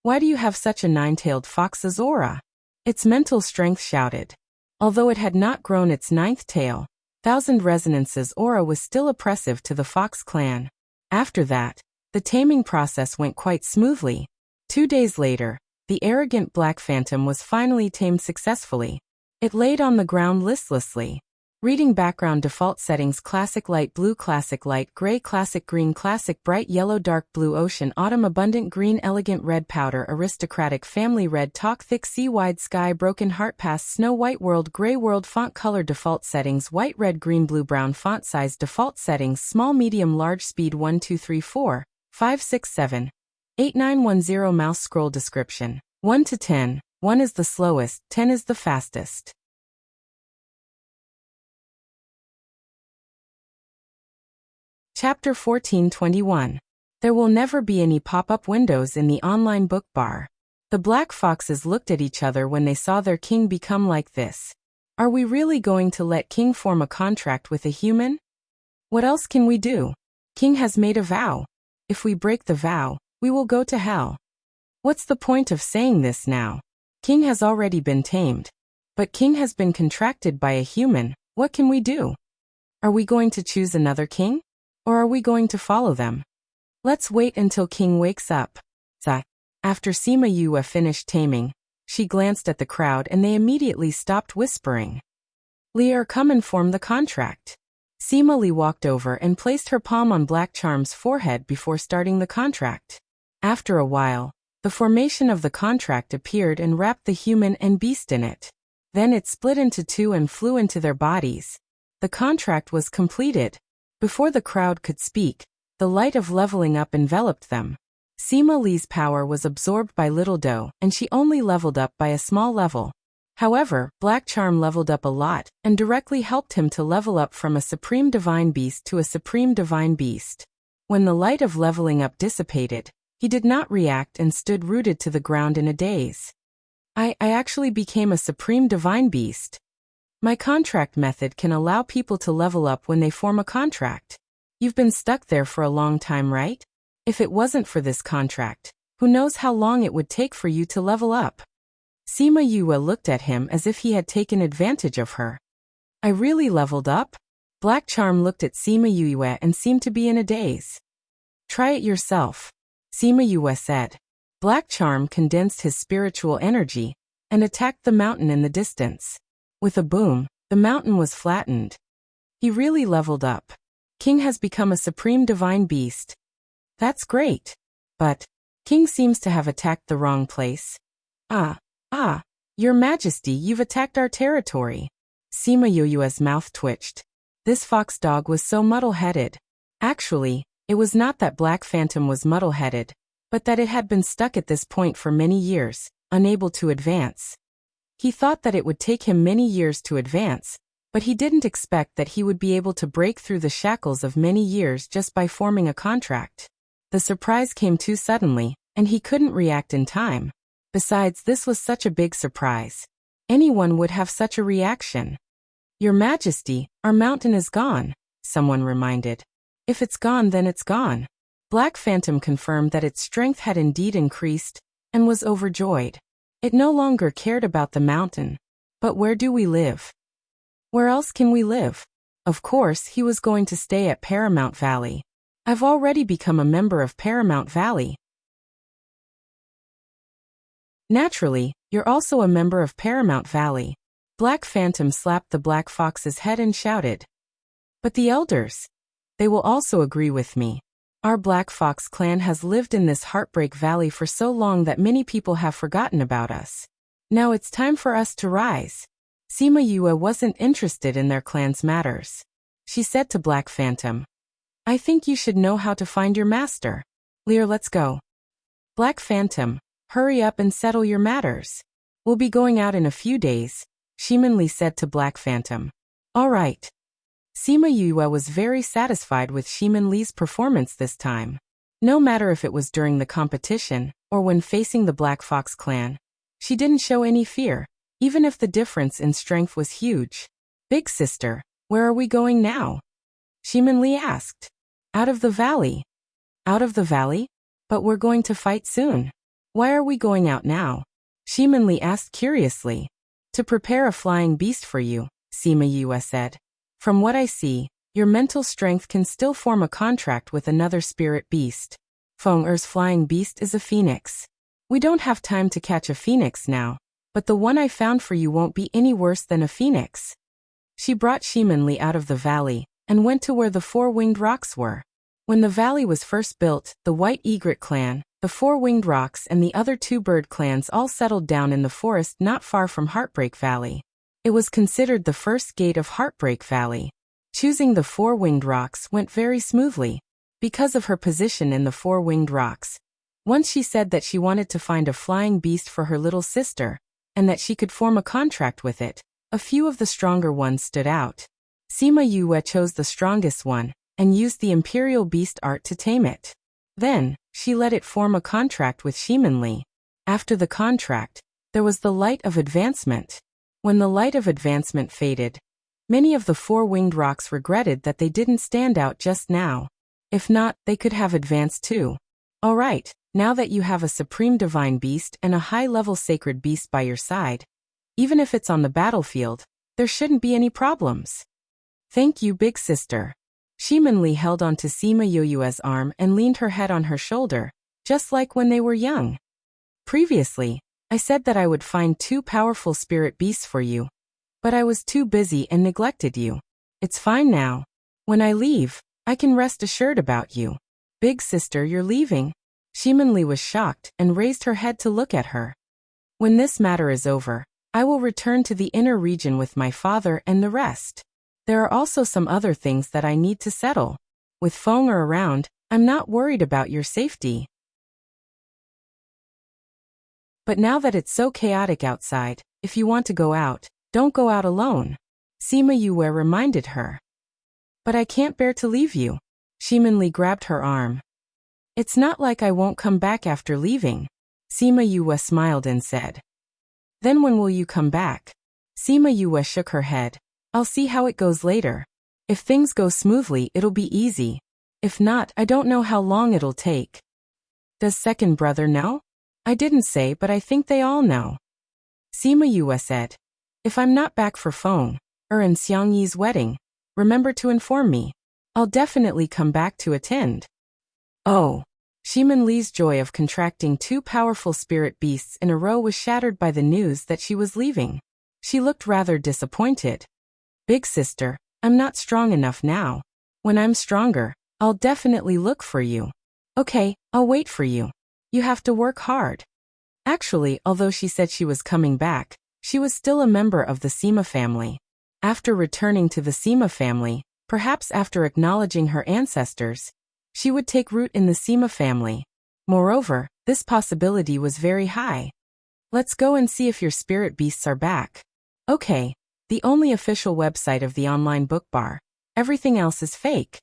"Why do you have such a nine-tailed fox's aura?" Its mental strength shouted. Although it had not grown its ninth tail, 1,000 Resonances aura was still oppressive to the Fox clan. After that, the taming process went quite smoothly. 2 days later, the arrogant Black Phantom was finally tamed successfully. It laid on the ground listlessly. Reading background default settings: classic light blue, classic light gray, classic green, classic bright yellow, dark blue, ocean, autumn, abundant green, elegant red, powder, aristocratic, family red, talk, thick, sea, wide sky, broken heart, past, snow, white world, gray world, font color default settings: white, red, green, blue, brown, font size default settings: small, medium, large, speed 1 2 3 4 5 6 7 8 9 1 0, mouse scroll description 1 to 10, 1 is the slowest, 10 is the fastest. Chapter 14:21. There will never be any pop-up windows in the online book bar. The black foxes looked at each other when they saw their king become like this. Are we really going to let King form a contract with a human? What else can we do? King has made a vow. If we break the vow, we will go to hell. What's the point of saying this now? King has already been tamed. But King has been contracted by a human. What can we do? Are we going to choose another king? Or are we going to follow them? Let's wait until King wakes up. After Sima Yue finished taming, She glanced at the crowd and they immediately stopped whispering. Lear, come and form the contract. Sima Li walked over and placed her palm on Black Charm's forehead before starting the contract. After a while, the formation of the contract appeared and wrapped the human and beast in it. Then it split into two and flew into their bodies. The contract was completed. Before the crowd could speak, the light of leveling up enveloped them. Sima Li's power was absorbed by Little Doe, and she only leveled up by a small level. However, Black Charm leveled up a lot, and directly helped him to level up from a Supreme Divine Beast to a Supreme Divine Beast. When the light of leveling up dissipated, he did not react and stood rooted to the ground in a daze. I actually became a Supreme Divine Beast. My contract method can allow people to level up when they form a contract. You've been stuck there for a long time, right? If it wasn't for this contract, who knows how long it would take for you to level up? Sima Yue looked at him as if he had taken advantage of her. I really leveled up? Black Charm looked at Sima Yue and seemed to be in a daze. Try it yourself, Sima Yue said. Black Charm condensed his spiritual energy and attacked the mountain in the distance. With a boom, the mountain was flattened. He really leveled up. King has become a Supreme Divine Beast. That's great. But King seems to have attacked the wrong place. Your Majesty, you've attacked our territory. Sima Yue's mouth twitched. This fox dog was so muddle-headed. Actually, it was not that Black Phantom was muddle-headed, but that it had been stuck at this point for many years, unable to advance. He thought that it would take him many years to advance, but he didn't expect that he would be able to break through the shackles of many years just by forming a contract. The surprise came too suddenly, and he couldn't react in time. Besides, this was such a big surprise. Anyone would have such a reaction. Your Majesty, our mountain is gone, someone reminded. If it's gone, then it's gone. Black Phantom confirmed that its strength had indeed increased, and was overjoyed. It no longer cared about the mountain. But where do we live? Where else can we live? Of course, he was going to stay at Paramount Valley. I've already become a member of Paramount Valley. Naturally, you're also a member of Paramount Valley. Black Phantom slapped the Black Fox's head and shouted. But the elders. They will also agree with me. Our Black Fox clan has lived in this Heartbreak Valley for so long that many people have forgotten about us. Now it's time for us to rise. Sima Yue wasn't interested in their clan's matters. She said to Black Phantom, I think you should know how to find your master. Lear, let's go. Black Phantom, hurry up and settle your matters. We'll be going out in a few days, Shimin Li said to Black Phantom. All right. Sima Yue was very satisfied with Shimin Li's performance this time. No matter if it was during the competition, or when facing the Black Fox clan, she didn't show any fear, even if the difference in strength was huge. Big sister, where are we going now? Shimin Li asked. Out of the valley. Out of the valley? But we're going to fight soon. Why are we going out now? Shimin Li asked curiously. To prepare a flying beast for you, Sima Yue said. From what I see, your mental strength can still form a contract with another spirit beast. Feng Er's flying beast is a phoenix. We don't have time to catch a phoenix now, but the one I found for you won't be any worse than a phoenix. She brought Shimin Li out of the valley and went to where the four-winged rocks were. When the valley was first built, the White Egret clan, the four-winged rocks and the other two bird clans all settled down in the forest not far from Heartbreak Valley. It was considered the first gate of Heartbreak Valley. Choosing the four-winged rocks went very smoothly, because of her position in the four-winged rocks. Once she said that she wanted to find a flying beast for her little sister, and that she could form a contract with it. A few of the stronger ones stood out. Sima Yue chose the strongest one, and used the Imperial Beast art to tame it. Then, she let it form a contract with Shimin Li. After the contract, there was the light of advancement. When the light of advancement faded, many of the four-winged rocks regretted that they didn't stand out just now. If not, they could have advanced too. All right, now that you have a Supreme Divine Beast and a high-level Sacred Beast by your side, even if it's on the battlefield, there shouldn't be any problems. Thank you, big sister. Shimin Li held onto Sima Yue's arm and leaned her head on her shoulder, just like when they were young. Previously, I said that I would find 2 powerful spirit beasts for you. But I was too busy and neglected you. It's fine now. When I leave, I can rest assured about you. Big sister, you're leaving? Shimonli was shocked and raised her head to look at her. When this matter is over, I will return to the inner region with my father and the rest. There are also some other things that I need to settle. With Feng around, I'm not worried about your safety. But now that it's so chaotic outside, if you want to go out, don't go out alone. Sima Yue reminded her. But I can't bear to leave you. Shimonli grabbed her arm. It's not like I won't come back after leaving. Sima Yue smiled and said. Then when will you come back? Sima Yue shook her head. I'll see how it goes later. If things go smoothly, it'll be easy. If not, I don't know how long it'll take. Does second brother know? I didn't say, but I think they all know. Sima Yue said. If I'm not back for Feng, and Xiangyi's wedding, remember to inform me. I'll definitely come back to attend. Oh. Shimonli's joy of contracting 2 powerful spirit beasts in a row was shattered by the news that she was leaving. She looked rather disappointed. Big sister, I'm not strong enough now. When I'm stronger, I'll definitely look for you. Okay, I'll wait for you. You have to work hard. Actually, although she said she was coming back, she was still a member of the Sima family. After returning to the Sima family, perhaps after acknowledging her ancestors, she would take root in the Sima family. Moreover, this possibility was very high. Let's go and see if your spirit beasts are back. Okay, the only official website of the online book bar. Everything else is fake.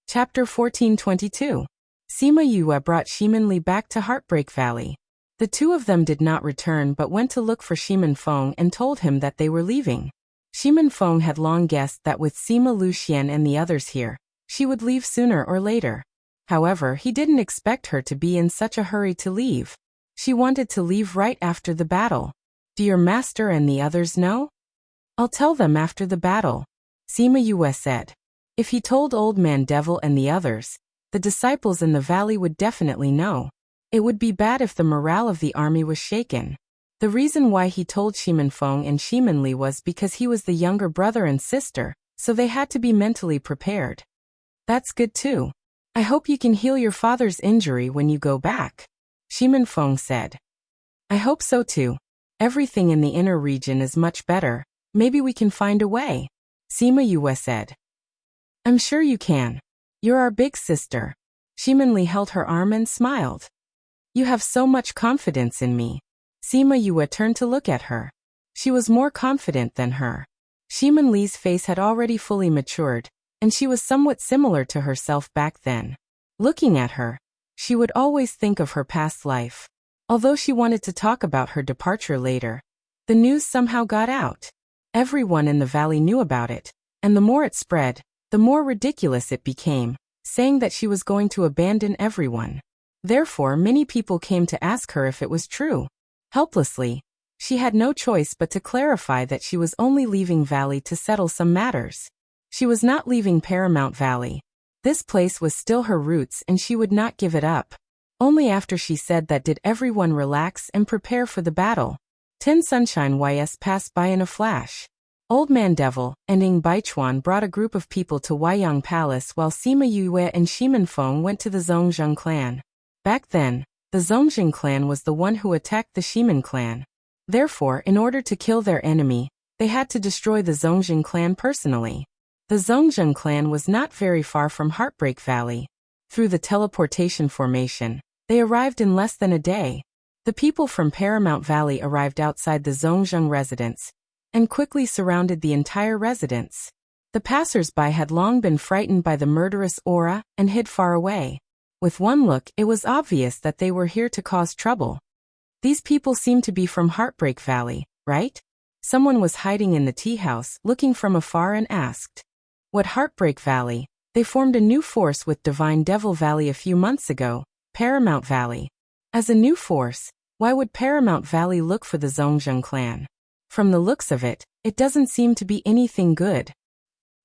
Chapter 1422. Sima Yue brought Shimonli back to Heartbreak Valley. The 2 of them did not return but went to look for Shimon Feng and told him that they were leaving. Shimon Feng had long guessed that with Sima Luxian and the others here, she would leave sooner or later. However, he didn't expect her to be in such a hurry to leave. She wanted to leave right after the battle. Do your master and the others know? I'll tell them after the battle, Sima Yue said. If he told Old Man Devil and the others, the disciples in the valley would definitely know. It would be bad if the morale of the army was shaken. The reason why he told Shimon Feng and Shimonli was because he was the younger brother and sister, so they had to be mentally prepared. That's good too. I hope you can heal your father's injury when you go back, Shimon Feng said. I hope so too. Everything in the inner region is much better. Maybe we can find a way, Sima Yue said. I'm sure you can. You're our big sister. Shimonli held her arm and smiled. You have so much confidence in me. Sima Yue turned to look at her. She was more confident than her. Shimonli's face had already fully matured, and she was somewhat similar to herself back then. Looking at her, she would always think of her past life. Although she wanted to talk about her departure later, the news somehow got out. Everyone in the valley knew about it, and the more it spread, the more ridiculous it became, saying that she was going to abandon everyone. Therefore, many people came to ask her if it was true. Helplessly, she had no choice but to clarify that she was only leaving Valley to settle some matters. She was not leaving Paramount Valley. This place was still her roots and she would not give it up. Only after she said that did everyone relax and prepare for the battle. 10 Sunshine YS passed by in a flash. Old Man Devil and Ing Baichuan brought a group of people to Weiyang Palace while Sima Yue and Shimon Feng went to the Zhongzheng clan. Back then, the Zhongzheng clan was the one who attacked the Shimon clan. Therefore, in order to kill their enemy, they had to destroy the Zhongzheng clan personally. The Zhongzheng clan was not very far from Heartbreak Valley. Through the teleportation formation, they arrived in less than a day. The people from Paramount Valley arrived outside the Zhongzheng residence and quickly surrounded the entire residence. The passers-by had long been frightened by the murderous aura and hid far away. With one look, it was obvious that they were here to cause trouble. These people seemed to be from Heartbreak Valley, right? Someone was hiding in the tea house, looking from afar and asked. What Heartbreak Valley? They formed a new force with Divine Devil Valley a few months ago, Paramount Valley. As a new force, why would Paramount Valley look for the Zhongzheng clan? From the looks of it, it doesn't seem to be anything good.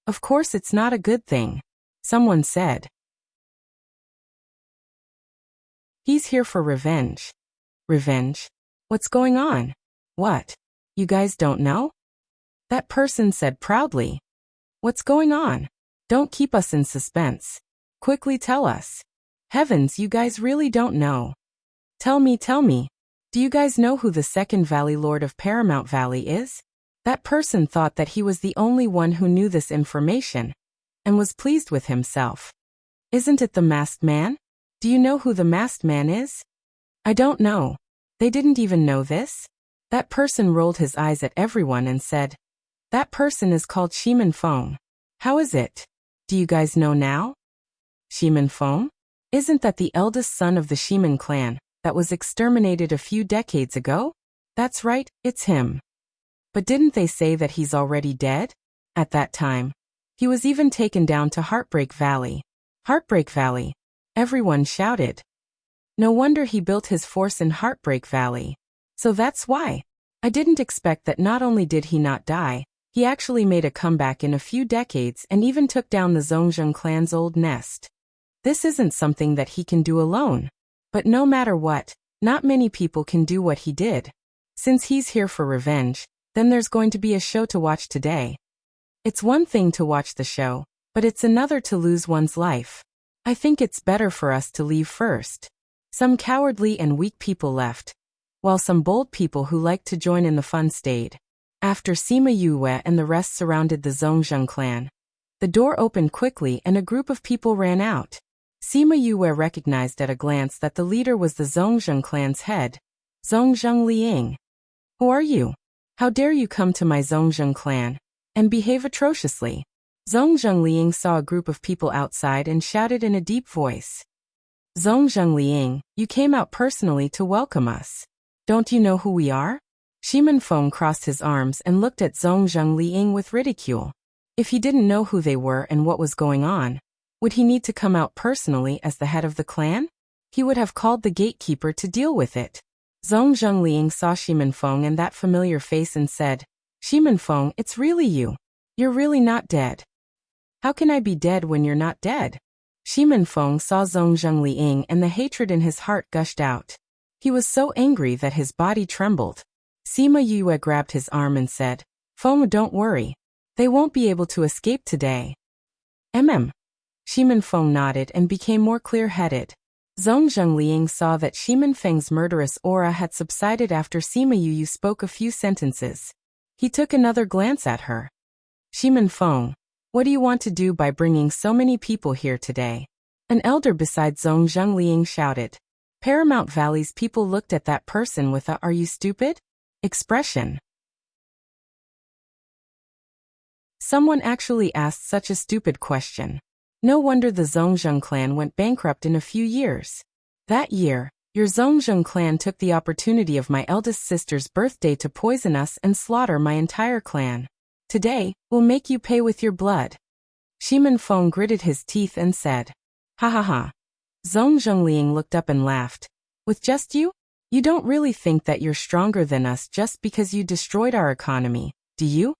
Of course it's not a good thing, someone said. He's here for revenge. Revenge? What's going on? What? You guys don't know? That person said proudly. What's going on? Don't keep us in suspense. Quickly tell us. Heavens, you guys really don't know. Tell me. Do you guys know who the second Valley Lord of Paramount Valley is? That person thought that he was the only one who knew this information, and was pleased with himself. Isn't it the masked man? Do you know who the masked man is? I don't know. They didn't even know this? That person rolled his eyes at everyone and said, that person is called Shimin Fong. How is it? Do you guys know now? Shimin Fong? Isn't that the eldest son of the Shimin clan that was exterminated a few decades ago? That's right, it's him. But didn't they say that he's already dead? At that time, he was even taken down to Heartbreak Valley. Heartbreak Valley. Everyone shouted. No wonder he built his force in Heartbreak Valley. So that's why. I didn't expect that not only did he not die, he actually made a comeback in a few decades and even took down the Zhongzheng clan's old nest. This isn't something that he can do alone. But no matter what, not many people can do what he did. Since he's here for revenge, then there's going to be a show to watch today. It's one thing to watch the show, but it's another to lose one's life. I think it's better for us to leave first. Some cowardly and weak people left, while some bold people who liked to join in the fun stayed. After Sima Yue and the rest surrounded the Zhongzheng clan, the door opened quickly and a group of people ran out. Sima Yue recognized at a glance that the leader was the Zhongzheng clan's head, Zhongzheng Liang. Who are you? How dare you come to my Zhongzheng clan and behave atrociously? Zhongzheng Liang saw a group of people outside and shouted in a deep voice. Zhongzheng Liang, you came out personally to welcome us. Don't you know who we are? Shimin Feng crossed his arms and looked at Zhongzheng Liang with ridicule. If he didn't know who they were and what was going on, would he need to come out personally as the head of the clan? He would have called the gatekeeper to deal with it. Zhongzheng Liang saw Shimin Feng and that familiar face and said, Shimin Feng, it's really you. You're really not dead. How can I be dead when you're not dead? Shimin Feng saw Zhongzheng Liang and the hatred in his heart gushed out. He was so angry that his body trembled. Sima Yue grabbed his arm and said, Feng, don't worry. They won't be able to escape today. Shimin Feng nodded and became more clear-headed. Zhongzheng Liang saw that Shimin Feng's murderous aura had subsided after Sima Yue spoke a few sentences. He took another glance at her. Shimin Feng, what do you want to do by bringing so many people here today? An elder beside Zhongzheng Liang shouted. Paramount Valley's people looked at that person with a "Are you stupid?" expression. Someone actually asked such a stupid question. No wonder the Zhongzheng clan went bankrupt in a few years. That year, your Zhongzheng clan took the opportunity of my eldest sister's birthday to poison us and slaughter my entire clan. Today, we'll make you pay with your blood. Shimin Feng gritted his teeth and said, Ha ha ha. Zhongzheng Liang looked up and laughed. With just you? You don't really think that you're stronger than us just because you destroyed our economy, do you?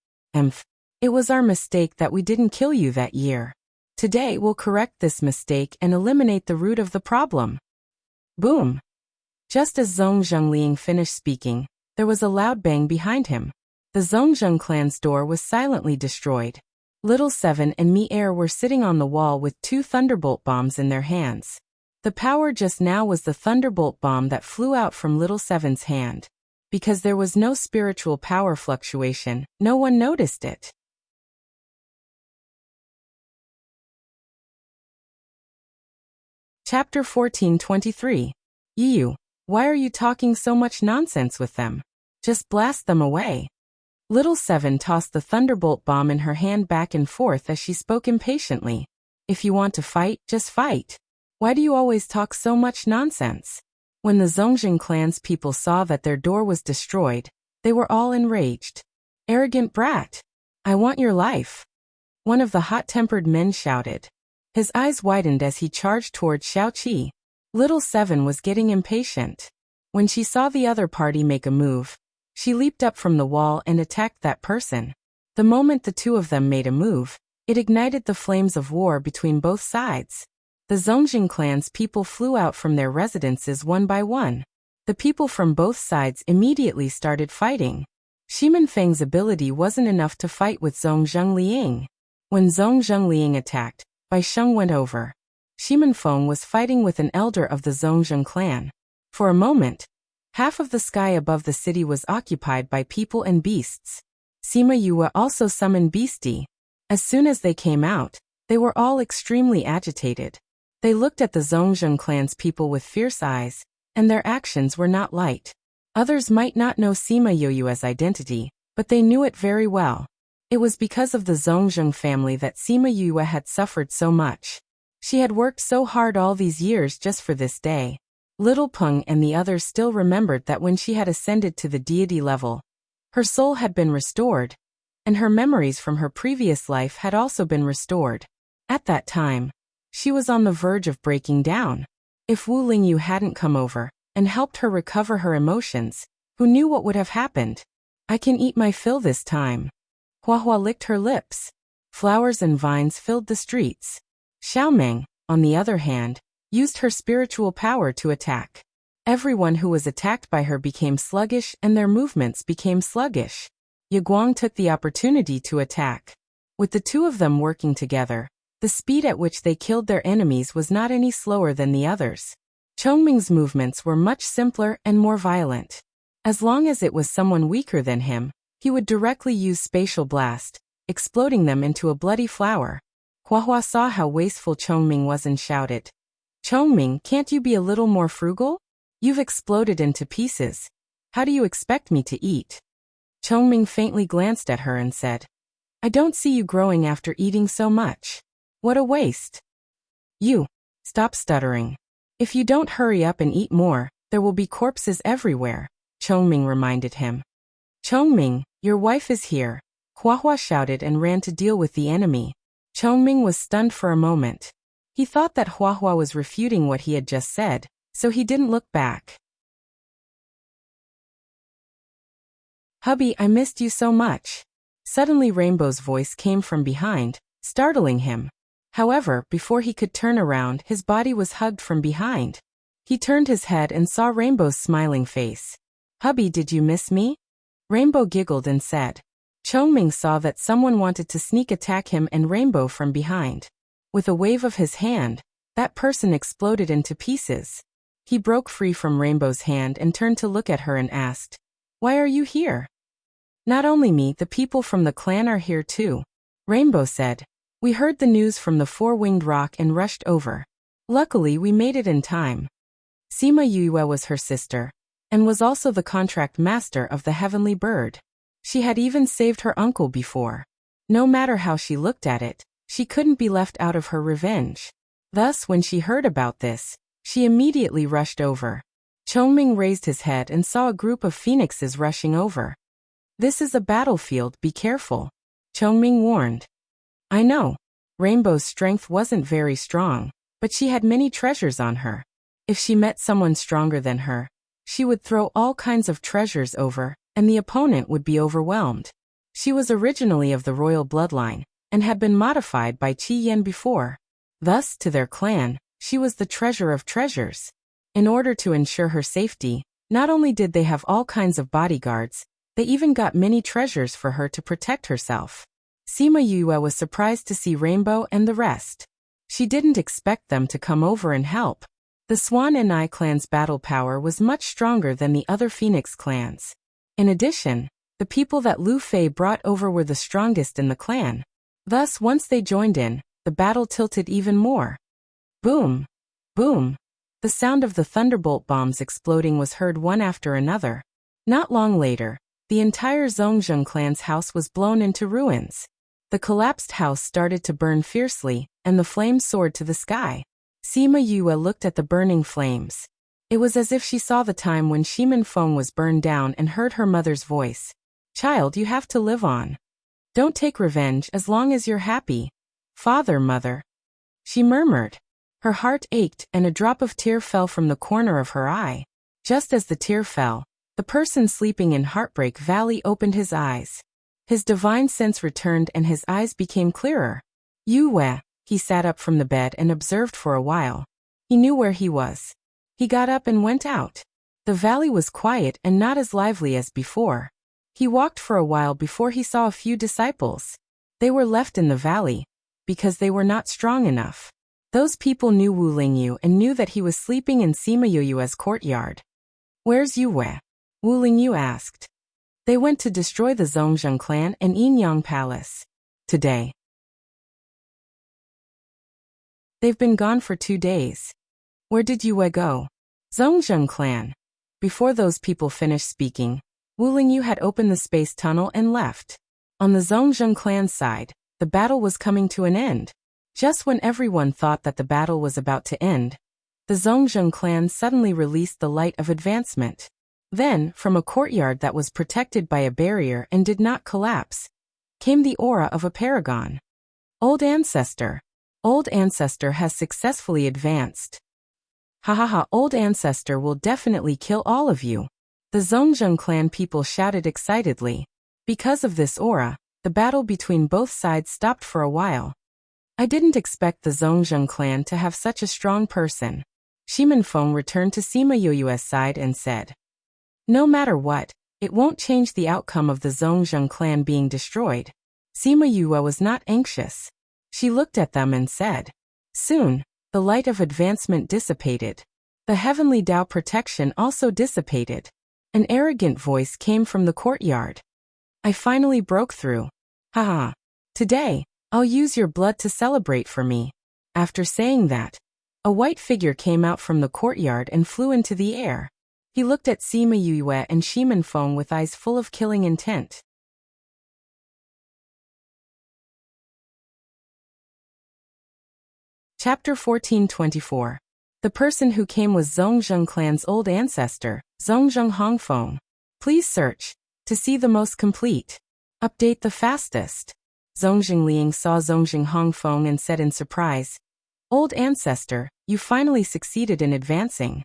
It was our mistake that we didn't kill you that year. Today we'll correct this mistake and eliminate the root of the problem. Boom! Just as Zhongzheng Liang finished speaking, there was a loud bang behind him. The Zhongzheng clan's door was silently destroyed. Little Seven and Mi Air were sitting on the wall with 2 thunderbolt bombs in their hands. The power just now was the thunderbolt bomb that flew out from Little Seven's hand. Because there was no spiritual power fluctuation, no one noticed it. Chapter 14:23. Yu, why are you talking so much nonsense with them? Just blast them away. Little Seven tossed the thunderbolt bomb in her hand back and forth as she spoke impatiently. If you want to fight, just fight. Why do you always talk so much nonsense? When the Zhongzheng clan's people saw that their door was destroyed, they were all enraged. Arrogant brat! I want your life! One of the hot-tempered men shouted. His eyes widened as he charged toward Xiaoqi. Little Seven was getting impatient. When she saw the other party make a move, she leaped up from the wall and attacked that person. The moment the two of them made a move, it ignited the flames of war between both sides. The Zongjing clan's people flew out from their residences one by one. The people from both sides immediately started fighting. Shimen Feng's ability wasn't enough to fight with Zhong Zhengliang. When Zhong Zhengliang attacked, Bai Sheng went over. Shimen Feng was fighting with an elder of the Zongjing clan. For a moment, half of the sky above the city was occupied by people and beasts. Sima Yue also summoned Beastie. As soon as they came out, they were all extremely agitated. They looked at the Zongjing clan's people with fierce eyes, and their actions were not light. Others might not know Sima Yue's identity, but they knew it very well. It was because of the Zongjing family that Sima Yue had suffered so much. She had worked so hard all these years just for this day. Little Peng and the others still remembered that when she had ascended to the deity level, her soul had been restored, and her memories from her previous life had also been restored. At that time, she was on the verge of breaking down. If Wu Lingyu hadn't come over and helped her recover her emotions, who knew what would have happened? I can eat my fill this time. Huahua licked her lips. Flowers and vines filled the streets. Xiaomeng, on the other hand, used her spiritual power to attack. Everyone who was attacked by her became sluggish and their movements became sluggish. Yiguang took the opportunity to attack. With the two of them working together, the speed at which they killed their enemies was not any slower than the others. Chongming's movements were much simpler and more violent. As long as it was someone weaker than him, he would directly use spatial blast, exploding them into a bloody flower. Huahua saw how wasteful Chongming was and shouted, "Chongming, can't you be a little more frugal? You've exploded into pieces. How do you expect me to eat?" Chongming faintly glanced at her and said, "I don't see you growing after eating so much. What a waste." "You, stop stuttering. If you don't hurry up and eat more, there will be corpses everywhere," Chongming reminded him. "Chongming, your wife is here," Huahua shouted and ran to deal with the enemy. Chongming was stunned for a moment. He thought that Huahua was refuting what he had just said, so he didn't look back. "Hubby, I missed you so much." Suddenly Rainbow's voice came from behind, startling him. However, before he could turn around, his body was hugged from behind. He turned his head and saw Rainbow's smiling face. "Hubby, did you miss me?" Rainbow giggled and said. Chongming saw that someone wanted to sneak attack him and Rainbow from behind. With a wave of his hand, that person exploded into pieces. He broke free from Rainbow's hand and turned to look at her and asked, "Why are you here?" "Not only me, the people from the clan are here too," Rainbow said. "We heard the news from the four-winged rock and rushed over. Luckily, we made it in time." Sima Yue was her sister, and was also the contract master of the heavenly bird. She had even saved her uncle before. No matter how she looked at it, she couldn't be left out of her revenge. Thus, when she heard about this, she immediately rushed over. Chongming raised his head and saw a group of phoenixes rushing over. "This is a battlefield, be careful," Chongming warned. "I know." Rainbow's strength wasn't very strong, but she had many treasures on her. If she met someone stronger than her, she would throw all kinds of treasures over, and the opponent would be overwhelmed. She was originally of the royal bloodline, and had been modified by Qi Yan before. Thus, to their clan, she was the treasure of treasures. In order to ensure her safety, not only did they have all kinds of bodyguards, they even got many treasures for her to protect herself. Sima Yue was surprised to see Rainbow and the rest. She didn't expect them to come over and help. The Swan and I clan's battle power was much stronger than the other Phoenix clans. In addition, the people that Lu Fei brought over were the strongest in the clan. Thus, once they joined in, the battle tilted even more. Boom! Boom! The sound of the thunderbolt bombs exploding was heard one after another. Not long later, the entire Zongjing clan's house was blown into ruins. The collapsed house started to burn fiercely, and the flames soared to the sky. Sima Yue looked at the burning flames. It was as if she saw the time when Shimen Feng was burned down and heard her mother's voice. "Child, you have to live on. Don't take revenge as long as you're happy. Father, mother," she murmured. Her heart ached and a drop of tear fell from the corner of her eye. Just as the tear fell, the person sleeping in Heartbreak Valley opened his eyes. His divine sense returned and his eyes became clearer. "Yue, He sat up from the bed and observed for a while. He knew where he was. He got up and went out. The valley was quiet and not as lively as before. He walked for a while before he saw a few disciples. They were left in the valley because they were not strong enough. Those people knew Wu Lingyu and knew that he was sleeping in Sima Yoyue's courtyard. "Where's Yue?" Wu Lingyu asked. "They went to destroy the Zhongzheng clan and Yinyang Palace. Today. They've been gone for 2 days. Where did Yue go?" "Zhongzheng clan." Before those people finished speaking, Wu Lingyu had opened the space tunnel and left. On the Zhongzheng clan side, the battle was coming to an end. Just when everyone thought that the battle was about to end, the Zhongzheng clan suddenly released the light of advancement. Then, from a courtyard that was protected by a barrier and did not collapse, came the aura of a paragon. Old Ancestor. Old Ancestor has successfully advanced. "Ha ha ha, Old Ancestor will definitely kill all of you." The Zhongzheng clan people shouted excitedly. Because of this aura, the battle between both sides stopped for a while. I didn't expect the Zhongzheng clan to have such a strong person. Shimin Feng returned to Sima Yoyue's side and said, "No matter what, it won't change the outcome of the Zhongzheng clan being destroyed." Sima Yue was not anxious. She looked at them and said, "Soon, the light of advancement dissipated. The heavenly Tao protection also dissipated." An arrogant voice came from the courtyard. "I finally broke through. Haha. Today, I'll use your blood to celebrate for me." After saying that, a white figure came out from the courtyard and flew into the air. He looked at Sima Yue and Shimin Feng with eyes full of killing intent. Chapter 1424. The person who came was Zhongzheng clan's old ancestor, Zhongzheng Hongfeng. Please search to see the most complete. Update the fastest. Zhongzheng Liang saw Zhongzheng Hongfeng and said in surprise, "Old ancestor, you finally succeeded in advancing."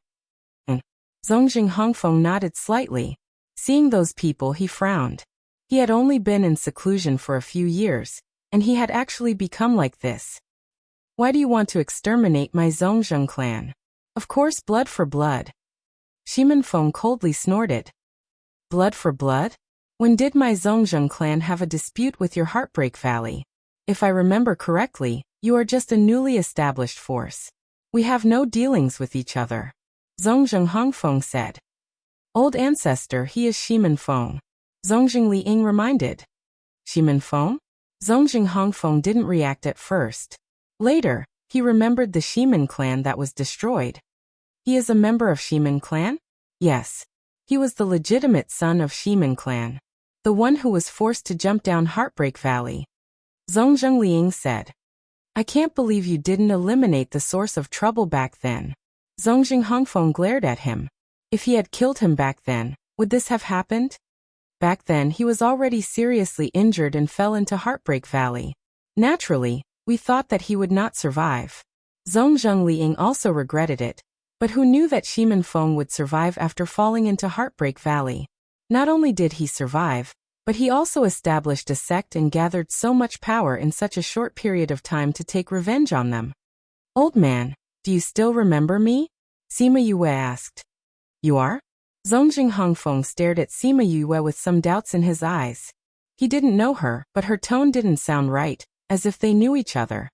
Zhongzheng Hongfeng nodded slightly. Seeing those people, he frowned. He had only been in seclusion for a few years, and he had actually become like this. "Why do you want to exterminate my Zhongzheng clan?" "Of course, blood for blood." Shimin Feng coldly snorted. "Blood for blood? When did my Zhongzheng clan have a dispute with your Heartbreak Valley? If I remember correctly, you are just a newly established force. We have no dealings with each other." Zhongzheng Hongfeng said. "Old ancestor, he is Shimin Feng." Zhongzheng Liang reminded. "Shimin Feng?" Zhongzheng Hongfeng didn't react at first. Later, he remembered the Shimin clan that was destroyed. "He is a member of Shimin clan?" "Yes. He was the legitimate son of Shimin clan. The one who was forced to jump down Heartbreak Valley." Zhongzheng Liang said. "I can't believe you didn't eliminate the source of trouble back then." Zhongzheng Hongfeng glared at him. If he had killed him back then, would this have happened? Back then he was already seriously injured and fell into Heartbreak Valley. Naturally, we thought that he would not survive. Zhongzheng Liang also regretted it, but who knew that Shimin Feng would survive after falling into Heartbreak Valley? Not only did he survive, but he also established a sect and gathered so much power in such a short period of time to take revenge on them. "Old man, do you still remember me?" Sima Yue asked. "You are?" Zhongzheng Hongfeng stared at Sima Yue with some doubts in his eyes. He didn't know her, but her tone didn't sound right, as if they knew each other.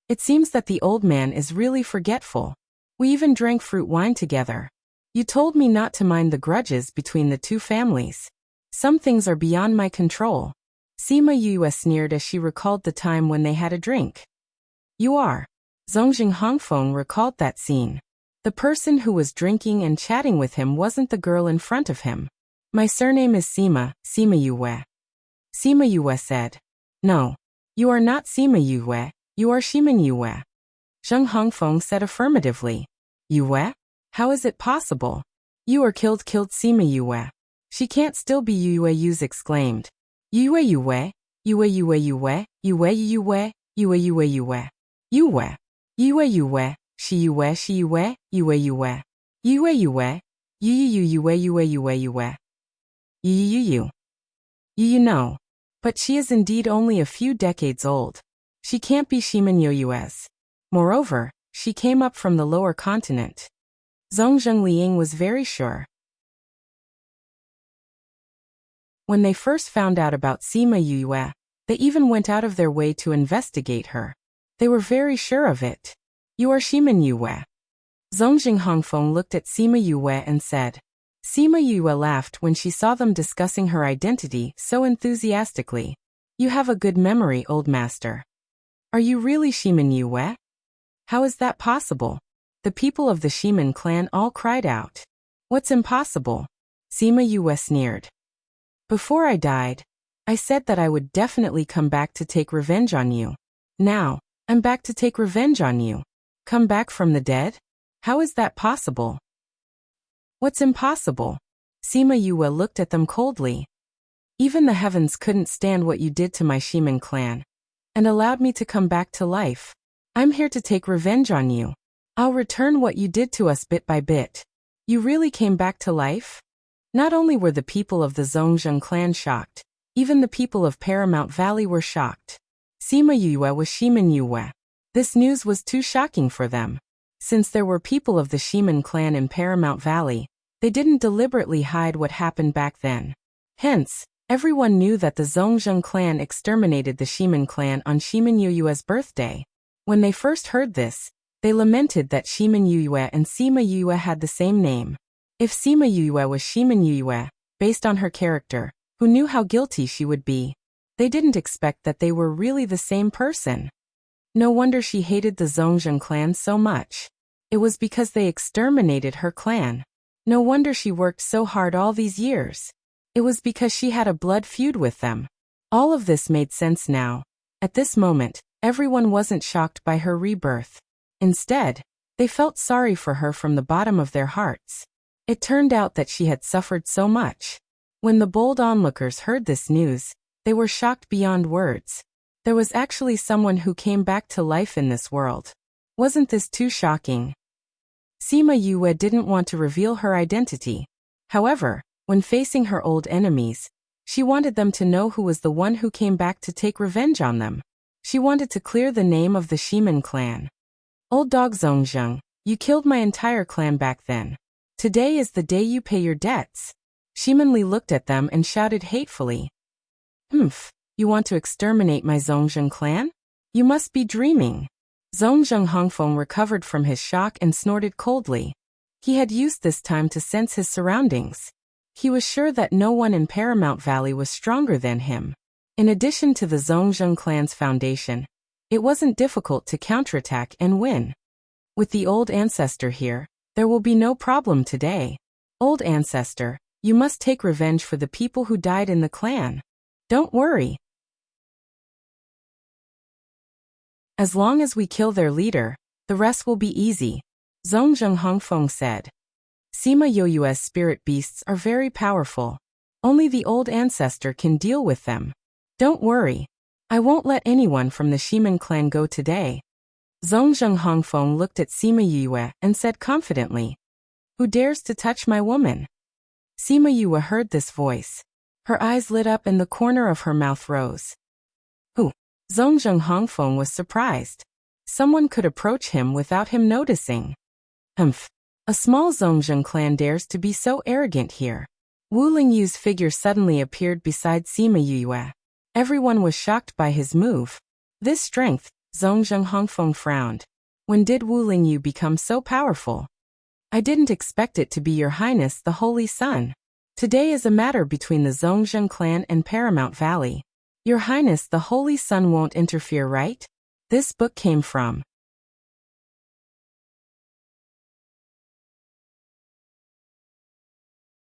"It seems that the old man is really forgetful. We even drank fruit wine together. You told me not to mind the grudges between the two families. Some things are beyond my control." Sima Yue sneered as she recalled the time when they had a drink. "You are." Zhongzheng Hongfeng recalled that scene. The person who was drinking and chatting with him wasn't the girl in front of him. "My surname is Sima Yue." Sima Yue said. "No. You are not Sima Yue, you are Shimin Yue." Zheng Hongfeng said affirmatively. "Yue? How is it possible? You are killed Sima Yue. She can't still be Yue," Yue exclaimed. "Yue Yue, Yue Yue Yue, Yue Yue, Yue Yue Yue. Yue. Yue Yue, Shi Yue Shi Yue, Yue Yue. Yue Yue, Yu Yue Yue Yue Yue. Yu. You know. But she is indeed only a few decades old. She can't be Shimen Yoyue's. Moreover, she came up from the lower continent. Zhongzheng Liang was very sure. When they first found out about Sima Yuyue, they even went out of their way to investigate her. They were very sure of it. You are Shimen Yue. Zhongzheng Hongfeng looked at Sima Yue and said. Sima Yue laughed when she saw them discussing her identity so enthusiastically. You have a good memory, old master. Are you really Shimen Yue? How is that possible? The people of the Shimen clan all cried out. What's impossible? Sima Yue sneered. Before I died, I said that I would definitely come back to take revenge on you. Now, I'm back to take revenge on you. Come back from the dead? How is that possible? What's impossible? Sima Yue looked at them coldly. Even the heavens couldn't stand what you did to my Shimen clan, and allowed me to come back to life. I'm here to take revenge on you. I'll return what you did to us bit by bit. You really came back to life? Not only were the people of the Zhongzheng clan shocked, even the people of Paramount Valley were shocked. Sima Yue was Shimen Yue. This news was too shocking for them. Since there were people of the Shimen clan in Paramount Valley, they didn't deliberately hide what happened back then. Hence, everyone knew that the Zhongzheng clan exterminated the Shimen clan on Shimen Yue's birthday. When they first heard this, they lamented that Shimen Yue and Sima Yue had the same name. If Sima Yue was Shimen Yue, based on her character, who knew how guilty she would be, they didn't expect that they were really the same person. No wonder she hated the Zhongzheng clan so much. It was because they exterminated her clan. No wonder she worked so hard all these years. It was because she had a blood feud with them. All of this made sense now. At this moment, everyone wasn't shocked by her rebirth. Instead, they felt sorry for her from the bottom of their hearts. It turned out that she had suffered so much. When the bold onlookers heard this news, they were shocked beyond words. There was actually someone who came back to life in this world. Wasn't this too shocking? Sima Yue didn't want to reveal her identity. However, when facing her old enemies, she wanted them to know who was the one who came back to take revenge on them. She wanted to clear the name of the Shimen clan. Old dog Zhongzheng, you killed my entire clan back then. Today is the day you pay your debts. Shimen Li looked at them and shouted hatefully. You want to exterminate my Zhongzheng clan? You must be dreaming. Zhongzheng Hongfeng recovered from his shock and snorted coldly. He had used this time to sense his surroundings. He was sure that no one in Paramount Valley was stronger than him. In addition to the Zhongzheng clan's foundation, it wasn't difficult to counterattack and win. With the old ancestor here, there will be no problem today. Old ancestor, you must take revenge for the people who died in the clan. Don't worry. As long as we kill their leader, the rest will be easy, Zhongzheng Hongfeng said. Sima Yue's spirit beasts are very powerful. Only the old ancestor can deal with them. Don't worry. I won't let anyone from the Shimen clan go today. Zhongzheng Hongfeng looked at Sima Yue and said confidently. Who dares to touch my woman? Sima Yue heard this voice. Her eyes lit up and the corner of her mouth rose. Who? Zhongzheng Hongfeng was surprised. Someone could approach him without him noticing. A small Zhongzheng clan dares to be so arrogant here. Wu Lingyu's figure suddenly appeared beside Sima Yue. Everyone was shocked by his move. This strength, Zhongzheng Hongfeng frowned. When did Wu Lingyu become so powerful? I didn't expect it to be Your Highness the Holy Sun. Today is a matter between the Zhongzheng clan and Paramount Valley. Your Highness the Holy Sun won't interfere, right? This book came from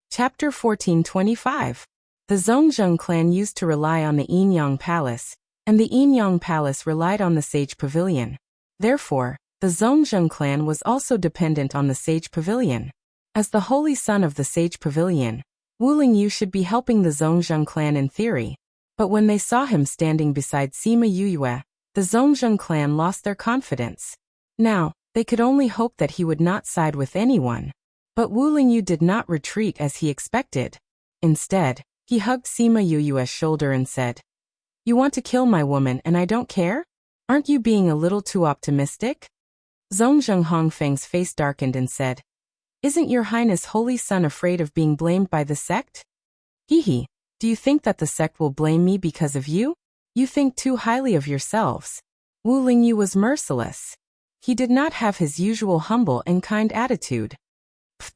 Chapter 1425. The Zhongzheng clan used to rely on the Yinyang Palace, and the Yinyang Palace relied on the Sage Pavilion. Therefore, the Zhongzheng clan was also dependent on the Sage Pavilion. As the Holy Son of the Sage Pavilion, Wu Lingyu should be helping the Zhongzheng clan in theory. But when they saw him standing beside Sima Yue, the Zhongzheng clan lost their confidence. Now, they could only hope that he would not side with anyone. But Wu Lingyu did not retreat as he expected. Instead, he hugged Sima Yue's shoulder and said, You want to kill my woman and I don't care? Aren't you being a little too optimistic? Zhongzheng Hongfeng's face darkened and said, Isn't your highness holy son afraid of being blamed by the sect? Hehe, do you think that the sect will blame me because of you? You think too highly of yourselves. Wu Lingyu was merciless. He did not have his usual humble and kind attitude.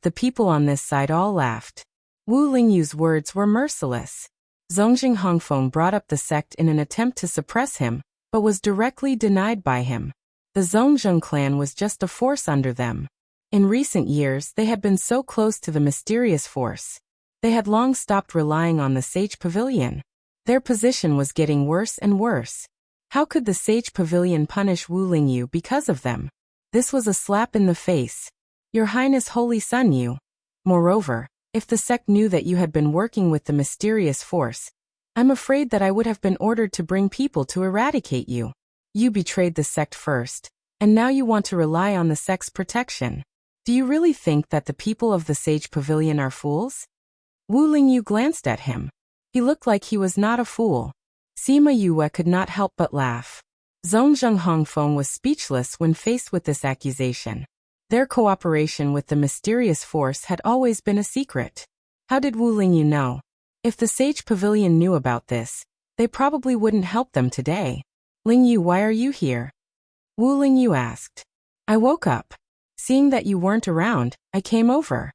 The people on this side all laughed. Wu Lingyu's words were merciless. Zhongzheng Hongfeng brought up the sect in an attempt to suppress him, but was directly denied by him. The Zhongzheng clan was just a force under them. In recent years they had been so close to the mysterious force. They had long stopped relying on the Sage Pavilion. Their position was getting worse and worse. How could the Sage Pavilion punish Wu Lingyu because of them? This was a slap in the face. Your Highness Holy Son, you. Moreover, if the sect knew that you had been working with the mysterious force, I'm afraid that I would have been ordered to bring people to eradicate you. You betrayed the sect first, and now you want to rely on the sect's protection. Do you really think that the people of the Sage Pavilion are fools? Wu Lingyu glanced at him. He looked like he was not a fool. Sima Yue could not help but laugh. Zhongzheng Hongfeng was speechless when faced with this accusation. Their cooperation with the mysterious force had always been a secret. How did Wu Lingyu know? If the Sage Pavilion knew about this, they probably wouldn't help them today. Lingyu, why are you here? Wu Lingyu asked. I woke up. Seeing that you weren't around, I came over.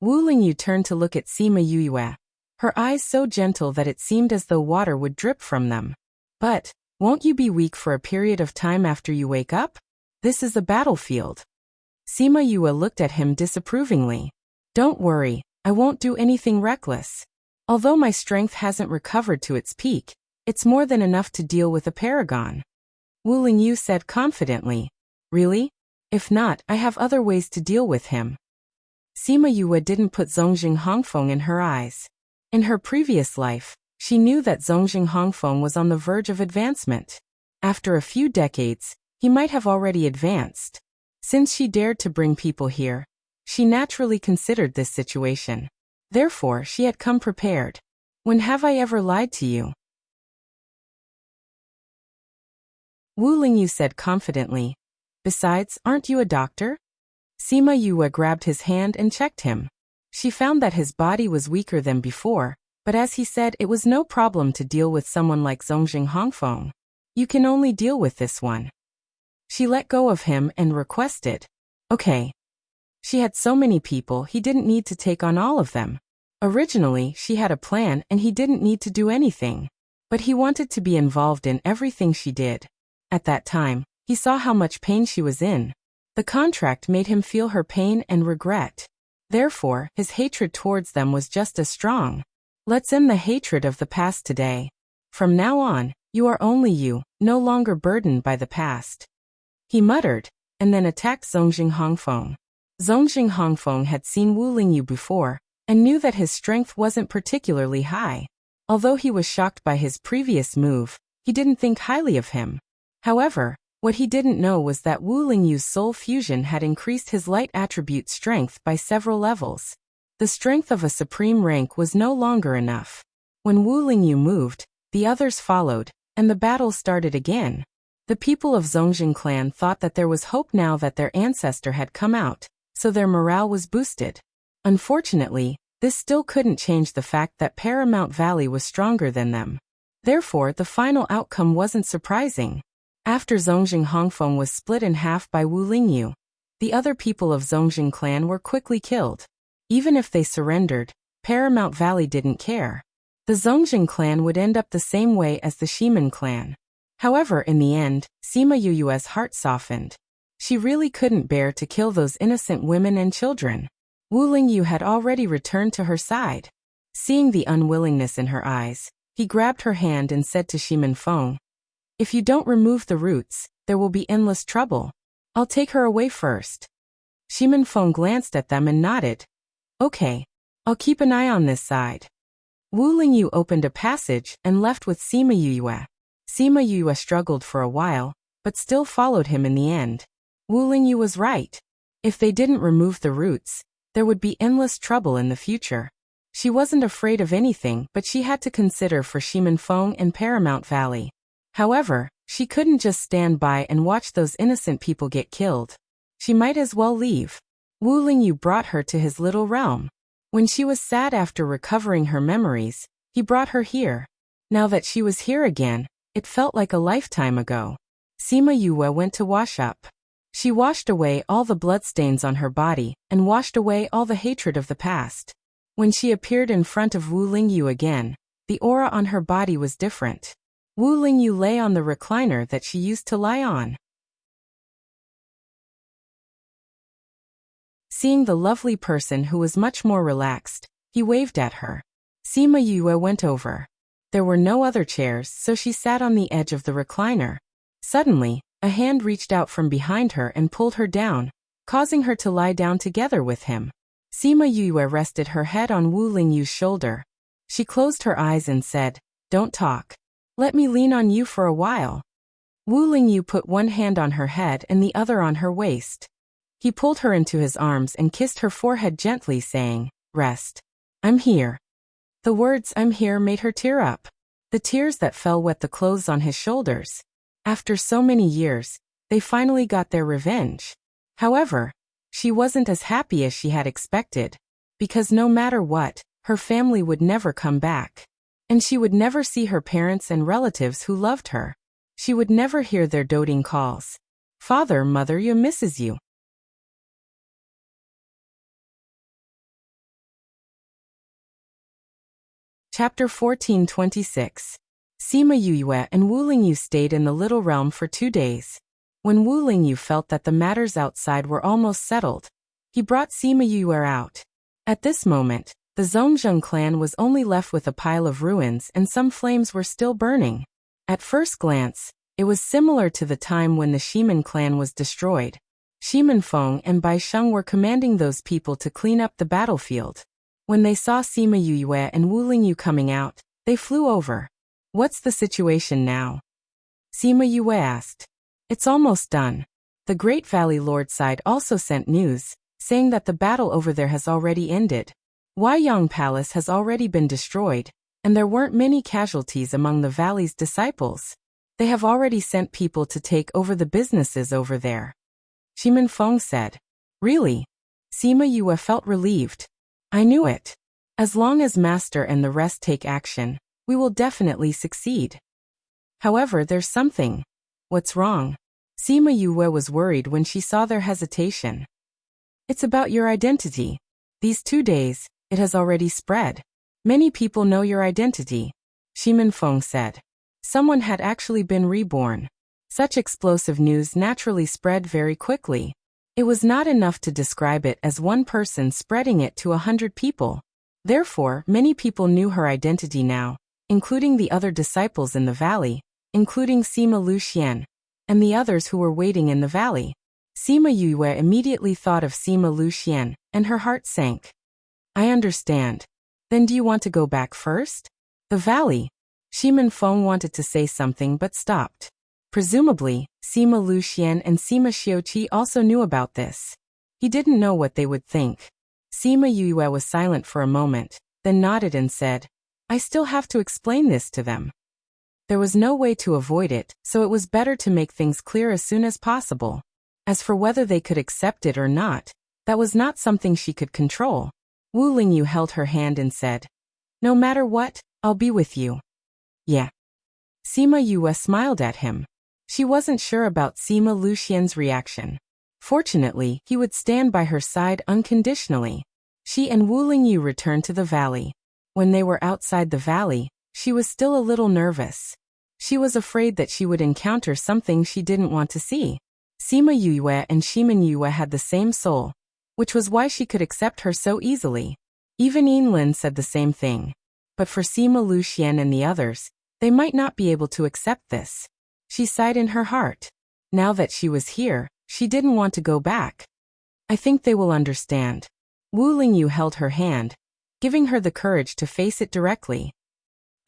Wu Lingyu turned to look at Sima Yue, her eyes so gentle that it seemed as though water would drip from them. But, won't you be weak for a period of time after you wake up? This is a battlefield. Sima Yue looked at him disapprovingly. Don't worry, I won't do anything reckless. Although my strength hasn't recovered to its peak, it's more than enough to deal with a paragon. Wu Lingyu said confidently. Really? If not, I have other ways to deal with him. Sima Yue didn't put Zhongzheng Hongfeng in her eyes. In her previous life, she knew that Zhongzheng Hongfeng was on the verge of advancement. After a few decades, he might have already advanced. Since she dared to bring people here, she naturally considered this situation. Therefore, she had come prepared. When have I ever lied to you? Wu Lingyu said confidently. Besides, aren't you a doctor? Sima Yue grabbed his hand and checked him. She found that his body was weaker than before, but as he said, it was no problem to deal with someone like Zhongzheng Hongfeng. You can only deal with this one. She let go of him and requested. Okay. She had so many people, he didn't need to take on all of them. Originally, she had a plan and he didn't need to do anything. But he wanted to be involved in everything she did. At that time, he saw how much pain she was in. The contract made him feel her pain and regret. Therefore, his hatred towards them was just as strong. Let's end the hatred of the past today. From now on, you are only you, no longer burdened by the past. He muttered, and then attacked Zhongzheng Hongfeng. Zhongzheng Hongfeng had seen Wu Lingyu before, and knew that his strength wasn't particularly high. Although he was shocked by his previous move, he didn't think highly of him. However, what he didn't know was that Wu Lingyu's soul fusion had increased his light attribute strength by several levels. The strength of a supreme rank was no longer enough. When Wu Lingyu moved, the others followed, and the battle started again. The people of Zhongzheng clan thought that there was hope now that their ancestor had come out, so their morale was boosted. Unfortunately, this still couldn't change the fact that Paramount Valley was stronger than them. Therefore, the final outcome wasn't surprising. After Zhongzheng Hongfeng was split in half by Wu Lingyu, the other people of Zhongzheng clan were quickly killed. Even if they surrendered, Paramount Valley didn't care. The Zhongzheng clan would end up the same way as the Shimen clan. However, in the end, Sima Yue's heart softened. She really couldn't bear to kill those innocent women and children. Wu Lingyu had already returned to her side. Seeing the unwillingness in her eyes, he grabbed her hand and said to Shimen Feng, If you don't remove the roots, there will be endless trouble. I'll take her away first. Shimen Feng glanced at them and nodded. Okay. I'll keep an eye on this side. Wu Lingyu opened a passage and left with Sima Yue. Sima Yue struggled for a while, but still followed him in the end. Wu Lingyu was right. If they didn't remove the roots, there would be endless trouble in the future. She wasn't afraid of anything, but she had to consider for Shimen Feng and Paramount Valley. However, She couldn't just stand by and watch those innocent people get killed. She might as well leave. Wu Lingyu brought her to his little realm. When she was sad after recovering her memories, he brought her here. Now that she was here again, it felt like a lifetime ago. Sima Yue went to wash up. She washed away all the bloodstains on her body and washed away all the hatred of the past. When she appeared in front of Wu Lingyu again, the aura on her body was different. Wu Lingyu lay on the recliner that she used to lie on. Seeing the lovely person who was much more relaxed, he waved at her. Sima Yue went over. There were no other chairs, so she sat on the edge of the recliner. Suddenly, a hand reached out from behind her and pulled her down, causing her to lie down together with him. Sima Yue rested her head on Wu Lingyu's shoulder. She closed her eyes and said, "Don't talk. Let me lean on you for a while." Wu Lingyu put one hand on her head and the other on her waist. He pulled her into his arms and kissed her forehead gently, saying, "Rest. I'm here." The words "I'm here" made her tear up. The tears that fell wet the clothes on his shoulders. After so many years, they finally got their revenge. However, she wasn't as happy as she had expected, because no matter what, her family would never come back. And she would never see her parents and relatives who loved her. She would never hear their doting calls. "Father, Mother, Yu misses you." Chapter 14:26. Sima Yue and Wu Lingyu stayed in the little realm for 2 days. When Wu Lingyu felt that the matters outside were almost settled, he brought Sima Yue out. At this moment, the Zhongzheng clan was only left with a pile of ruins and some flames were still burning. At first glance, it was similar to the time when the Shimen clan was destroyed. Shimen Feng and Bai Sheng were commanding those people to clean up the battlefield. When they saw Sima Yue and Wu Lingyu coming out, they flew over. "What's the situation now?" Sima Yue asked. "It's almost done. The Great Valley Lord side also sent news, saying that the battle over there has already ended. Huayang Palace has already been destroyed, and there weren't many casualties among the valley's disciples. They have already sent people to take over the businesses over there." Shimen Feng said. "Really?" Sima Yue felt relieved. "I knew it. As long as Master and the rest take action, we will definitely succeed. However, there's something." "What's wrong?" Sima Yue was worried when she saw their hesitation. "It's about your identity. These 2 days, it has already spread. Many people know your identity," Shimen Feng said. Someone had actually been reborn. Such explosive news naturally spread very quickly. It was not enough to describe it as one person spreading it to 100 people. Therefore, many people knew her identity now, including the other disciples in the valley, including Sima Luxian, and the others who were waiting in the valley. Sima Yue immediately thought of Sima Luxian, and her heart sank. "I understand. Then do you want to go back first?" "The valley." Shimen Feng wanted to say something but stopped. Presumably, Sima Luxian and Sima Xiuqi also knew about this. He didn't know what they would think. Sima Yue was silent for a moment, then nodded and said, "I still have to explain this to them." There was no way to avoid it, so it was better to make things clear as soon as possible. As for whether they could accept it or not, that was not something she could control. Wu Lingyu held her hand and said, "No matter what, I'll be with you." "Yeah." Sima Yue smiled at him. She wasn't sure about Sima Luxian's reaction. Fortunately, he would stand by her side unconditionally. She and Wu Lingyu returned to the valley. When they were outside the valley, she was still a little nervous. She was afraid that she would encounter something she didn't want to see. Sima Yue and Shimen Yue had the same soul, which was why she could accept her so easily. Even Yinlin said the same thing. But for Sima Luxian and the others, they might not be able to accept this. She sighed in her heart. Now that she was here, she didn't want to go back. "I think they will understand." Wu Lingyu held her hand, giving her the courage to face it directly.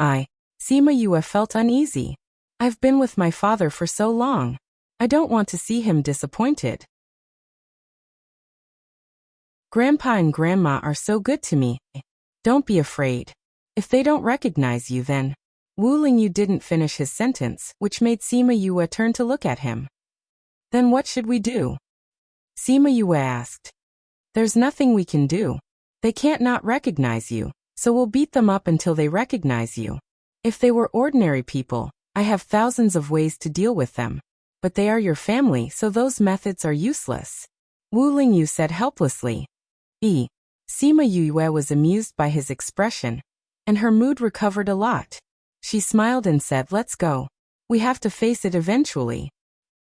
Sima Yue felt uneasy. "I've been with my father for so long. I don't want to see him disappointed. Grandpa and Grandma are so good to me. Don't be afraid. If they don't recognize you then, Wu Lingyu didn't finish his sentence, which made Sima Yue turn to look at him. Then what should we do? Sima Yue asked. There's nothing we can do. They can't not recognize you, so we'll beat them up until they recognize you. If they were ordinary people, I have thousands of ways to deal with them. But they are your family, so those methods are useless. Wu Lingyu said helplessly. Sima Yue was amused by his expression, and her mood recovered a lot. She smiled and said, let's go. We have to face it eventually.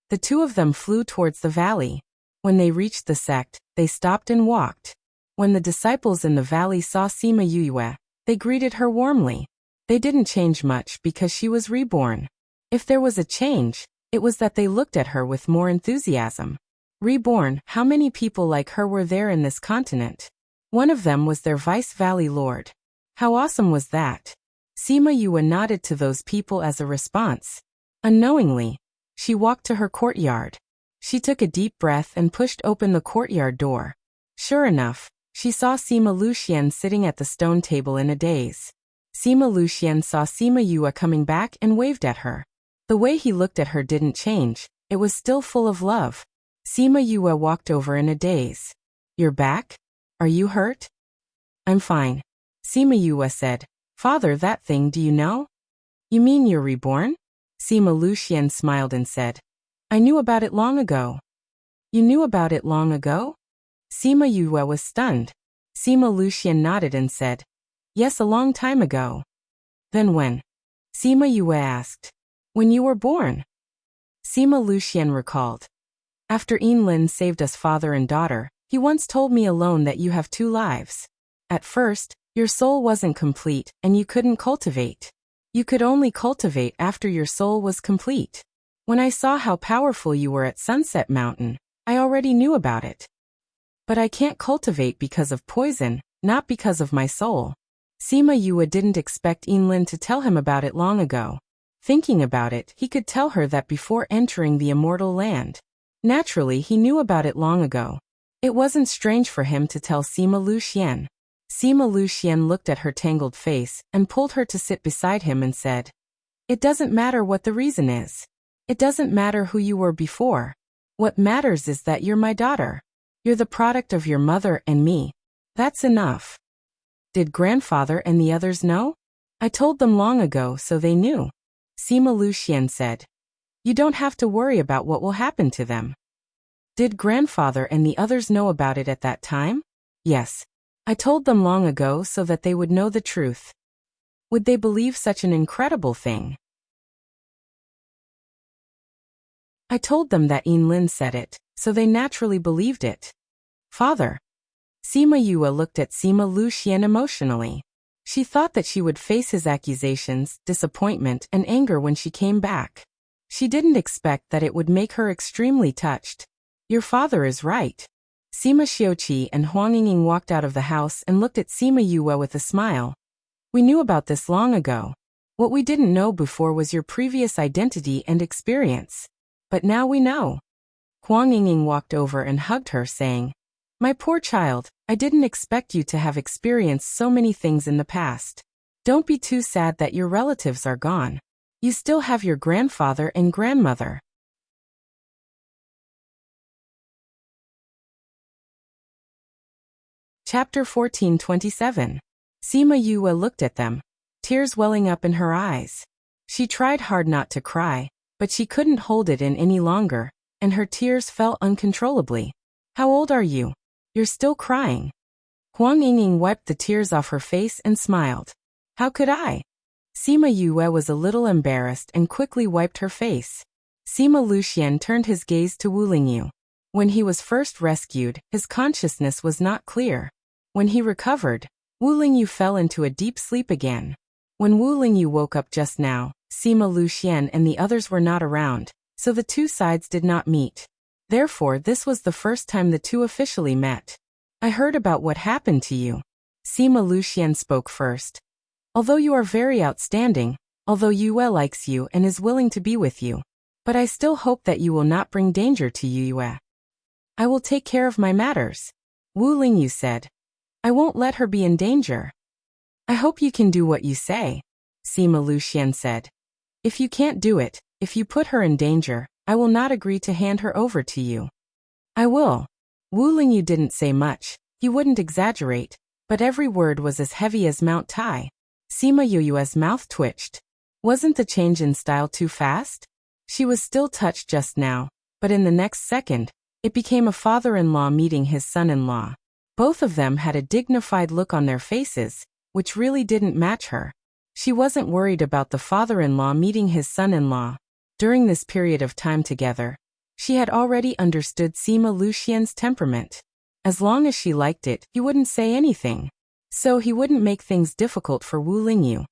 The two of them flew towards the valley. When they reached the sect, they stopped and walked. When the disciples in the valley saw Sima Yue, they greeted her warmly. They didn't change much because she was reborn. If there was a change, it was that they looked at her with more enthusiasm. Reborn, how many people like her were there in this continent? One of them was their Vice Valley Lord. How awesome was that? Sima Yue nodded to those people as a response. Unknowingly, she walked to her courtyard. She took a deep breath and pushed open the courtyard door. Sure enough, she saw Sima Luxian sitting at the stone table in a daze. Sima Luxian saw Sima Yue coming back and waved at her. The way he looked at her didn't change, it was still full of love. Sima Yue walked over in a daze. You're back? Are you hurt? I'm fine. Sima Yue said. Father, that thing, do you know? You mean you're reborn? Sima Luxian smiled and said. I knew about it long ago. You knew about it long ago? Sima Yue was stunned. Sima Luxian nodded and said. Yes, a long time ago. Then when? Sima Yue asked. When you were born. Sima Luxian recalled. After Yinlin saved us father and daughter, he once told me alone that you have two lives. At first, your soul wasn't complete and you couldn't cultivate. You could only cultivate after your soul was complete. When I saw how powerful you were at Sunset Mountain, I already knew about it. But I can't cultivate because of poison, not because of my soul. Sima Yue didn't expect Yinlin to tell him about it long ago. Thinking about it, he could tell her that before entering the immortal land. Naturally, he knew about it long ago. It wasn't strange for him to tell Sima Luxian. Sima Luxian looked at her tangled face and pulled her to sit beside him and said, It doesn't matter what the reason is. It doesn't matter who you were before. What matters is that you're my daughter. You're the product of your mother and me. That's enough. Did grandfather and the others know? I told them long ago, so they knew. Sima Luxian said. You don't have to worry about what will happen to them. Did grandfather and the others know about it at that time? Yes. I told them long ago so that they would know the truth. Would they believe such an incredible thing? I told them that Yinlin said it, so they naturally believed it. Father. Sima Yue looked at Sima Luxian emotionally. She thought that she would face his accusations, disappointment, and anger when she came back. She didn't expect that it would make her extremely touched. Your father is right. Sima Xiuqi and Huang Yingying walked out of the house and looked at Sima Yue with a smile. We knew about this long ago. What we didn't know before was your previous identity and experience. But now we know. Huang Yingying walked over and hugged her, saying, My poor child, I didn't expect you to have experienced so many things in the past. Don't be too sad that your relatives are gone. You still have your grandfather and grandmother. Chapter 14:27. Sima Yue looked at them, tears welling up in her eyes. She tried hard not to cry, but she couldn't hold it in any longer, and her tears fell uncontrollably. How old are you? You're still crying. Huang Yingying wiped the tears off her face and smiled. How could I? Sima Yue was a little embarrassed and quickly wiped her face. Sima Luxian turned his gaze to Wu Lingyu. When he was first rescued, his consciousness was not clear. When he recovered, Wu Lingyu fell into a deep sleep again. When Wu Lingyu woke up just now, Sima Luxian and the others were not around, so the two sides did not meet. Therefore, this was the first time the two officially met. I heard about what happened to you. Sima Luxian spoke first. Although you are very outstanding, although Yue likes you and is willing to be with you, but I still hope that you will not bring danger to Yue. I will take care of my matters. Wu Lingyu said. I won't let her be in danger. I hope you can do what you say. Sima Luxian said. If you can't do it, if you put her in danger, I will not agree to hand her over to you. I will. Wu Lingyu didn't say much, he wouldn't exaggerate, but every word was as heavy as Mount Tai. Sima Yue's mouth twitched. Wasn't the change in style too fast? She was still touched just now, but in the next second, it became a father-in-law meeting his son-in-law. Both of them had a dignified look on their faces, which really didn't match her. She wasn't worried about the father-in-law meeting his son-in-law. During this period of time together, she had already understood Sima Luxian's temperament. As long as she liked it, he wouldn't say anything. So he wouldn't make things difficult for Wu Lingyu.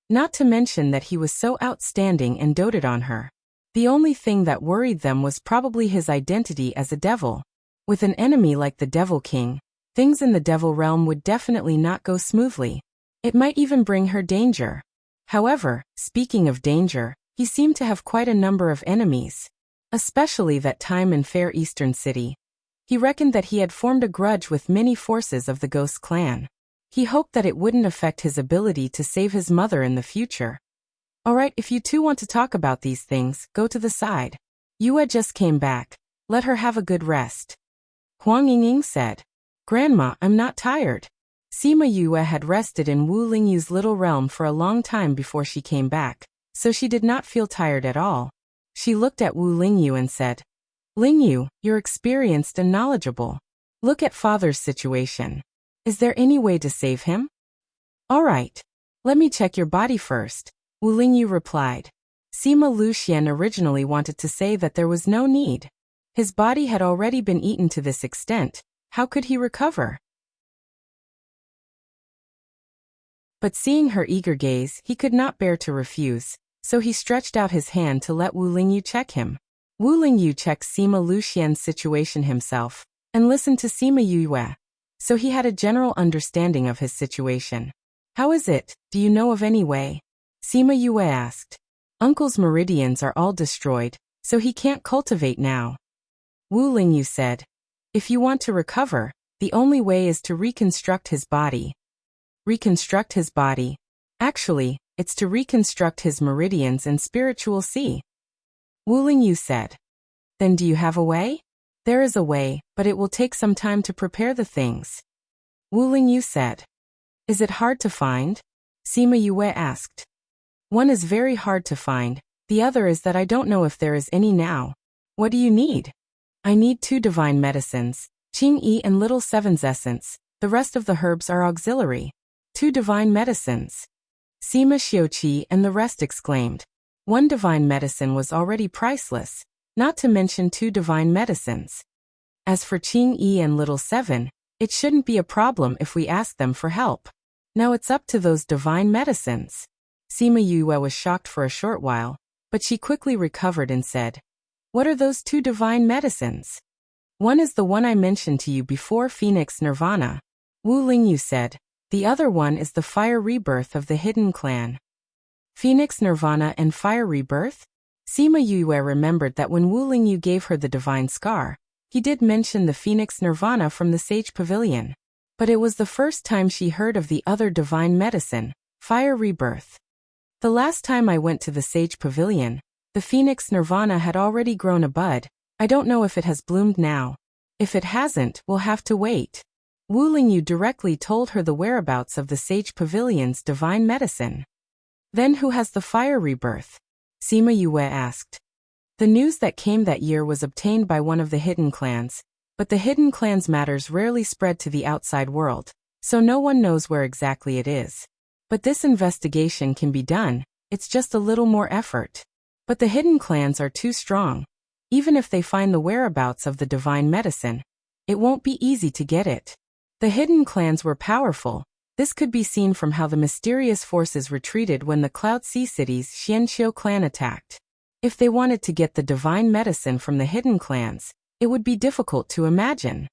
Not to mention that he was so outstanding and doted on her. The only thing that worried them was probably his identity as a devil. With an enemy like the Devil King, things in the devil realm would definitely not go smoothly. It might even bring her danger. However, speaking of danger, he seemed to have quite a number of enemies. Especially that time in Fair Eastern City. He reckoned that he had formed a grudge with many forces of the Ghost Clan. He hoped that it wouldn't affect his ability to save his mother in the future. Alright, if you two want to talk about these things, go to the side. Yue just came back. Let her have a good rest. Huang Yingying said. Grandma, I'm not tired. Sima Yue had rested in Wu Lingyu's little realm for a long time before she came back, so she did not feel tired at all. She looked at Wu Lingyu and said, Lingyu, you're experienced and knowledgeable. Look at father's situation. Is there any way to save him? All right. Let me check your body first, Wu Lingyu replied. Sima Luxian originally wanted to say that there was no need. His body had already been eaten to this extent. How could he recover? But seeing her eager gaze, he could not bear to refuse, so he stretched out his hand to let Wu Lingyu check him. Wu Lingyu checked Sima Luxian's situation himself, and listened to Sima Yue, so he had a general understanding of his situation. How is it? Do you know of any way? Sima Yue asked. Uncle's meridians are all destroyed, so he can't cultivate now. Wu Lingyu said. If you want to recover, the only way is to reconstruct his body. Reconstruct his body. Actually, it's to reconstruct his meridians and spiritual sea. Wu Lingyu said. Then do you have a way? There is a way, but it will take some time to prepare the things. Wu Lingyu said. Is it hard to find? Sima Yue asked. One is very hard to find, the other is that I don't know if there is any now. What do you need? I need 2 divine medicines, Qing Yi and Little Seven's essence. The rest of the herbs are auxiliary. 2 divine medicines. Sima Xiuqi and the rest exclaimed. 1 divine medicine was already priceless, not to mention 2 divine medicines. As for Qing Yi and Little Seven, it shouldn't be a problem if we ask them for help. Now it's up to those divine medicines. Sima Yue was shocked for a short while, but she quickly recovered and said, What are those 2 divine medicines? One is the one I mentioned to you before, Phoenix Nirvana. Wu Lingyu said. The other one is the Fire Rebirth of the Hidden Clan. Phoenix Nirvana and Fire Rebirth? Sima Yue remembered that when Wu Lingyu gave her the divine scar, he did mention the Phoenix Nirvana from the Sage Pavilion. But it was the first time she heard of the other divine medicine, Fire Rebirth. The last time I went to the Sage Pavilion, the Phoenix Nirvana had already grown a bud. I don't know if it has bloomed now. If it hasn't, we'll have to wait. Wu Lingyu directly told her the whereabouts of the Sage Pavilion's divine medicine. Then who has the Fire Rebirth? Sima Yue asked. The news that came that year was obtained by one of the hidden clans, but the hidden clan's matters rarely spread to the outside world, so no one knows where exactly it is. But this investigation can be done, it's just a little more effort. But the hidden clans are too strong. Even if they find the whereabouts of the divine medicine, it won't be easy to get it. The hidden clans were powerful. This could be seen from how the mysterious forces retreated when the Cloud Sea City's Xianqiu clan attacked. If they wanted to get the divine medicine from the hidden clans, it would be difficult to imagine.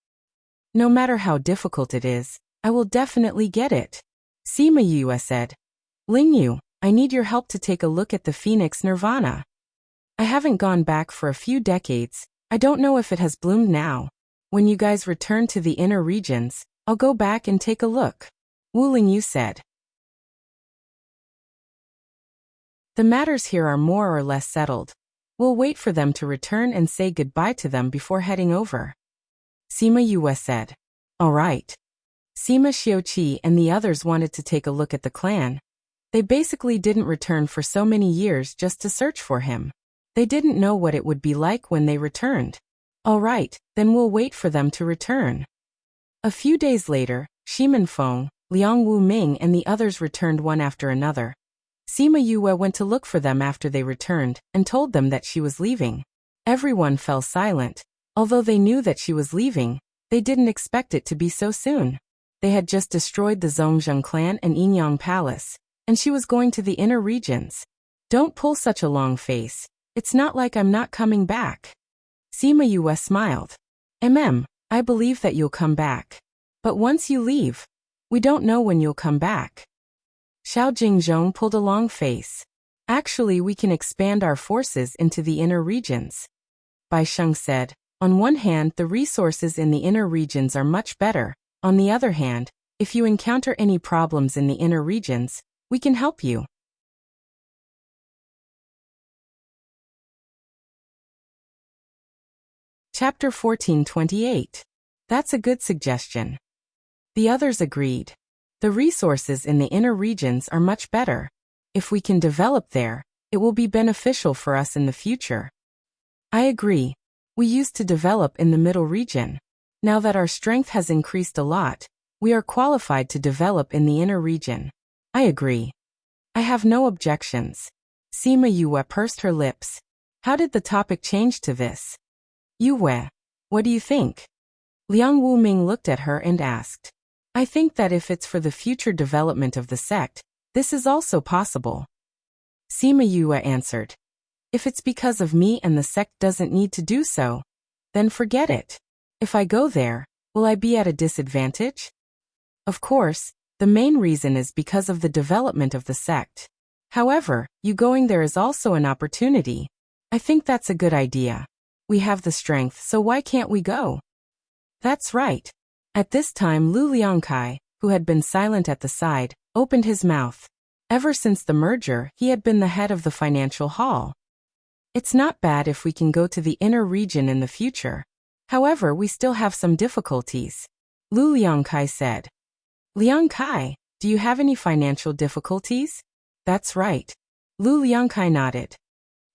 No matter how difficult it is, I will definitely get it. Sima Yue said. Lingyu, I need your help to take a look at the Phoenix Nirvana. I haven't gone back for a few decades. I don't know if it has bloomed now. When you guys return to the inner regions, I'll go back and take a look. Wu Lingyu said. The matters here are more or less settled. We'll wait for them to return and say goodbye to them before heading over. Sima Yue said. All right. Sima Xiuqi and the others wanted to take a look at the clan. They basically didn't return for so many years just to search for him. They didn't know what it would be like when they returned. All right, then we'll wait for them to return. A few days later, Shimen Feng, Liang Wu Ming and the others returned one after another. Sima Yue went to look for them after they returned and told them that she was leaving. Everyone fell silent. Although they knew that she was leaving, they didn't expect it to be so soon. They had just destroyed the Zhongzheng clan and Yinyang Palace, and she was going to the inner regions. Don't pull such a long face. It's not like I'm not coming back. Sima Yue smiled. I believe that you'll come back. But once you leave, we don't know when you'll come back. Xiao Jingzhong pulled a long face. Actually, we can expand our forces into the inner regions. Bai Sheng said. On one hand, the resources in the inner regions are much better. On the other hand, if you encounter any problems in the inner regions, we can help you. Chapter 1428. That's a good suggestion. The others agreed. The resources in the inner regions are much better. If we can develop there, it will be beneficial for us in the future. I agree. We used to develop in the middle region. Now that our strength has increased a lot, we are qualified to develop in the inner region. I agree. I have no objections. Sima Yue pursed her lips. How did the topic change to this? Yue, what do you think? Liang Wuming looked at her and asked. I think that if it's for the future development of the sect, this is also possible. Sima Yue answered. If it's because of me and the sect doesn't need to do so, then forget it. If I go there, will I be at a disadvantage? Of course, the main reason is because of the development of the sect. However, you going there is also an opportunity. I think that's a good idea. We have the strength, so why can't we go? That's right. At this time Lu Liangkai, who had been silent at the side, opened his mouth. Ever since the merger, he had been the head of the financial hall. It's not bad if we can go to the inner region in the future. However, we still have some difficulties. Lu Liangkai said. Liangkai, do you have any financial difficulties? That's right. Lu Liangkai nodded.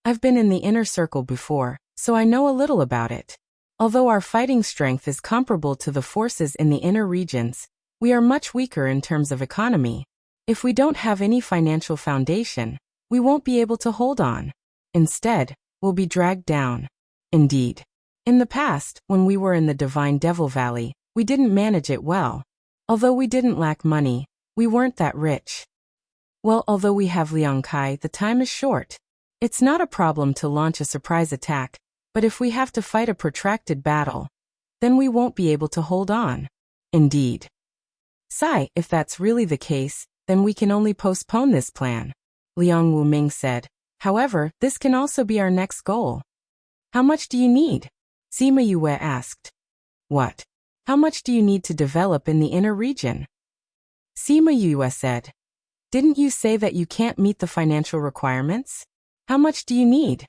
I've been in the inner circle before, so I know a little about it. Although our fighting strength is comparable to the forces in the inner regions, we are much weaker in terms of economy. If we don't have any financial foundation, we won't be able to hold on. Instead, we'll be dragged down. Indeed. In the past, when we were in the Divine Devil Valley, we didn't manage it well. Although we didn't lack money, we weren't that rich. Well, although we have Liang Kai, the time is short. It's not a problem to launch a surprise attack, but if we have to fight a protracted battle, then we won't be able to hold on. Indeed. Sai, if that's really the case, then we can only postpone this plan. Liang Wuming said. However, this can also be our next goal. How much do you need? Sima Yue asked. What? How much do you need to develop in the inner region? Sima Yue said. Didn't you say that you can't meet the financial requirements? How much do you need?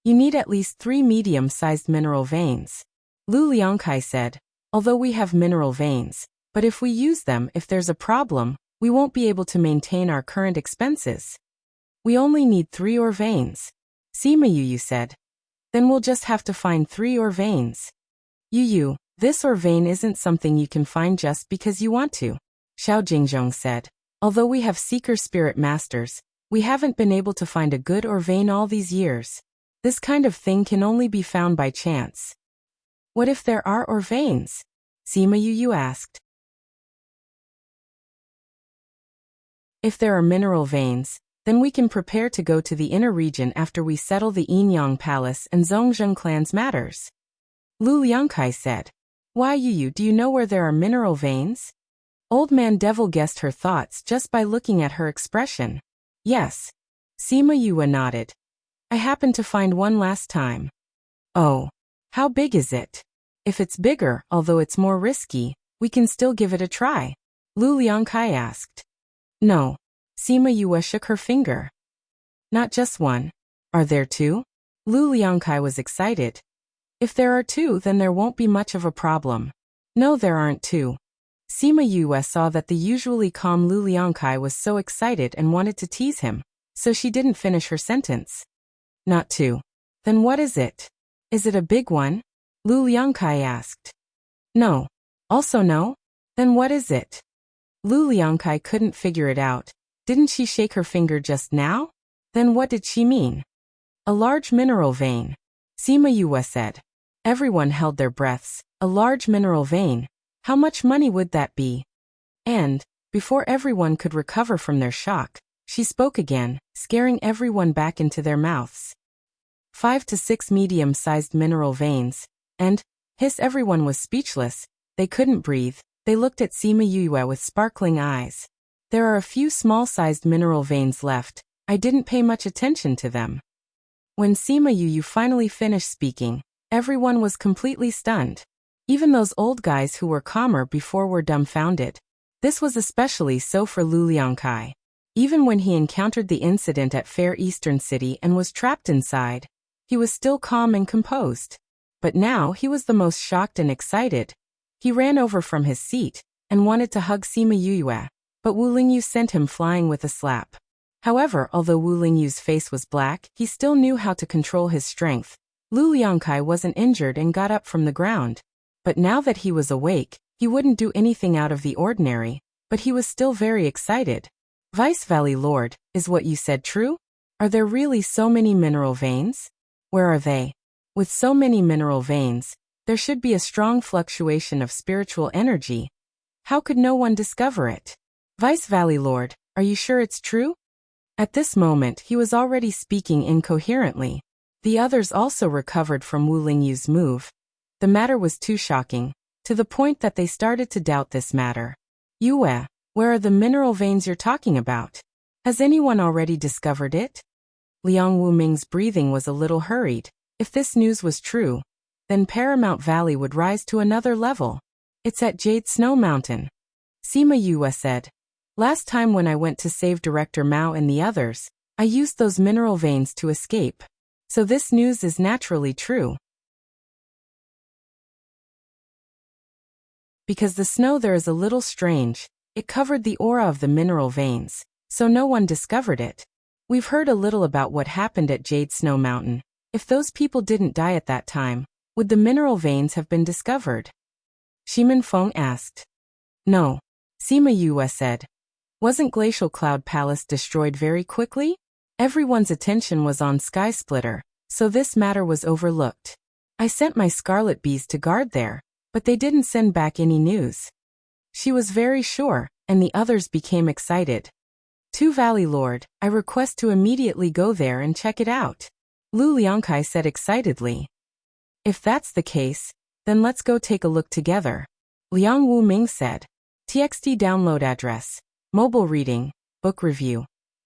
You need at least 3 medium-sized mineral veins. Lu Liangkai said. Although we have mineral veins, but if we use them, if there's a problem, we won't be able to maintain our current expenses. We only need 3 ore veins. Sima Yu said. Then we'll just have to find 3 ore veins. Yu, this ore vein isn't something you can find just because you want to. Xiao Jingzhong said. Although we have seeker spirit masters, we haven't been able to find a good ore vein all these years. This kind of thing can only be found by chance. What if there are ore veins? Sima Yu asked. If there are mineral veins, then we can prepare to go to the inner region after we settle the Yinyang Palace and Zhongzheng clan's matters. Lu Liangkai said. Why Yu, do you know where there are mineral veins? Old Man Devil guessed her thoughts just by looking at her expression. Yes. Sima Yue nodded. I happened to find one last time. Oh. How big is it? If it's bigger, although it's more risky, we can still give it a try. Lu Liangkai asked. No. Sima Yue shook her finger. Not just one. Are there two? Lu Liangkai was excited. If there are two, then there won't be much of a problem. No, there aren't two. Sima Yue saw that the usually calm Lu Liangkai was so excited and wanted to tease him, so she didn't finish her sentence. Not two. Then what is it? Is it a big one? Lu Liangkai asked. No. Also no? Then what is it? Lu Liangkai couldn't figure it out. Didn't she shake her finger just now? Then what did she mean? A large mineral vein. Sima Yue said. Everyone held their breaths. A large mineral vein. How much money would that be? And, before everyone could recover from their shock, she spoke again, scaring everyone back into their mouths. 5 to 6 medium-sized mineral veins. And, everyone was speechless. They couldn't breathe. They looked at Sima Yue with sparkling eyes. There are a few small-sized mineral veins left. I didn't pay much attention to them. When Sima Yue finally finished speaking, everyone was completely stunned. Even those old guys who were calmer before were dumbfounded. This was especially so for Lu Liangkai. Even when he encountered the incident at Fair Eastern City and was trapped inside, he was still calm and composed. But now he was the most shocked and excited. He ran over from his seat and wanted to hug Sima Yue, but Wu Lingyu sent him flying with a slap. However, although Wu Lingyu's face was black, he still knew how to control his strength. Lu Liangkai wasn't injured and got up from the ground. But now that he was awake, he wouldn't do anything out of the ordinary, but he was still very excited. Vice Valley Lord, is what you said true? Are there really so many mineral veins? Where are they? With so many mineral veins, there should be a strong fluctuation of spiritual energy. How could no one discover it? Vice Valley Lord, are you sure it's true? At this moment, he was already speaking incoherently. The others also recovered from Wu Lingyu's move. The matter was too shocking, to the point that they started to doubt this matter. Yue, where are the mineral veins you're talking about? Has anyone already discovered it? Liang Wuming's breathing was a little hurried. If this news was true, then Paramount Valley would rise to another level. It's at Jade Snow Mountain. Sima Yue said. Last time when I went to save Director Mao and the others, I used those mineral veins to escape. So this news is naturally true. Because the snow there is a little strange, it covered the aura of the mineral veins, so no one discovered it. We've heard a little about what happened at Jade Snow Mountain. If those people didn't die at that time, would the mineral veins have been discovered? Shimin Feng asked. No. Sima Yue said. Wasn't Glacial Cloud Palace destroyed very quickly? Everyone's attention was on Sky Splitter, so this matter was overlooked. I sent my Scarlet Bees to guard there, but they didn't send back any news. She was very sure, and the others became excited. To Valley Lord, I request to immediately go there and check it out. Lu Liangkai said excitedly. If that's the case, then let's go take a look together. Liang Wuming said. TXT download address. Mobile reading, book review.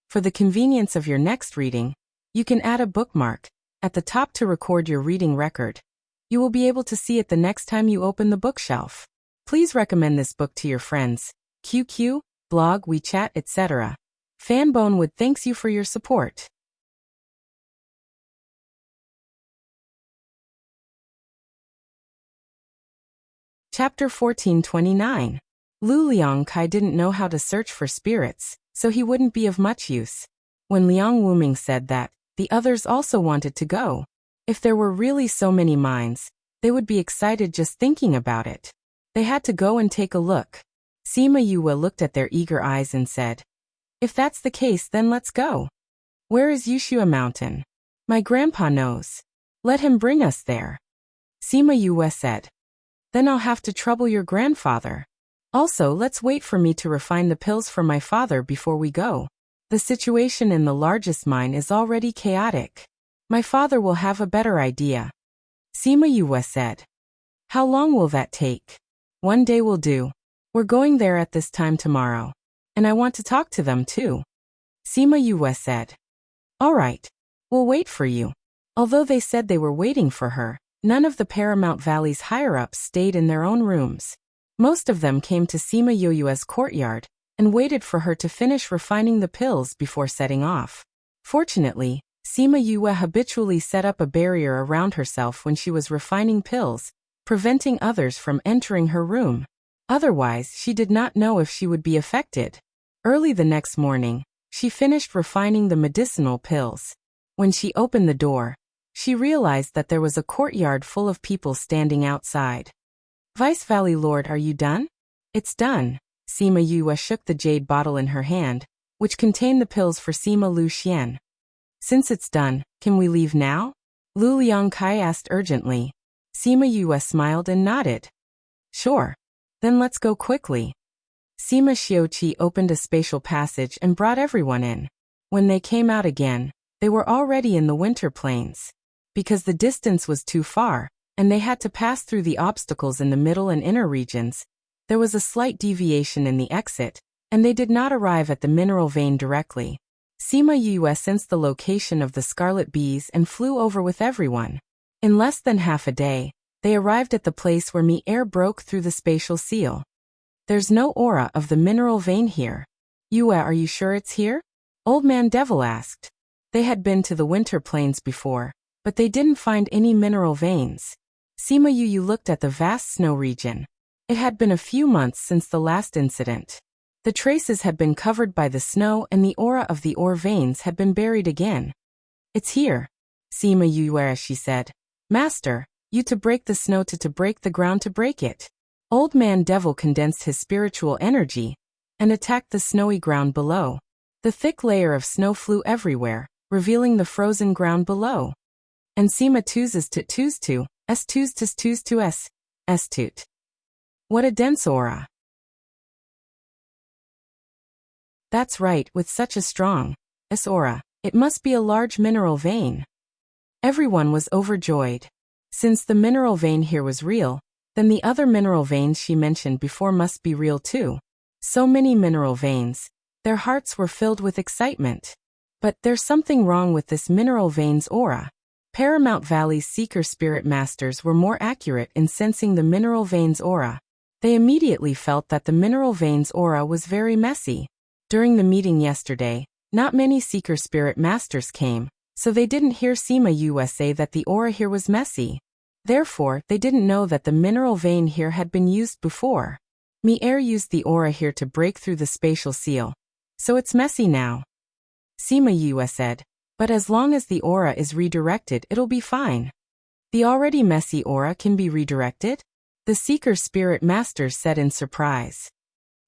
For the convenience of your next reading, you can add a bookmark at the top to record your reading record. You will be able to see it the next time you open the bookshelf. Please recommend this book to your friends. QQ, blog, WeChat, etc. Fanbone would thanks you for your support. Chapter 1429. Lu Liangkai didn't know how to search for spirits, so he wouldn't be of much use. When Liang Wuming said that, the others also wanted to go. If there were really so many mines, they would be excited just thinking about it. They had to go and take a look. Sima Yue looked at their eager eyes and said, if that's the case, then let's go. Where is Yushua Mountain? My grandpa knows. Let him bring us there. Sima Yue said. Then I'll have to trouble your grandfather. Also, let's wait for me to refine the pills for my father before we go. The situation in the largest mine is already chaotic. My father will have a better idea. Sima Yue said. How long will that take? One day will do. We're going there at this time tomorrow. And I want to talk to them too. Sima Yue said. All right. We'll wait for you. Although they said they were waiting for her, none of the Paramount Valley's higher-ups stayed in their own rooms. Most of them came to Sima Yue's courtyard and waited for her to finish refining the pills before setting off. Fortunately, Sima Yue habitually set up a barrier around herself when she was refining pills, preventing others from entering her room. Otherwise, she did not know if she would be affected. Early the next morning, she finished refining the medicinal pills. When she opened the door, she realized that there was a courtyard full of people standing outside. Vice Valley Lord, are you done? It's done. Sima Yue shook the jade bottle in her hand, which contained the pills for Sima Lu Xian. Since it's done, can we leave now? Lu Liangkai asked urgently. Sima Yue smiled and nodded. Sure. Then let's go quickly. Sima Xiuqi opened a spatial passage and brought everyone in. When they came out again, they were already in the winter plains. Because the distance was too far, and they had to pass through the obstacles in the middle and inner regions, there was a slight deviation in the exit, and they did not arrive at the mineral vein directly. Sima Yue sensed the location of the scarlet bees and flew over with everyone. In less than half a day, they arrived at the place where air broke through the spatial seal. There's no aura of the mineral vein here. Yue, are you sure it's here? Old Man Devil asked. They had been to the winter plains before, but they didn't find any mineral veins. Sima Yue looked at the vast snow region. It had been a few months since the last incident. The traces had been covered by the snow and the aura of the ore veins had been buried again. It's here. Sima Yue, she said. Master, you to break the snow to break the ground to break it. Old Man Devil condensed his spiritual energy and attacked the snowy ground below. The thick layer of snow flew everywhere, revealing the frozen ground below. And Sima Tuzes to Tuz to, S Tuz to Tuz to S Toot. What a dense aura. That's right, with such a strong aura, it must be a large mineral vein. Everyone was overjoyed. Since the mineral vein here was real, then the other mineral veins she mentioned before must be real too. So many mineral veins. Their hearts were filled with excitement. But there's something wrong with this mineral vein's aura. Paramount Valley's Seeker Spirit Masters were more accurate in sensing the mineral vein's aura. They immediately felt that the mineral vein's aura was very messy. During the meeting yesterday, not many Seeker Spirit Masters came, so they didn't hear Sima Yue say that the aura here was messy. Therefore, they didn't know that the mineral vein here had been used before. Air used the aura here to break through the spatial seal. So it's messy now. Sima Yue said, but as long as the aura is redirected, it'll be fine. The already messy aura can be redirected? The Seeker Spirit Masters said in surprise.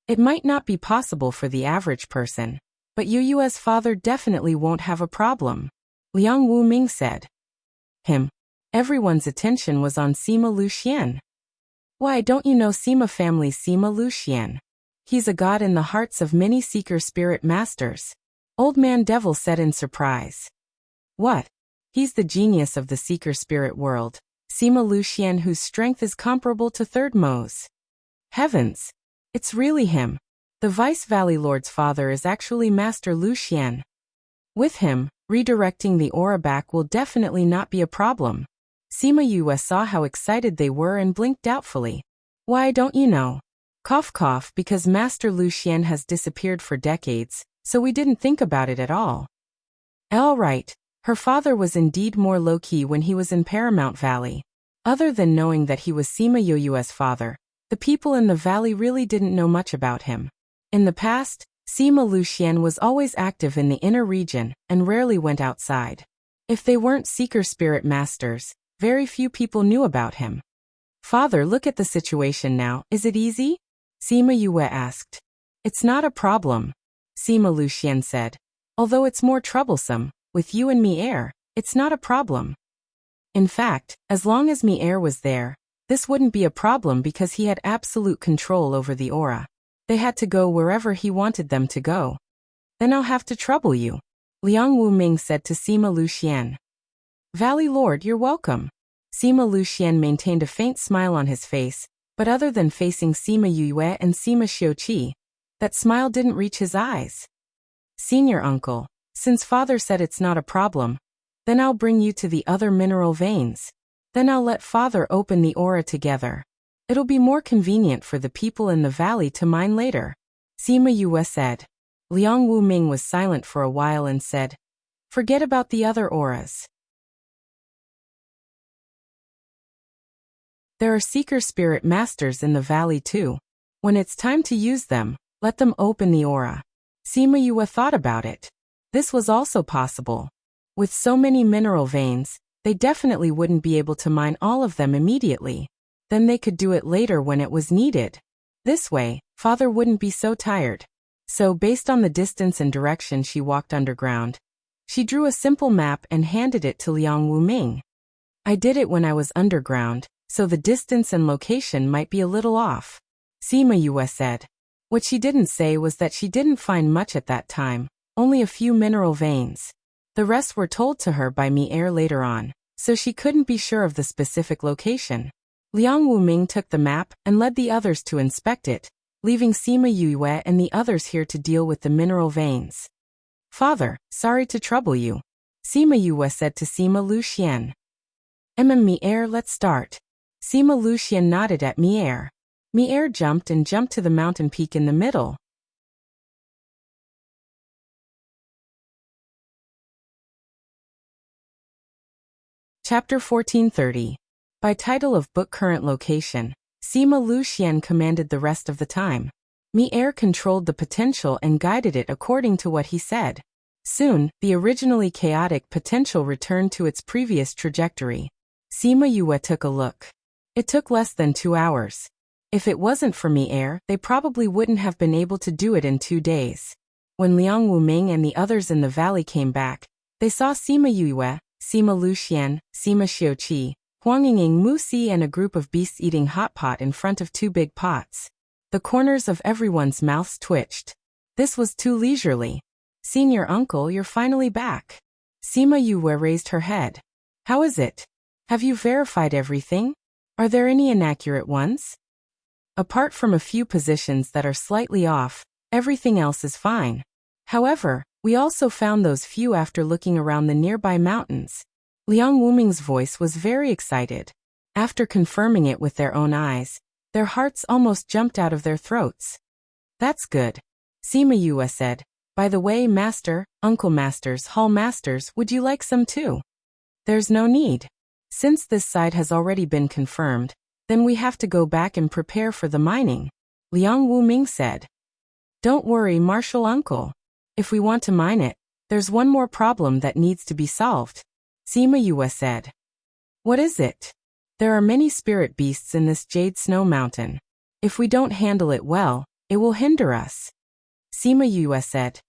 It might not be possible for the average person, but Yue's father definitely won't have a problem. Liang Wuming said. Everyone's attention was on Sima Lu Xian. Why don't you know Sima family Sima Lu Xian? He's a god in the hearts of many Seeker Spirit Masters. Old Man Devil said in surprise. What? He's the genius of the Seeker Spirit world, Sima Lu Xian, whose strength is comparable to Third Mo's. Heavens! It's really him. The Vice Valley Lord's father is actually Master Lu Xian. With him, redirecting the aura back will definitely not be a problem. Sima Yue saw how excited they were and blinked doubtfully. Why don't you know? Cough cough, because Master Lu Xian has disappeared for decades, so we didn't think about it at all. All right, her father was indeed more low-key when he was in Paramount Valley. Other than knowing that he was Sima Yue's father, the people in the valley really didn't know much about him. In the past, Sima Lu Xian was always active in the inner region and rarely went outside. If they weren't Seeker Spirit Masters, very few people knew about him. Father, look at the situation now, is it easy? Sima Yue asked. It's not a problem, Sima Lu Xian said. Although it's more troublesome, with you and Air, it's not a problem. In fact, as long as Air was there, this wouldn't be a problem because he had absolute control over the aura. They had to go wherever he wanted them to go. Then I'll have to trouble you, Liang Wuming said to Sima Lu Xian. Valley Lord, you're welcome. Sima Lu Xian maintained a faint smile on his face, but other than facing Sima Yue and Sima Xiuqi, that smile didn't reach his eyes. Senior uncle, since father said it's not a problem, then I'll bring you to the other mineral veins. Then I'll let father open the aura together. It'll be more convenient for the people in the valley to mine later, Sima Yue said. Liang Wuming was silent for a while and said, Forget about the other auras. There are seeker spirit masters in the valley too. When it's time to use them, let them open the aura. Sima Yue thought about it. This was also possible. With so many mineral veins, they definitely wouldn't be able to mine all of them immediately. Then they could do it later when it was needed. This way, father wouldn't be so tired. So based on the distance and direction she walked underground, she drew a simple map and handed it to Liang Wuming. I did it when I was underground, so the distance and location might be a little off, Sima Yue said. What she didn't say was that she didn't find much at that time, only a few mineral veins. The rest were told to her by Mi-Er later on, so she couldn't be sure of the specific location. Liang Wuming took the map and led the others to inspect it, leaving Sima Yue and the others here to deal with the mineral veins. Father, sorry to trouble you, Sima Yue said to Sima Luxian. Mi-Er, let's start. Sima Luxian nodded at Mi-Er. Mi-Er jumped to the mountain peak in the middle. Chapter 1430. By title of book current location, Sima Luxian commanded the rest of the time. Mi-Er controlled the potential and guided it according to what he said. Soon, the originally chaotic potential returned to its previous trajectory. Sima Yue took a look. It took less than 2 hours. If it wasn't for Mi-Er, they probably wouldn't have been able to do it in 2 days. When Liang Wuming and the others in the valley came back, they saw Sima Yue, Sima Luxian, Sima Xiuqi, Huang Yinging Musi and a group of beasts eating hot pot in front of 2 big pots. The corners of everyone's mouths twitched. This was too leisurely. Senior uncle, you're finally back. Sima Yue raised her head. How is it? Have you verified everything? Are there any inaccurate ones? Apart from a few positions that are slightly off, everything else is fine. However, we also found those few after looking around the nearby mountains. Liang Wuming's voice was very excited. After confirming it with their own eyes, their hearts almost jumped out of their throats. That's good, Sima Yue said. By the way, Master, Uncle Masters, Hall Masters, would you like some too? There's no need. Since this side has already been confirmed, then we have to go back and prepare for the mining, Liang Wuming said. Don't worry, Martial Uncle. If we want to mine it, there's one more problem that needs to be solved, Sima Yue said. What is it? There are many spirit beasts in this Jade Snow Mountain. If we don't handle it well, it will hinder us, Sima Yue said.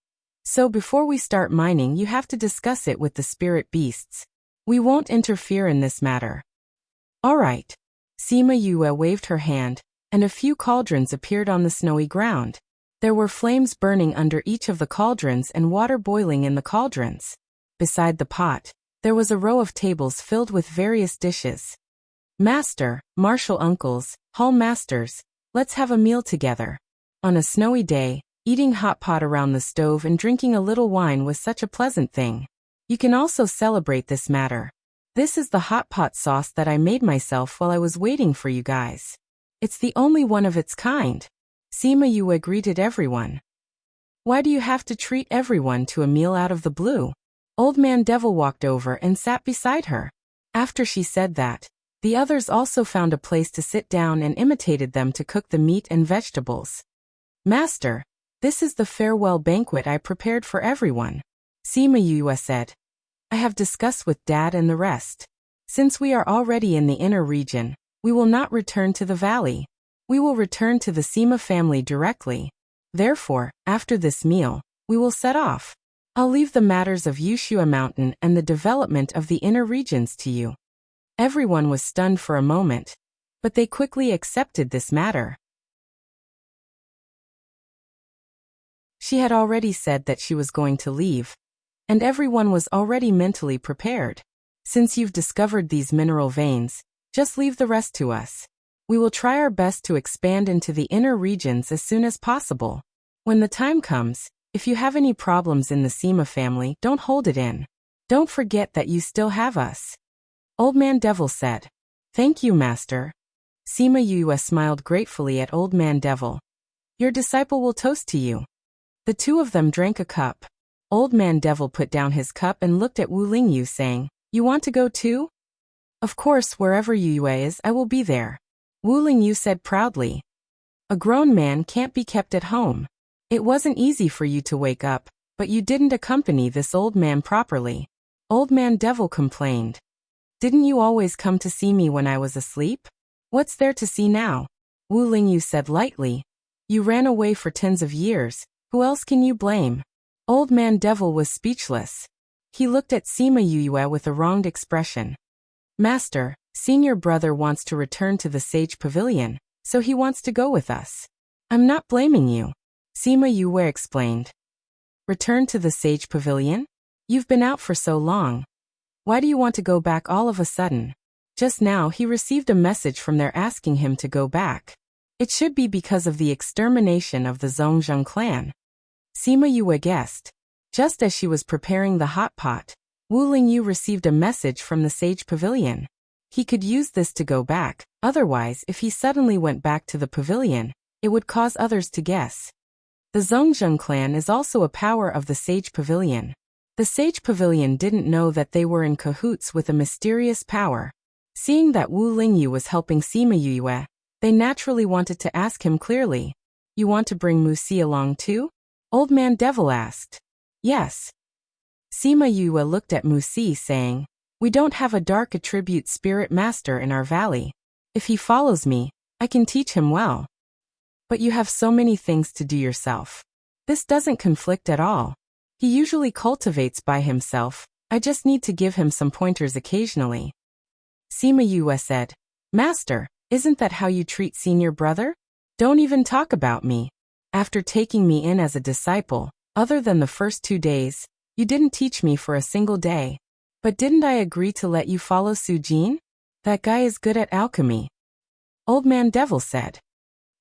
So before we start mining, you have to discuss it with the spirit beasts. We won't interfere in this matter. All right. Sima Yue waved her hand, and a few cauldrons appeared on the snowy ground. There were flames burning under each of the cauldrons and water boiling in the cauldrons. Beside the pot, there was a row of tables filled with various dishes. Master, Martial Uncles, Hall Masters, let's have a meal together. On a snowy day, eating hot pot around the stove and drinking a little wine was such a pleasant thing. You can also celebrate this matter. This is the hot pot sauce that I made myself while I was waiting for you guys. It's the only one of its kind. Sima Yue greeted everyone. Why do you have to treat everyone to a meal out of the blue? Old Man Devil walked over and sat beside her. After she said that, the others also found a place to sit down and imitated them to cook the meat and vegetables. Master, this is the farewell banquet I prepared for everyone, Sima Yue said. I have discussed with Dad and the rest. Since we are already in the inner region, we will not return to the valley. We will return to the Sima family directly. Therefore, after this meal, we will set off. I'll leave the matters of Yushua Mountain and the development of the inner regions to you. Everyone was stunned for a moment, but they quickly accepted this matter. She had already said that she was going to leave, and everyone was already mentally prepared. Since you've discovered these mineral veins, just leave the rest to us. We will try our best to expand into the inner regions as soon as possible. When the time comes, if you have any problems in the Sima family, don't hold it in. Don't forget that you still have us. Old Man Devil said. Thank you, Master. Sima Yue smiled gratefully at Old Man Devil. Your disciple will toast to you. The two of them drank a cup. Old Man Devil put down his cup and looked at Wu Lingyu saying, "You want to go too?" "Of course, wherever Yue is, I will be there," Wu Lingyu said proudly. "A grown man can't be kept at home. It wasn't easy for you to wake up, but you didn't accompany this old man properly," Old Man Devil complained. "Didn't you always come to see me when I was asleep? What's there to see now?" Wu Lingyu said lightly. "You ran away for tens of years, who else can you blame?" Old Man Devil was speechless. He looked at Sima Yue with a wronged expression. "Master, senior brother wants to return to the Sage Pavilion, so he wants to go with us. I'm not blaming you," Sima Yue explained. "Return to the Sage Pavilion? You've been out for so long. Why do you want to go back all of a sudden?" Just now he received a message from there asking him to go back. It should be because of the extermination of the Zhongzheng clan. Sima Yue guessed. Just as she was preparing the hot pot, Wu Lingyu received a message from the Sage Pavilion. He could use this to go back, otherwise if he suddenly went back to the pavilion, it would cause others to guess. The Zhongzheng clan is also a power of the Sage Pavilion. The Sage Pavilion didn't know that they were in cahoots with a mysterious power. Seeing that Wu Lingyu was helping Sima Yue, they naturally wanted to ask him clearly. "You want to bring Musi along too?" Old Man Devil asked. "Yes." Sima Yue looked at Musi saying, "We don't have a dark attribute spirit master in our valley. If he follows me, I can teach him well. But you have so many things to do yourself. This doesn't conflict at all. He usually cultivates by himself, I just need to give him some pointers occasionally." Sima Yue said, "Master, isn't that how you treat senior brother? Don't even talk about me. After taking me in as a disciple, other than the first 2 days, you didn't teach me for a single day. But didn't I agree to let you follow Su Jin? That guy is good at alchemy." Old Man Devil said.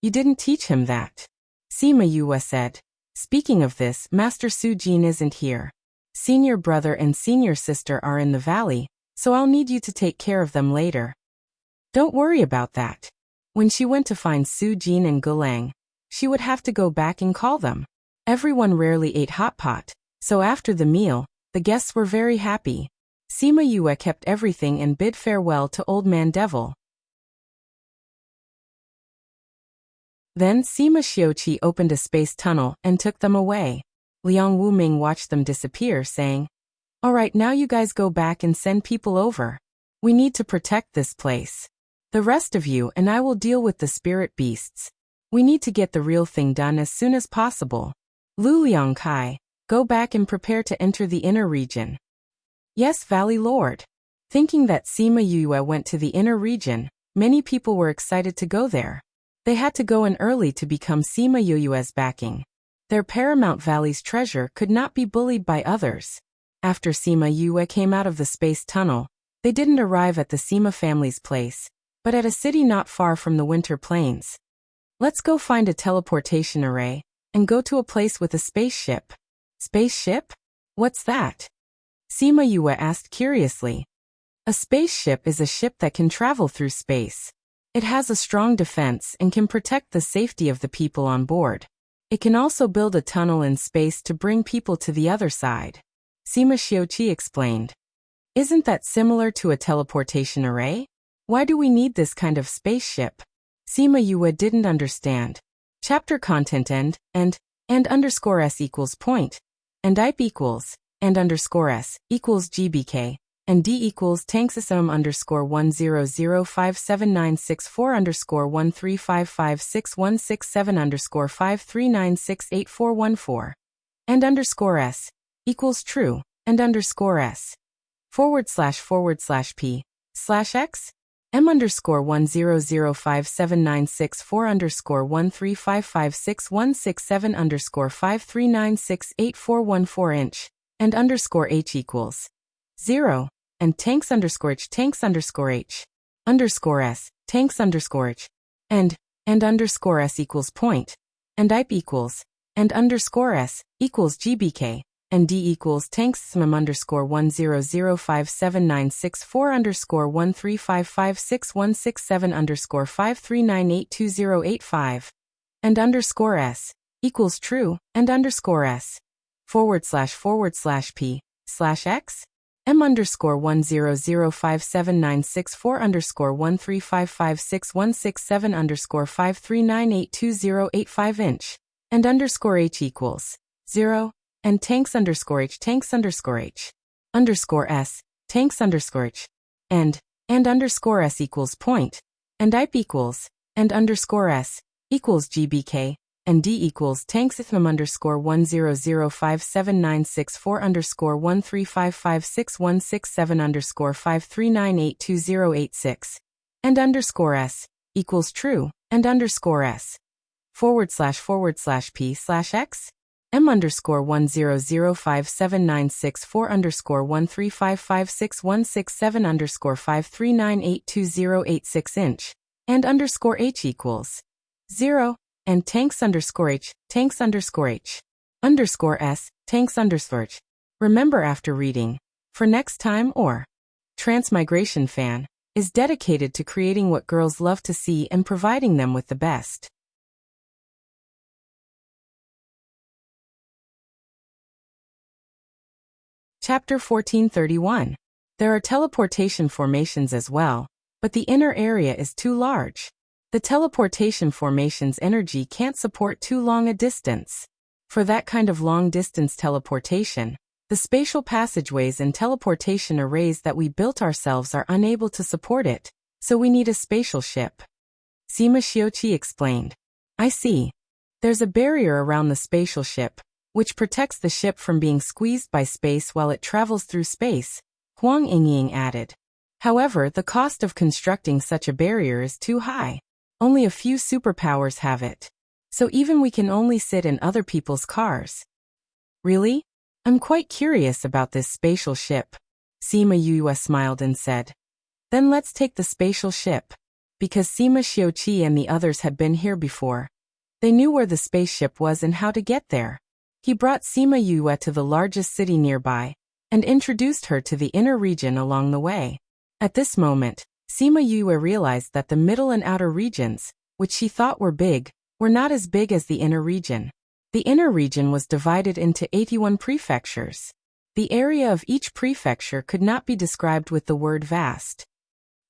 "You didn't teach him that," Sima Yue said. "Speaking of this, Master Su Jin isn't here. Senior brother and senior sister are in the valley, so I'll need you to take care of them later." "Don't worry about that." When she went to find Su Jin and Gulang, she would have to go back and call them. Everyone rarely ate hot pot, so after the meal, the guests were very happy. Sima Yue kept everything and bid farewell to Old Man Devil. Then Sima Xiuqi opened a space tunnel and took them away. Liang Wuming watched them disappear, saying, "All right, now you guys go back and send people over. We need to protect this place. The rest of you and I will deal with the spirit beasts. We need to get the real thing done as soon as possible. Lu Liangkai, go back and prepare to enter the inner region." "Yes, Valley Lord." Thinking that Sima Yue went to the inner region, many people were excited to go there. They had to go in early to become Sima Yue's backing. Their Paramount Valley's treasure could not be bullied by others. After Sima Yue came out of the space tunnel, they didn't arrive at the Sima family's place, but at a city not far from the Winter Plains. "Let's go find a teleportation array and go to a place with a spaceship." "Spaceship? What's that?" Sima Yue asked curiously. A spaceship is a ship that can travel through space. It has a strong defense and can protect the safety of the people on board. It can also build a tunnel in space to bring people to the other side, Sima Xiuqi explained. "Isn't that similar to a teleportation array? Why do we need this kind of spaceship?" Sima Yue didn't understand. Chapter content and underscore s equals point, and IP equals, and underscore s equals gbk, and d equals tanksism underscore 1005796 underscore 1355667 underscore 5396814, and underscore s equals true, and underscore s / p / x m underscore 1005796 underscore 1355667 underscore 5396814 inch, and underscore h equals 0, and tanks underscore h underscore s tanks underscore h, and underscore s equals point, and IP equals, and underscore s equals gbk, and d equals tanksmm underscore 1005796 underscore 1355667 underscore 5398285, and underscore s equals true, and underscore s //p/x m_1005796413556167167_5398208 and _h equals 0 and tanks_h _s tanks _h and _s equals point and ip equals and _s equals gbk and d equals tanks _10057964135561667_5398208 and _s equals true and _s //p/x m_10057964135561667_5398208 and _h equals 0 and tanks _h tanks _h _s tanks _h. Remember after reading, for next time or Transmigration Fan is dedicated to creating what girls love to see and providing them with the best. Chapter 1431. There are teleportation formations as well, but the inner area is too large. The teleportation formation's energy can't support too long a distance. For that kind of long-distance teleportation, the spatial passageways and teleportation arrays that we built ourselves are unable to support it, so we need a spatial ship. Sima Shiochi explained. I see. There's a barrier around the spatial ship, which protects the ship from being squeezed by space while it travels through space, Huang Yingying added. However, the cost of constructing such a barrier is too high. Only a few superpowers have it. So even we can only sit in other people's cars. Really? I'm quite curious about this spatial ship. Sima Yue smiled and said. Then let's take the spatial ship. Because Sima Shiochi and the others had been here before. They knew where the spaceship was and how to get there. He brought Sima Yue to the largest city nearby, and introduced her to the inner region along the way. At this moment, Sima Yue realized that the middle and outer regions, which she thought were big, were not as big as the inner region. The inner region was divided into 81 prefectures. The area of each prefecture could not be described with the word vast.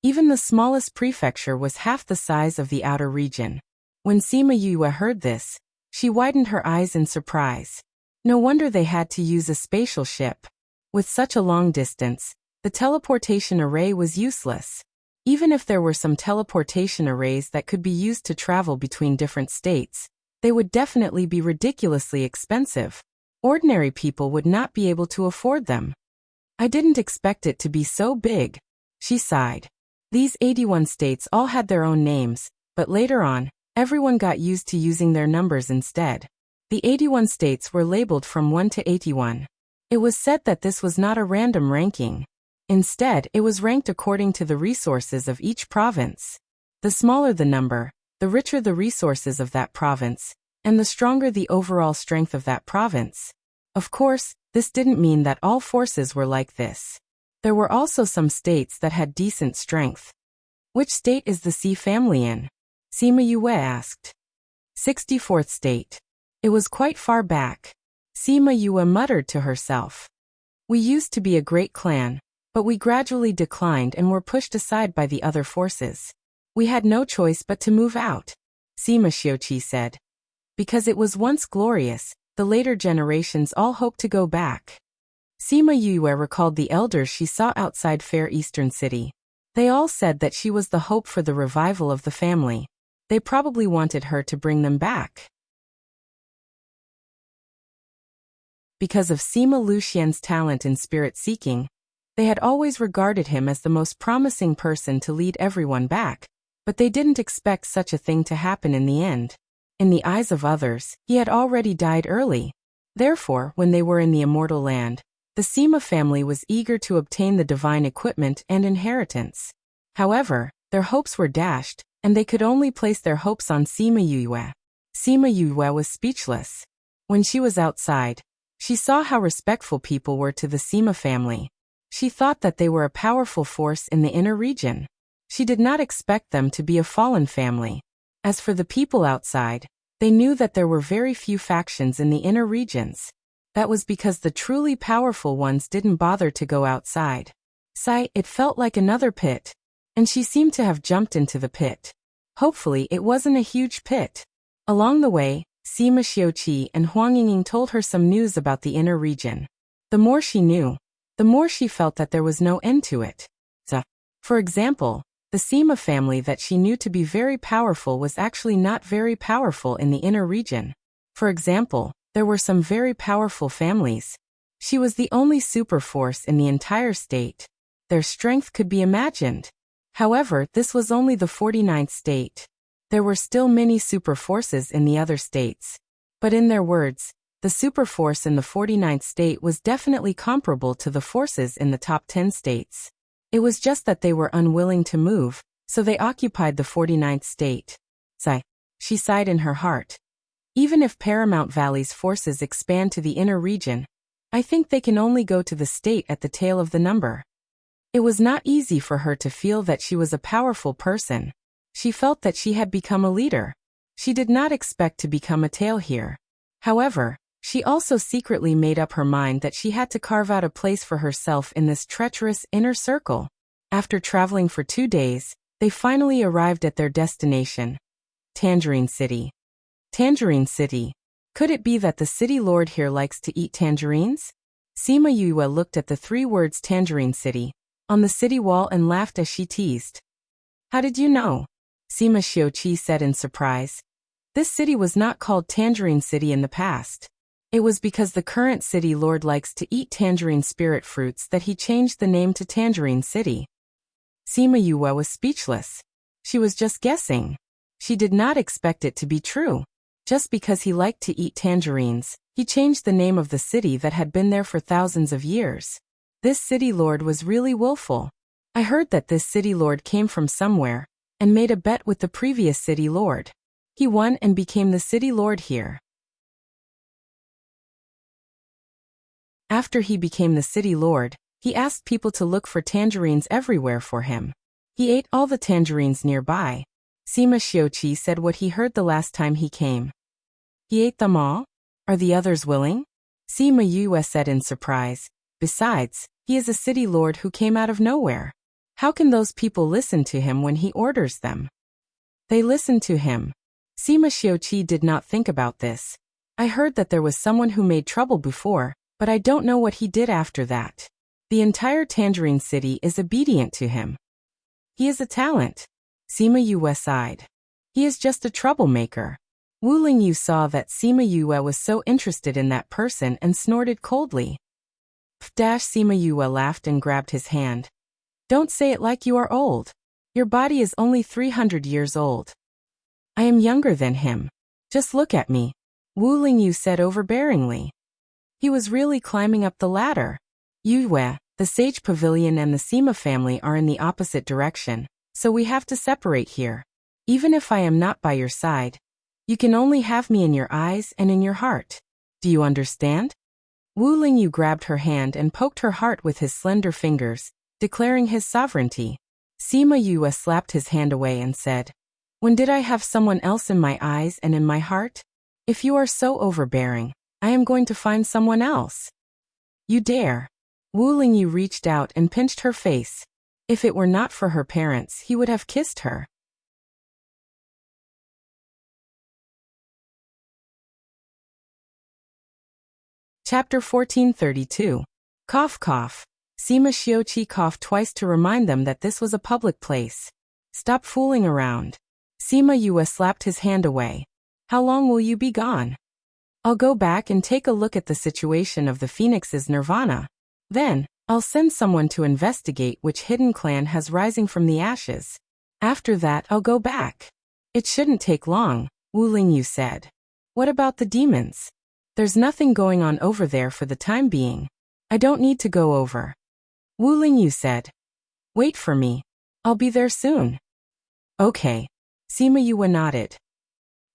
Even the smallest prefecture was half the size of the outer region. When Sima Yue heard this, she widened her eyes in surprise. No wonder they had to use a spatial ship. With such a long distance, the teleportation array was useless. Even if there were some teleportation arrays that could be used to travel between different states, they would definitely be ridiculously expensive. Ordinary people would not be able to afford them. I didn't expect it to be so big. She sighed. These 81 states all had their own names, but later on, everyone got used to using their numbers instead. The 81 states were labeled from 1 to 81. It was said that this was not a random ranking. Instead, it was ranked according to the resources of each province. The smaller the number, the richer the resources of that province, and the stronger the overall strength of that province. Of course, this didn't mean that all forces were like this. There were also some states that had decent strength. Which state is the Sea family in? Sima Yue asked. 64th state. It was quite far back. Sima Yue muttered to herself. We used to be a great clan, but we gradually declined and were pushed aside by the other forces. We had no choice but to move out, Sima Shiochi said. Because it was once glorious, the later generations all hoped to go back. Sima Yue recalled the elders she saw outside Fair Eastern City. They all said that she was the hope for the revival of the family. They probably wanted her to bring them back. Because of Sima Luxian's talent in spirit-seeking, they had always regarded him as the most promising person to lead everyone back, but they didn't expect such a thing to happen in the end. In the eyes of others, he had already died early. Therefore, when they were in the immortal land, the Sima family was eager to obtain the divine equipment and inheritance. However, their hopes were dashed, and they could only place their hopes on Sima Yue. Sima Yue was speechless. When she was outside, she saw how respectful people were to the Sima family. She thought that they were a powerful force in the inner region. She did not expect them to be a fallen family. As for the people outside, they knew that there were very few factions in the inner regions. That was because the truly powerful ones didn't bother to go outside. Sigh, it felt like another pit. And she seemed to have jumped into the pit. Hopefully it wasn't a huge pit. Along the way, Sima Xiuqi and Huang Yingying told her some news about the inner region. The more she knew, the more she felt that there was no end to it. For example, the Sima family that she knew to be very powerful was actually not very powerful in the inner region. For example, there were some very powerful families. She was the only super force in the entire state. Their strength could be imagined. However, this was only the 49th state. There were still many super forces in the other states. But in their words, the super force in the 49th state was definitely comparable to the forces in the top 10 states. It was just that they were unwilling to move, so they occupied the 49th state. Sigh. She sighed in her heart. Even if Paramount Valley's forces expand to the inner region, I think they can only go to the state at the tail of the number. It was not easy for her to feel that she was a powerful person. She felt that she had become a leader. She did not expect to become a tail here. However, she also secretly made up her mind that she had to carve out a place for herself in this treacherous inner circle. After traveling for 2 days, they finally arrived at their destination. Tangerine City. Tangerine City. Could it be that the city lord here likes to eat tangerines? Sima Yue looked at the 3 words Tangerine City on the city wall and laughed as she teased. How did you know? Sima Xiuqi said in surprise. This city was not called Tangerine City in the past. It was because the current city lord likes to eat tangerine spirit fruits that he changed the name to Tangerine City. Sima Yue was speechless. She was just guessing. She did not expect it to be true. Just because he liked to eat tangerines, he changed the name of the city that had been there for thousands of years. This city lord was really willful. I heard that this city lord came from somewhere and made a bet with the previous city lord. He won and became the city lord here. After he became the city lord, he asked people to look for tangerines everywhere for him. He ate all the tangerines nearby. Sima Xiuqi said what he heard the last time he came. He ate them all? Are the others willing? Sima Yue said in surprise. Besides, he is a city lord who came out of nowhere. How can those people listen to him when he orders them? They listened to him. Sima Xiuqi did not think about this. I heard that there was someone who made trouble before, but I don't know what he did after that. The entire Tangerine City is obedient to him. He is a talent. Sima Yue sighed. He is just a troublemaker. Wu Lingyu saw that Sima Yue was so interested in that person and snorted coldly. Sima Yue laughed and grabbed his hand. Don't say it like you are old. Your body is only 300 years old. I am younger than him. Just look at me, Wu Lingyu said overbearingly. He was really climbing up the ladder. Yue, the Sage Pavilion and the Sima family are in the opposite direction, so we have to separate here. Even if I am not by your side, you can only have me in your eyes and in your heart. Do you understand? Wu Lingyu grabbed her hand and poked her heart with his slender fingers, declaring his sovereignty. Sima Yue slapped his hand away and said, When did I have someone else in my eyes and in my heart? If you are so overbearing, I am going to find someone else. You dare. Wu Lingyu reached out and pinched her face. If it were not for her parents, he would have kissed her. Chapter 1432. Cough cough. Sima Xiuqi coughed twice to remind them that this was a public place. Stop fooling around. Sima Yue slapped his hand away. How long will you be gone? I'll go back and take a look at the situation of the Phoenix's Nirvana. Then, I'll send someone to investigate which hidden clan has rising from the ashes. After that, I'll go back. It shouldn't take long, Wu Lingyu said. What about the demons? There's nothing going on over there for the time being. I don't need to go over. Wu Lingyu said. Wait for me. I'll be there soon. Okay. Sima Yue nodded.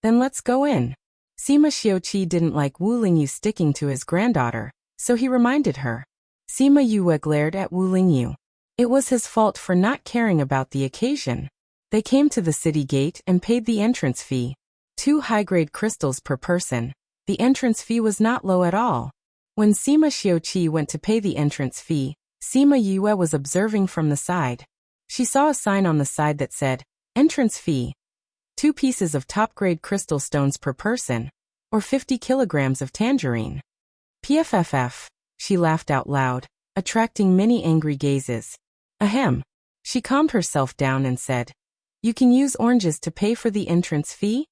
Then let's go in. Sima Xiuqi didn't like Wu Lingyu sticking to his granddaughter, so he reminded her. Sima Yue glared at Wu Lingyu. It was his fault for not caring about the occasion. They came to the city gate and paid the entrance fee. 2 high-grade crystals per person. The entrance fee was not low at all. When Sima Xiuqi went to pay the entrance fee, Sima Yue was observing from the side. She saw a sign on the side that said, "Entrance fee. 2 pieces of top-grade crystal stones per person, or 50 kilograms of tangerine." PFFF, she laughed out loud, attracting many angry gazes. Ahem. She calmed herself down and said, "You can use oranges to pay for the entrance fee?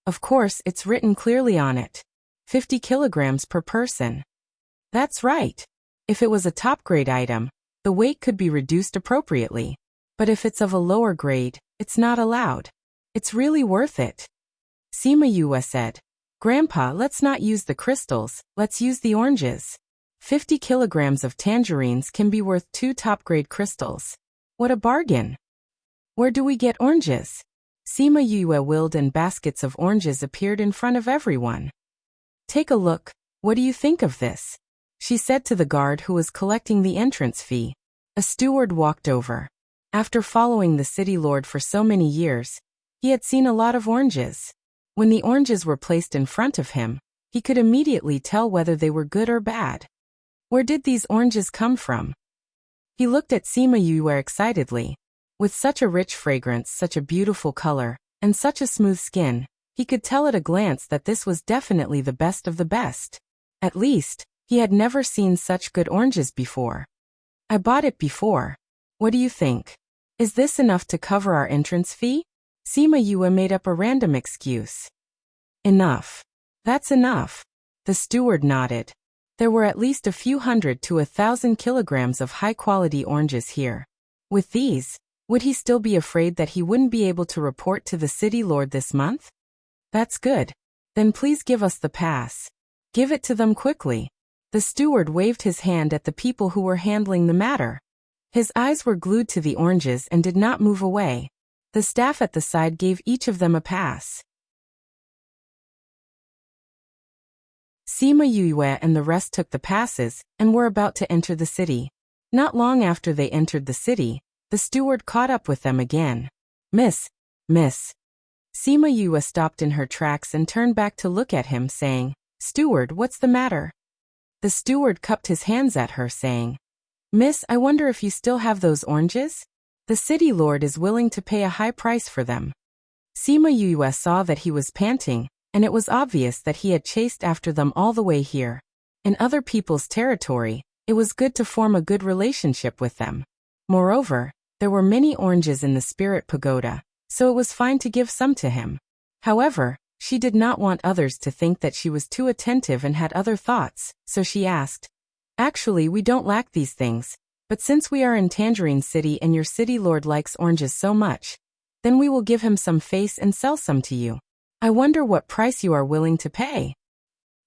Of course, it's written clearly on it. 50 kilograms per person. That's right. If it was a top-grade item, the weight could be reduced appropriately. But if it's of a lower grade, it's not allowed. It's really worth it." Sima Yue said, "Grandpa, let's not use the crystals, let's use the oranges. 50 kilograms of tangerines can be worth 2 top-grade crystals. What a bargain. Where do we get oranges?" Sima Yue willed and baskets of oranges appeared in front of everyone. "Take a look, what do you think of this?" she said to the guard who was collecting the entrance fee. A steward walked over. After following the city lord for so many years, he had seen a lot of oranges. When the oranges were placed in front of him, he could immediately tell whether they were good or bad. Where did these oranges come from? He looked at Sima Yue excitedly. With such a rich fragrance, such a beautiful color, and such a smooth skin, he could tell at a glance that this was definitely the best of the best. At least, he had never seen such good oranges before. "I bought it before. What do you think? Is this enough to cover our entrance fee?" Sima Yue made up a random excuse. "Enough. That's enough." The steward nodded. There were at least a few hundred to 1,000 kilograms of high-quality oranges here. With these, would he still be afraid that he wouldn't be able to report to the city lord this month? "That's good. Then please give us the pass. Give it to them quickly." The steward waved his hand at the people who were handling the matter. His eyes were glued to the oranges and did not move away. The staff at the side gave each of them a pass. Sima Yue and the rest took the passes and were about to enter the city. Not long after they entered the city, the steward caught up with them again. Miss. Sima Yue stopped in her tracks and turned back to look at him, saying, "Steward, what's the matter?" The steward cupped his hands at her, saying, "Miss, I wonder if you still have those oranges? The city lord is willing to pay a high price for them." Sima Yue saw that he was panting, and it was obvious that he had chased after them all the way here. In other people's territory, it was good to form a good relationship with them. Moreover, there were many oranges in the spirit pagoda, so it was fine to give some to him. However, she did not want others to think that she was too attentive and had other thoughts, so she asked, "Actually, we don't lack these things, but since we are in Tangerine City and your city lord likes oranges so much, then we will give him some face and sell some to you. I wonder what price you are willing to pay."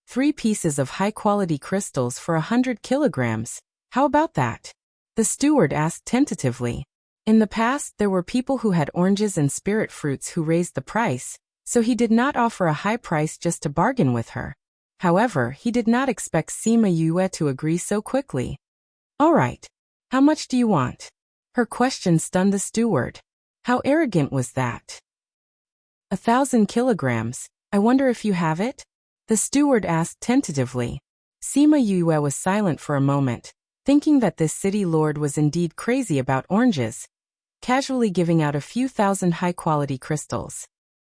3 pieces of high-quality crystals for 100 kilograms. How about that? The steward asked tentatively. In the past, there were people who had oranges and spirit fruits who raised the price, so he did not offer a high price just to bargain with her. However, he did not expect Sima Yue to agree so quickly. "All right. How much do you want?" Her question stunned the steward. How arrogant was that? 1,000 kilograms. I wonder if you have it? The steward asked tentatively. Sima Yue was silent for a moment, thinking that this city lord was indeed crazy about oranges, casually giving out a few thousand high-quality crystals.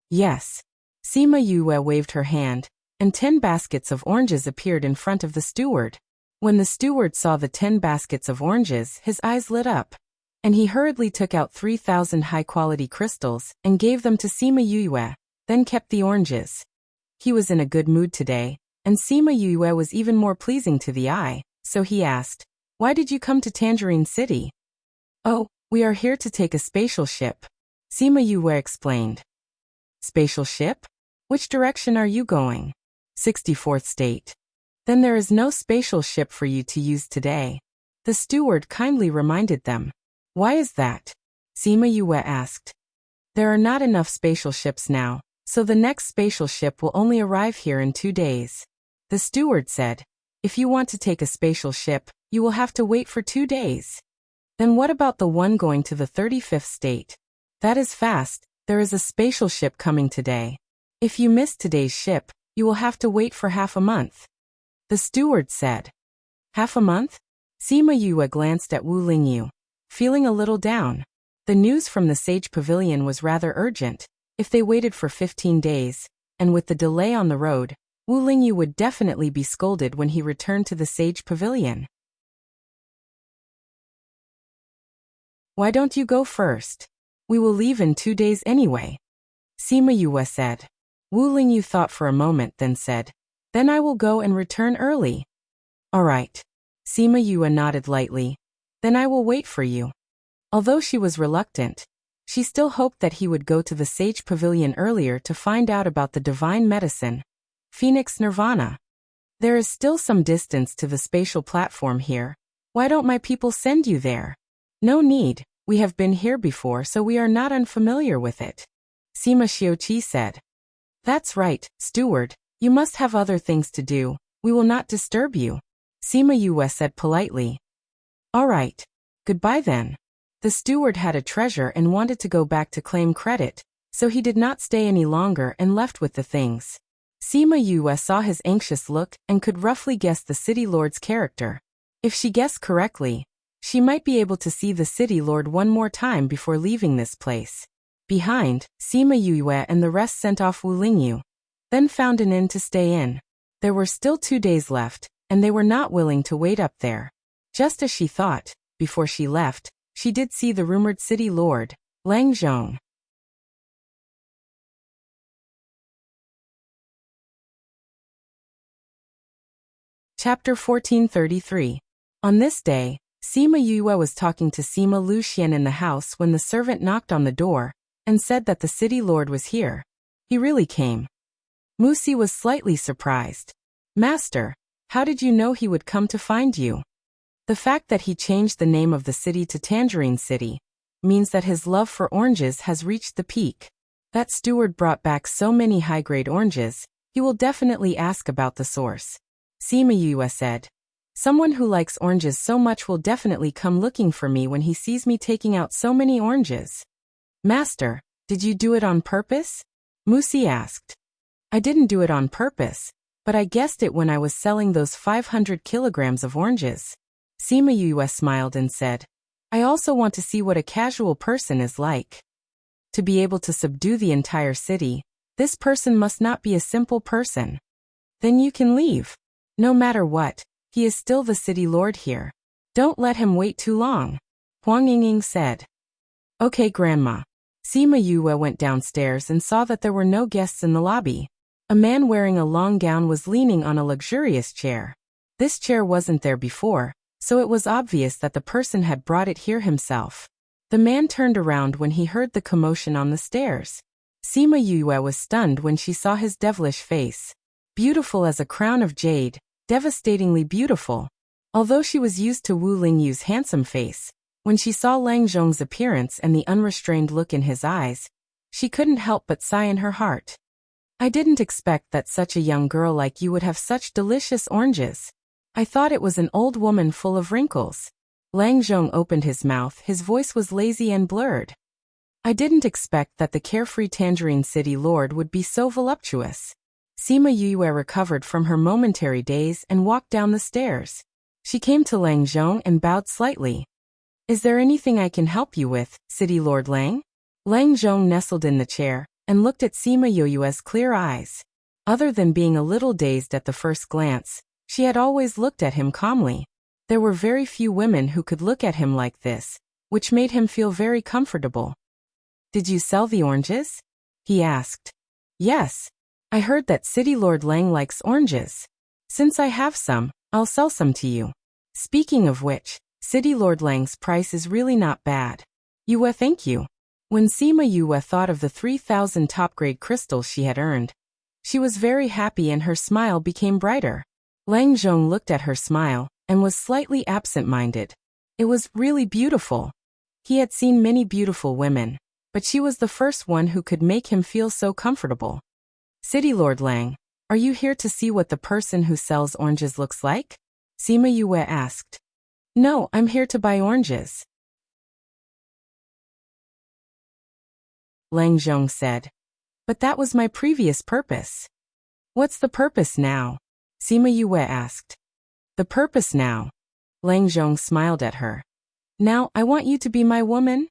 "Yes." Sima Yue waved her hand, and 10 baskets of oranges appeared in front of the steward. When the steward saw the 10 baskets of oranges, his eyes lit up, and he hurriedly took out 3,000 high-quality crystals and gave them to Sima Yue, then kept the oranges. He was in a good mood today, and Sima Yue was even more pleasing to the eye, so he asked, "Why did you come to Tangerine City?" "Oh, we are here to take a spatial ship," Sima Yue explained. "Spatial ship? Which direction are you going?" 64th state. "Then there is no spatial ship for you to use today," the steward kindly reminded them. "Why is that?" Sima Yue asked. "There are not enough spatial ships now, so the next spatial ship will only arrive here in 2 days. The steward said, "If you want to take a spatial ship, you will have to wait for 2 days. Then what about the one going to the 35th state? That is fast, there is a spatial ship coming today. If you miss today's ship, you will have to wait for half a month." The steward said. Half a month? Sima Yue glanced at Wu Lingyu, feeling a little down. The news from the Sage Pavilion was rather urgent. If they waited for 15 days, and with the delay on the road, Wu Lingyu would definitely be scolded when he returned to the Sage Pavilion. Why don't you go first? We will leave in 2 days anyway. Sima Yue said. Wu Lingyu thought for a moment, then said, Then I will go and return early. All right. Sima Yue nodded lightly. Then I will wait for you. Although she was reluctant, she still hoped that he would go to the Sage Pavilion earlier to find out about the divine medicine, Phoenix Nirvana. There is still some distance to the spatial platform here. Why don't my people send you there? No need, we have been here before, so we are not unfamiliar with it. Sima Xiuqi said. That's right, steward, you must have other things to do, we will not disturb you. Sima Yue said politely. All right. Goodbye then. The steward had a treasure and wanted to go back to claim credit, so he did not stay any longer and left with the things. Sima Yue saw his anxious look and could roughly guess the city lord's character. If she guessed correctly, she might be able to see the city lord one more time before leaving this place. Behind, Sima Yue and the rest sent off Wu Lingyu, then found an inn to stay in. There were still 2 days left, and they were not willing to wait up there. Just as she thought, before she left, she did see the rumored city lord, Lang Zhong. Chapter 1433. On this day, Sima Yue was talking to Sima Luxian in the house when the servant knocked on the door and said that the city lord was here. He really came. Musi was slightly surprised. Master, how did you know he would come to find you? The fact that he changed the name of the city to Tangerine City means that his love for oranges has reached the peak. That steward brought back so many high-grade oranges, he will definitely ask about the source. Sima Yue said. Someone who likes oranges so much will definitely come looking for me when he sees me taking out so many oranges. Master, did you do it on purpose? Musi asked. I didn't do it on purpose, but I guessed it when I was selling those 500 kilograms of oranges. Sima Yue smiled and said, I also want to see what a casual person is like. To be able to subdue the entire city, this person must not be a simple person. Then you can leave. No matter what, he is still the city lord here. Don't let him wait too long. Huang Yingying said. Okay, Grandma. Sima Yue went downstairs and saw that there were no guests in the lobby. A man wearing a long gown was leaning on a luxurious chair. This chair wasn't there before, so it was obvious that the person had brought it here himself. The man turned around when he heard the commotion on the stairs. Sima Yue was stunned when she saw his devilish face. Beautiful as a crown of jade, devastatingly beautiful. Although she was used to Wu Lingyu's handsome face, when she saw Lang Zhong's appearance and the unrestrained look in his eyes, she couldn't help but sigh in her heart. I didn't expect that such a young girl like you would have such delicious oranges. I thought it was an old woman full of wrinkles. Lang Zhong opened his mouth, his voice was lazy and blurred. I didn't expect that the carefree Tangerine City lord would be so voluptuous. Sima Yue recovered from her momentary daze and walked down the stairs. She came to Lang Zhong and bowed slightly. Is there anything I can help you with, City Lord Lang? Lang Zhong nestled in the chair and looked at Sima Yue's clear eyes. Other than being a little dazed at the first glance, she had always looked at him calmly. There were very few women who could look at him like this, which made him feel very comfortable. Did you sell the oranges? He asked. Yes. I heard that City Lord Lang likes oranges. Since I have some, I'll sell some to you. Speaking of which, City Lord Lang's price is really not bad. Yue, thank you. When Sima Yue thought of the 3,000 top-grade crystals she had earned, she was very happy and her smile became brighter. Lang Zhong looked at her smile and was slightly absent-minded. It was really beautiful. He had seen many beautiful women, but she was the first one who could make him feel so comfortable. City Lord Lang, are you here to see what the person who sells oranges looks like? Sima Yue asked. No, I'm here to buy oranges. Lang Zhong said. But that was my previous purpose. What's the purpose now? Sima Yue asked. The purpose now. Lang Zhong smiled at her. Now, I want you to be my woman?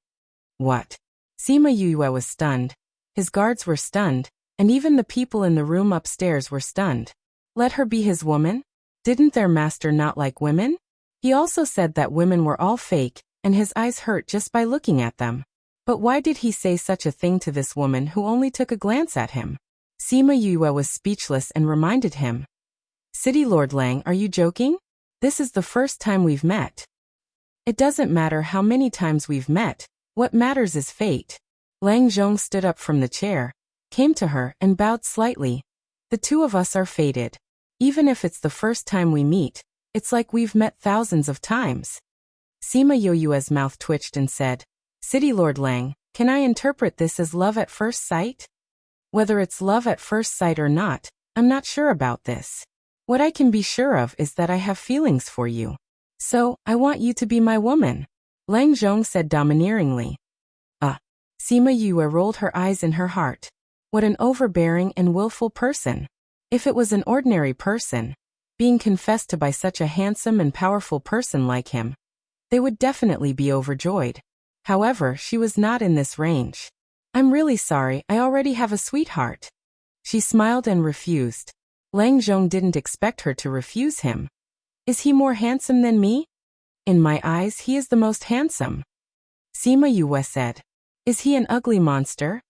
What? Sima Yue was stunned. His guards were stunned, and even the people in the room upstairs were stunned. Let her be his woman? Didn't their master not like women? He also said that women were all fake, and his eyes hurt just by looking at them. But why did he say such a thing to this woman who only took a glance at him? Sima Yue was speechless and reminded him. City Lord Lang, are you joking? This is the first time we've met. It doesn't matter how many times we've met. What matters is fate. Lang Zhong stood up from the chair, came to her and bowed slightly. The two of us are fated. Even if it's the first time we meet, it's like we've met thousands of times. Sima Yue's mouth twitched and said, City Lord Lang, can I interpret this as love at first sight? Whether it's love at first sight or not, I'm not sure about this. What I can be sure of is that I have feelings for you. So, I want you to be my woman. Lang Zhong said domineeringly. Sima Yue rolled her eyes in her heart. What an overbearing and willful person. If it was an ordinary person, being confessed to by such a handsome and powerful person like him, they would definitely be overjoyed. However, she was not in this range. I'm really sorry, I already have a sweetheart. She smiled and refused. Lang Zhong didn't expect her to refuse him. Is he more handsome than me? In my eyes, he is the most handsome. Sima Yue said. Is he an ugly monster?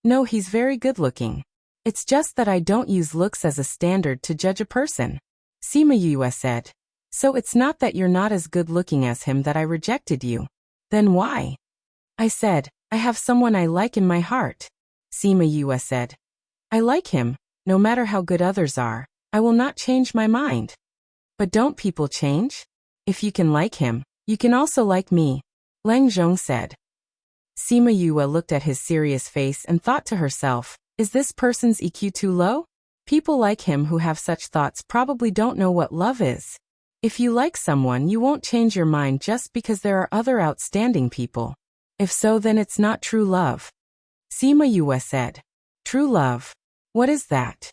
No, he's very good-looking. It's just that I don't use looks as a standard to judge a person. Sima Yue said. So it's not that you're not as good-looking as him that I rejected you. Then why? I said, I have someone I like in my heart. Sima Yue said. I like him, no matter how good others are. I will not change my mind. But don't people change? If you can like him, you can also like me. Lang Zhong said. Sima Yue looked at his serious face and thought to herself, is this person's EQ too low? People like him who have such thoughts probably don't know what love is. If you like someone, you won't change your mind just because there are other outstanding people. If so, then it's not true love. Sima Yue said. True love. What is that?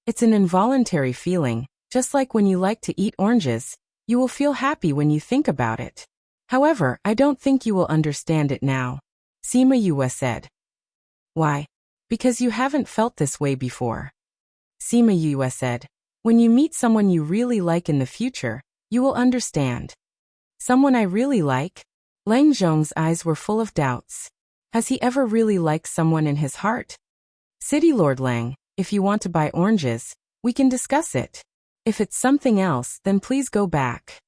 It's an involuntary feeling, just like when you like to eat oranges, you will feel happy when you think about it. However, I don't think you will understand it now. Sima Yue said. Why? Because you haven't felt this way before. Sima Yue said. When you meet someone you really like in the future, you will understand. Someone I really like? Lang Zhong's eyes were full of doubts. Has he ever really liked someone in his heart? City Lord Lang, if you want to buy oranges, we can discuss it. If it's something else, then please go back.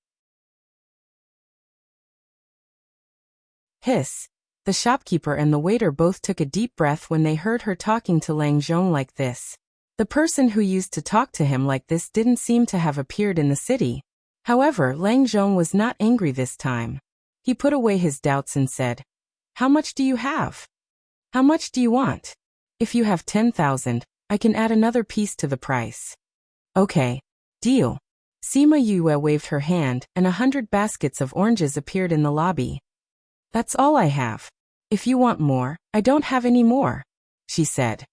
Hiss. The shopkeeper and the waiter both took a deep breath when they heard her talking to Lang Zhong like this. The person who used to talk to him like this didn't seem to have appeared in the city. However, Lang Zhong was not angry this time. He put away his doubts and said, How much do you have? How much do you want? If you have 10,000, I can add another piece to the price. Okay. Deal. Sima Yue waved her hand, and 100 baskets of oranges appeared in the lobby. That's all I have. If you want more, I don't have any more, she said.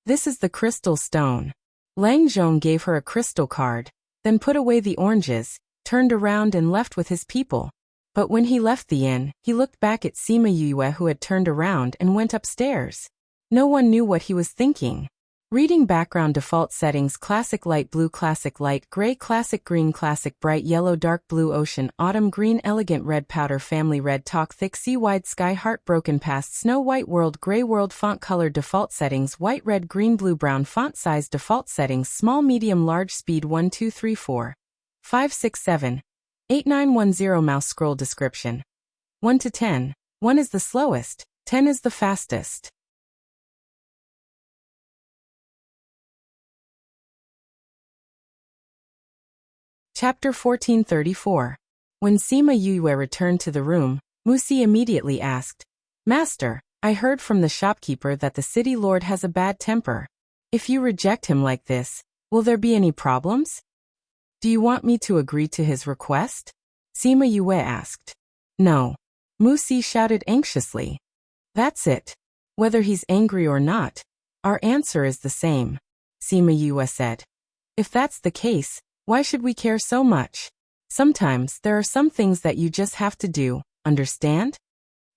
This is the crystal stone. Lang Zhong gave her a crystal card, then put away the oranges, turned around and left with his people. But when he left the inn, he looked back at Sima Yue who had turned around and went upstairs. No one knew what he was thinking. Reading background default settings: classic light blue, classic light gray, classic green, classic bright yellow, dark blue, ocean, autumn green, elegant red, powder, family red, talk, thick, sea, wide, sky, heartbroken, past, snow, white, world, gray, world, font color default settings: white, red, green, blue, brown, font size default settings: small, medium, large, speed 1 2 3 4 5 6 7 8 9 1 0. Mouse scroll description: 1 to 10. 1 is the slowest, 10 is the fastest. Chapter 1434. When Sima Yue returned to the room, Musi immediately asked, Master, I heard from the shopkeeper that the city lord has a bad temper. If you reject him like this, will there be any problems? Do you want me to agree to his request? Sima Yue asked. No. Musi shouted anxiously. That's it. Whether he's angry or not, our answer is the same, Sima Yue said. If that's the case, why should we care so much? Sometimes there are some things that you just have to do, understand?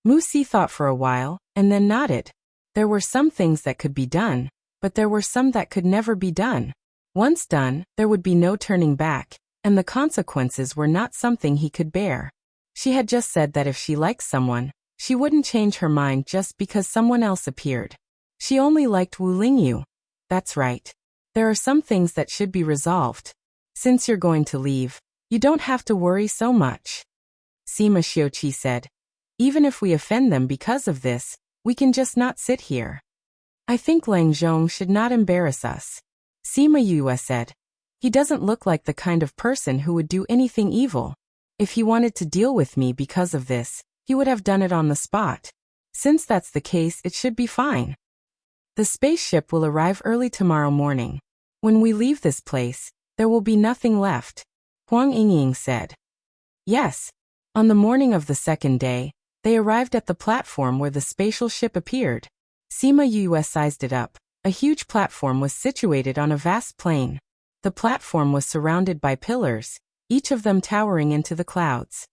Musi thought for a while, and then nodded. There were some things that could be done, but there were some that could never be done. Once done, there would be no turning back, and the consequences were not something he could bear. She had just said that if she liked someone, she wouldn't change her mind just because someone else appeared. She only liked Wu Lingyu. That's right. There are some things that should be resolved. Since you're going to leave, you don't have to worry so much. Sima Xiuqi said. Even if we offend them because of this, we can just not sit here. I think Lang Zhong should not embarrass us. Sima Yue said. He doesn't look like the kind of person who would do anything evil. If he wanted to deal with me because of this, he would have done it on the spot. Since that's the case, it should be fine. The spaceship will arrive early tomorrow morning. When we leave this place, there will be nothing left, Huang Yingying said. Yes. On the morning of the second day, they arrived at the platform where the spatial ship appeared. Sima Yue sized it up. A huge platform was situated on a vast plain. The platform was surrounded by pillars, each of them towering into the clouds.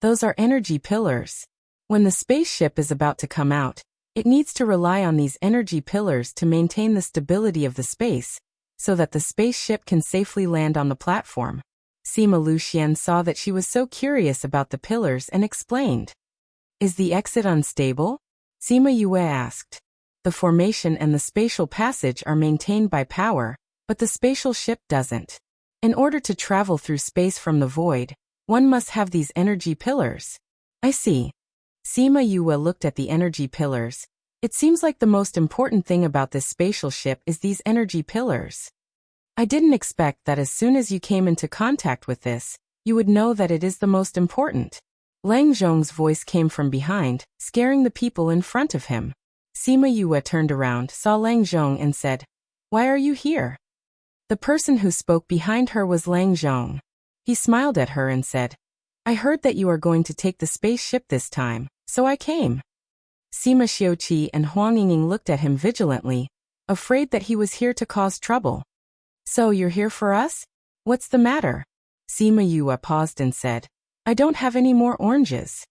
Those are energy pillars. When the spaceship is about to come out, it needs to rely on these energy pillars to maintain the stability of the space, so that the spaceship can safely land on the platform. Sima Luxian saw that she was so curious about the pillars and explained. Is the exit unstable? Sima Yue asked. The formation and the spatial passage are maintained by power, but the spatial ship doesn't. In order to travel through space from the void, one must have these energy pillars. I see. Sima Yue looked at the energy pillars. It seems like the most important thing about this spatial ship is these energy pillars. I didn't expect that as soon as you came into contact with this, you would know that it is the most important. Lang Zhong's voice came from behind, scaring the people in front of him. Sima Yue turned around, saw Lang Zhong and said, "Why are you here?" The person who spoke behind her was Lang Zhong. He smiled at her and said, "I heard that you are going to take the spaceship this time, so I came." Sima Xiuqi and Huang Yingying looked at him vigilantly, afraid that he was here to cause trouble. "So you're here for us? What's the matter?" Sima Yue paused and said, "I don't have any more oranges."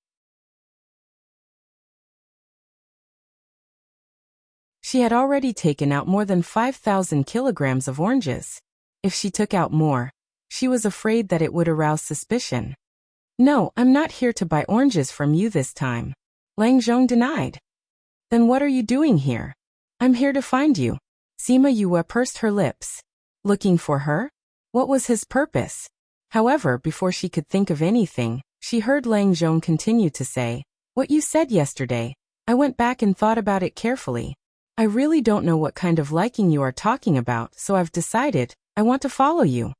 She had already taken out more than 5,000 kilograms of oranges. If she took out more, she was afraid that it would arouse suspicion. "No, I'm not here to buy oranges from you this time," Lang Zhong denied. "Then what are you doing here?" "I'm here to find you." Sima Yue pursed her lips. Looking for her? What was his purpose? However, before she could think of anything, she heard Lang Zhong continue to say, "What you said yesterday, I went back and thought about it carefully. I really don't know what kind of liking you are talking about, so I've decided, I want to follow you."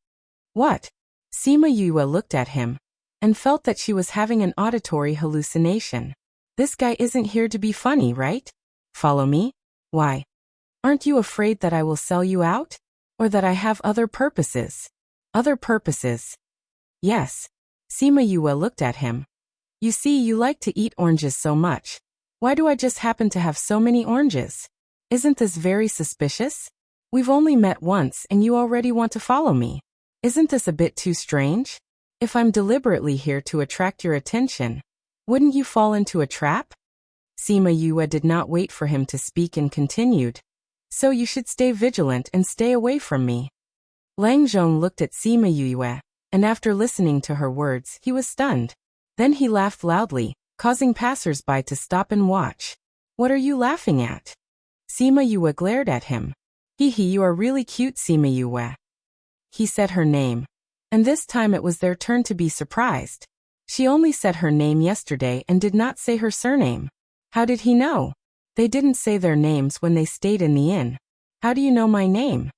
"What?" Sima Yue looked at him, and felt that she was having an auditory hallucination. This guy isn't here to be funny, right? Follow me? Why? Aren't you afraid that I will sell you out? Or that I have other purposes? Other purposes? Yes. Sima Yue looked at him. You see, you like to eat oranges so much. Why do I just happen to have so many oranges? Isn't this very suspicious? We've only met once and you already want to follow me. Isn't this a bit too strange? If I'm deliberately here to attract your attention, wouldn't you fall into a trap? Sima Yue did not wait for him to speak and continued. So you should stay vigilant and stay away from me. Lang Zhong looked at Sima Yue, and after listening to her words, he was stunned. Then he laughed loudly, causing passers-by to stop and watch. What are you laughing at? Sima Yue glared at him. Hee, you are really cute, Sima Yue. He said her name. And this time it was their turn to be surprised. She only said her name yesterday and did not say her surname. How did he know? They didn't say their names when they stayed in the inn. How do you know my name?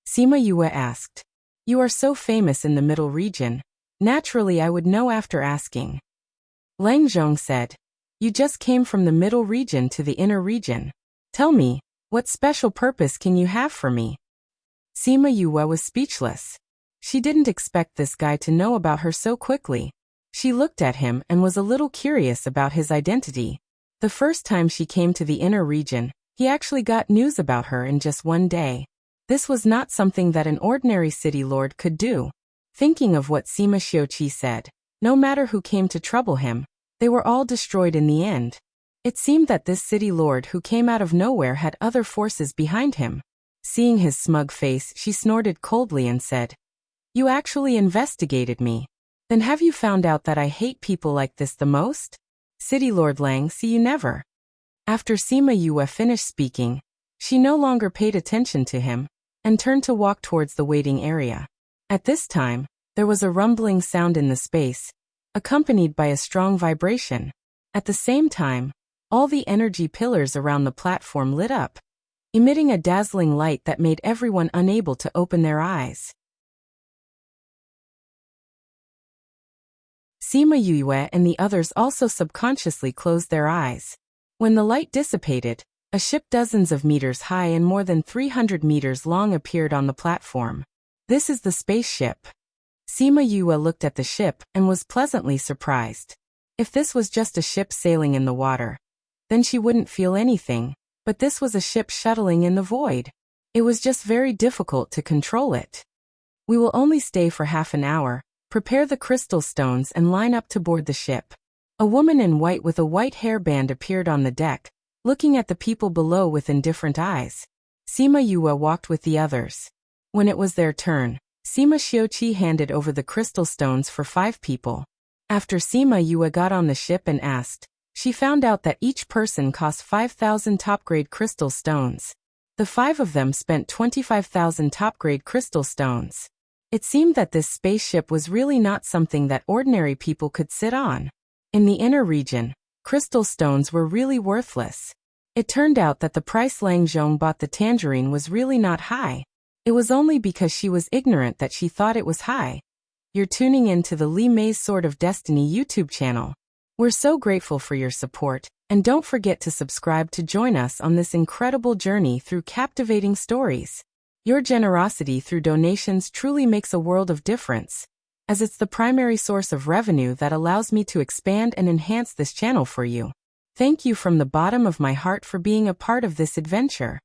Sima Yue asked. You are so famous in the middle region. Naturally I would know after asking. Lang Zhong said. You just came from the middle region to the inner region. Tell me, what special purpose can you have for me? Sima Yue was speechless. She didn't expect this guy to know about her so quickly. She looked at him and was a little curious about his identity. The first time she came to the inner region, he actually got news about her in just one day. This was not something that an ordinary city lord could do. Thinking of what Sima Xiuqi said, no matter who came to trouble him, they were all destroyed in the end. It seemed that this city lord who came out of nowhere had other forces behind him. Seeing his smug face, she snorted coldly and said, "You actually investigated me. Then have you found out that I hate people like this the most? City Lord Lang, see you never." After Sima Yue finished speaking, she no longer paid attention to him and turned to walk towards the waiting area. At this time, there was a rumbling sound in the space, accompanied by a strong vibration. At the same time, all the energy pillars around the platform lit up, emitting a dazzling light that made everyone unable to open their eyes. Sima Yue and the others also subconsciously closed their eyes. When the light dissipated, a ship dozens of meters high and more than 300 meters long appeared on the platform. "This is the spaceship." Sima Yue looked at the ship and was pleasantly surprised. If this was just a ship sailing in the water, then she wouldn't feel anything, but this was a ship shuttling in the void. It was just very difficult to control it. "We will only stay for half an hour. Prepare the crystal stones and line up to board the ship." A woman in white with a white hairband appeared on the deck, looking at the people below with indifferent eyes. Sima Yue walked with the others. When it was their turn, Sima Xiuqi handed over the crystal stones for 5 people. After Sima Yue got on the ship and asked, she found out that each person cost 5,000 top-grade crystal stones. The 5 of them spent 25,000 top-grade crystal stones. It seemed that this spaceship was really not something that ordinary people could sit on. In the inner region, crystal stones were really worthless. It turned out that the price Lang Zhong bought the tangerine was really not high. It was only because she was ignorant that she thought it was high. You're tuning in to the Li Mei's Sword of Destiny YouTube channel. We're so grateful for your support, and don't forget to subscribe to join us on this incredible journey through captivating stories. Your generosity through donations truly makes a world of difference, as it's the primary source of revenue that allows me to expand and enhance this channel for you. Thank you from the bottom of my heart for being a part of this adventure.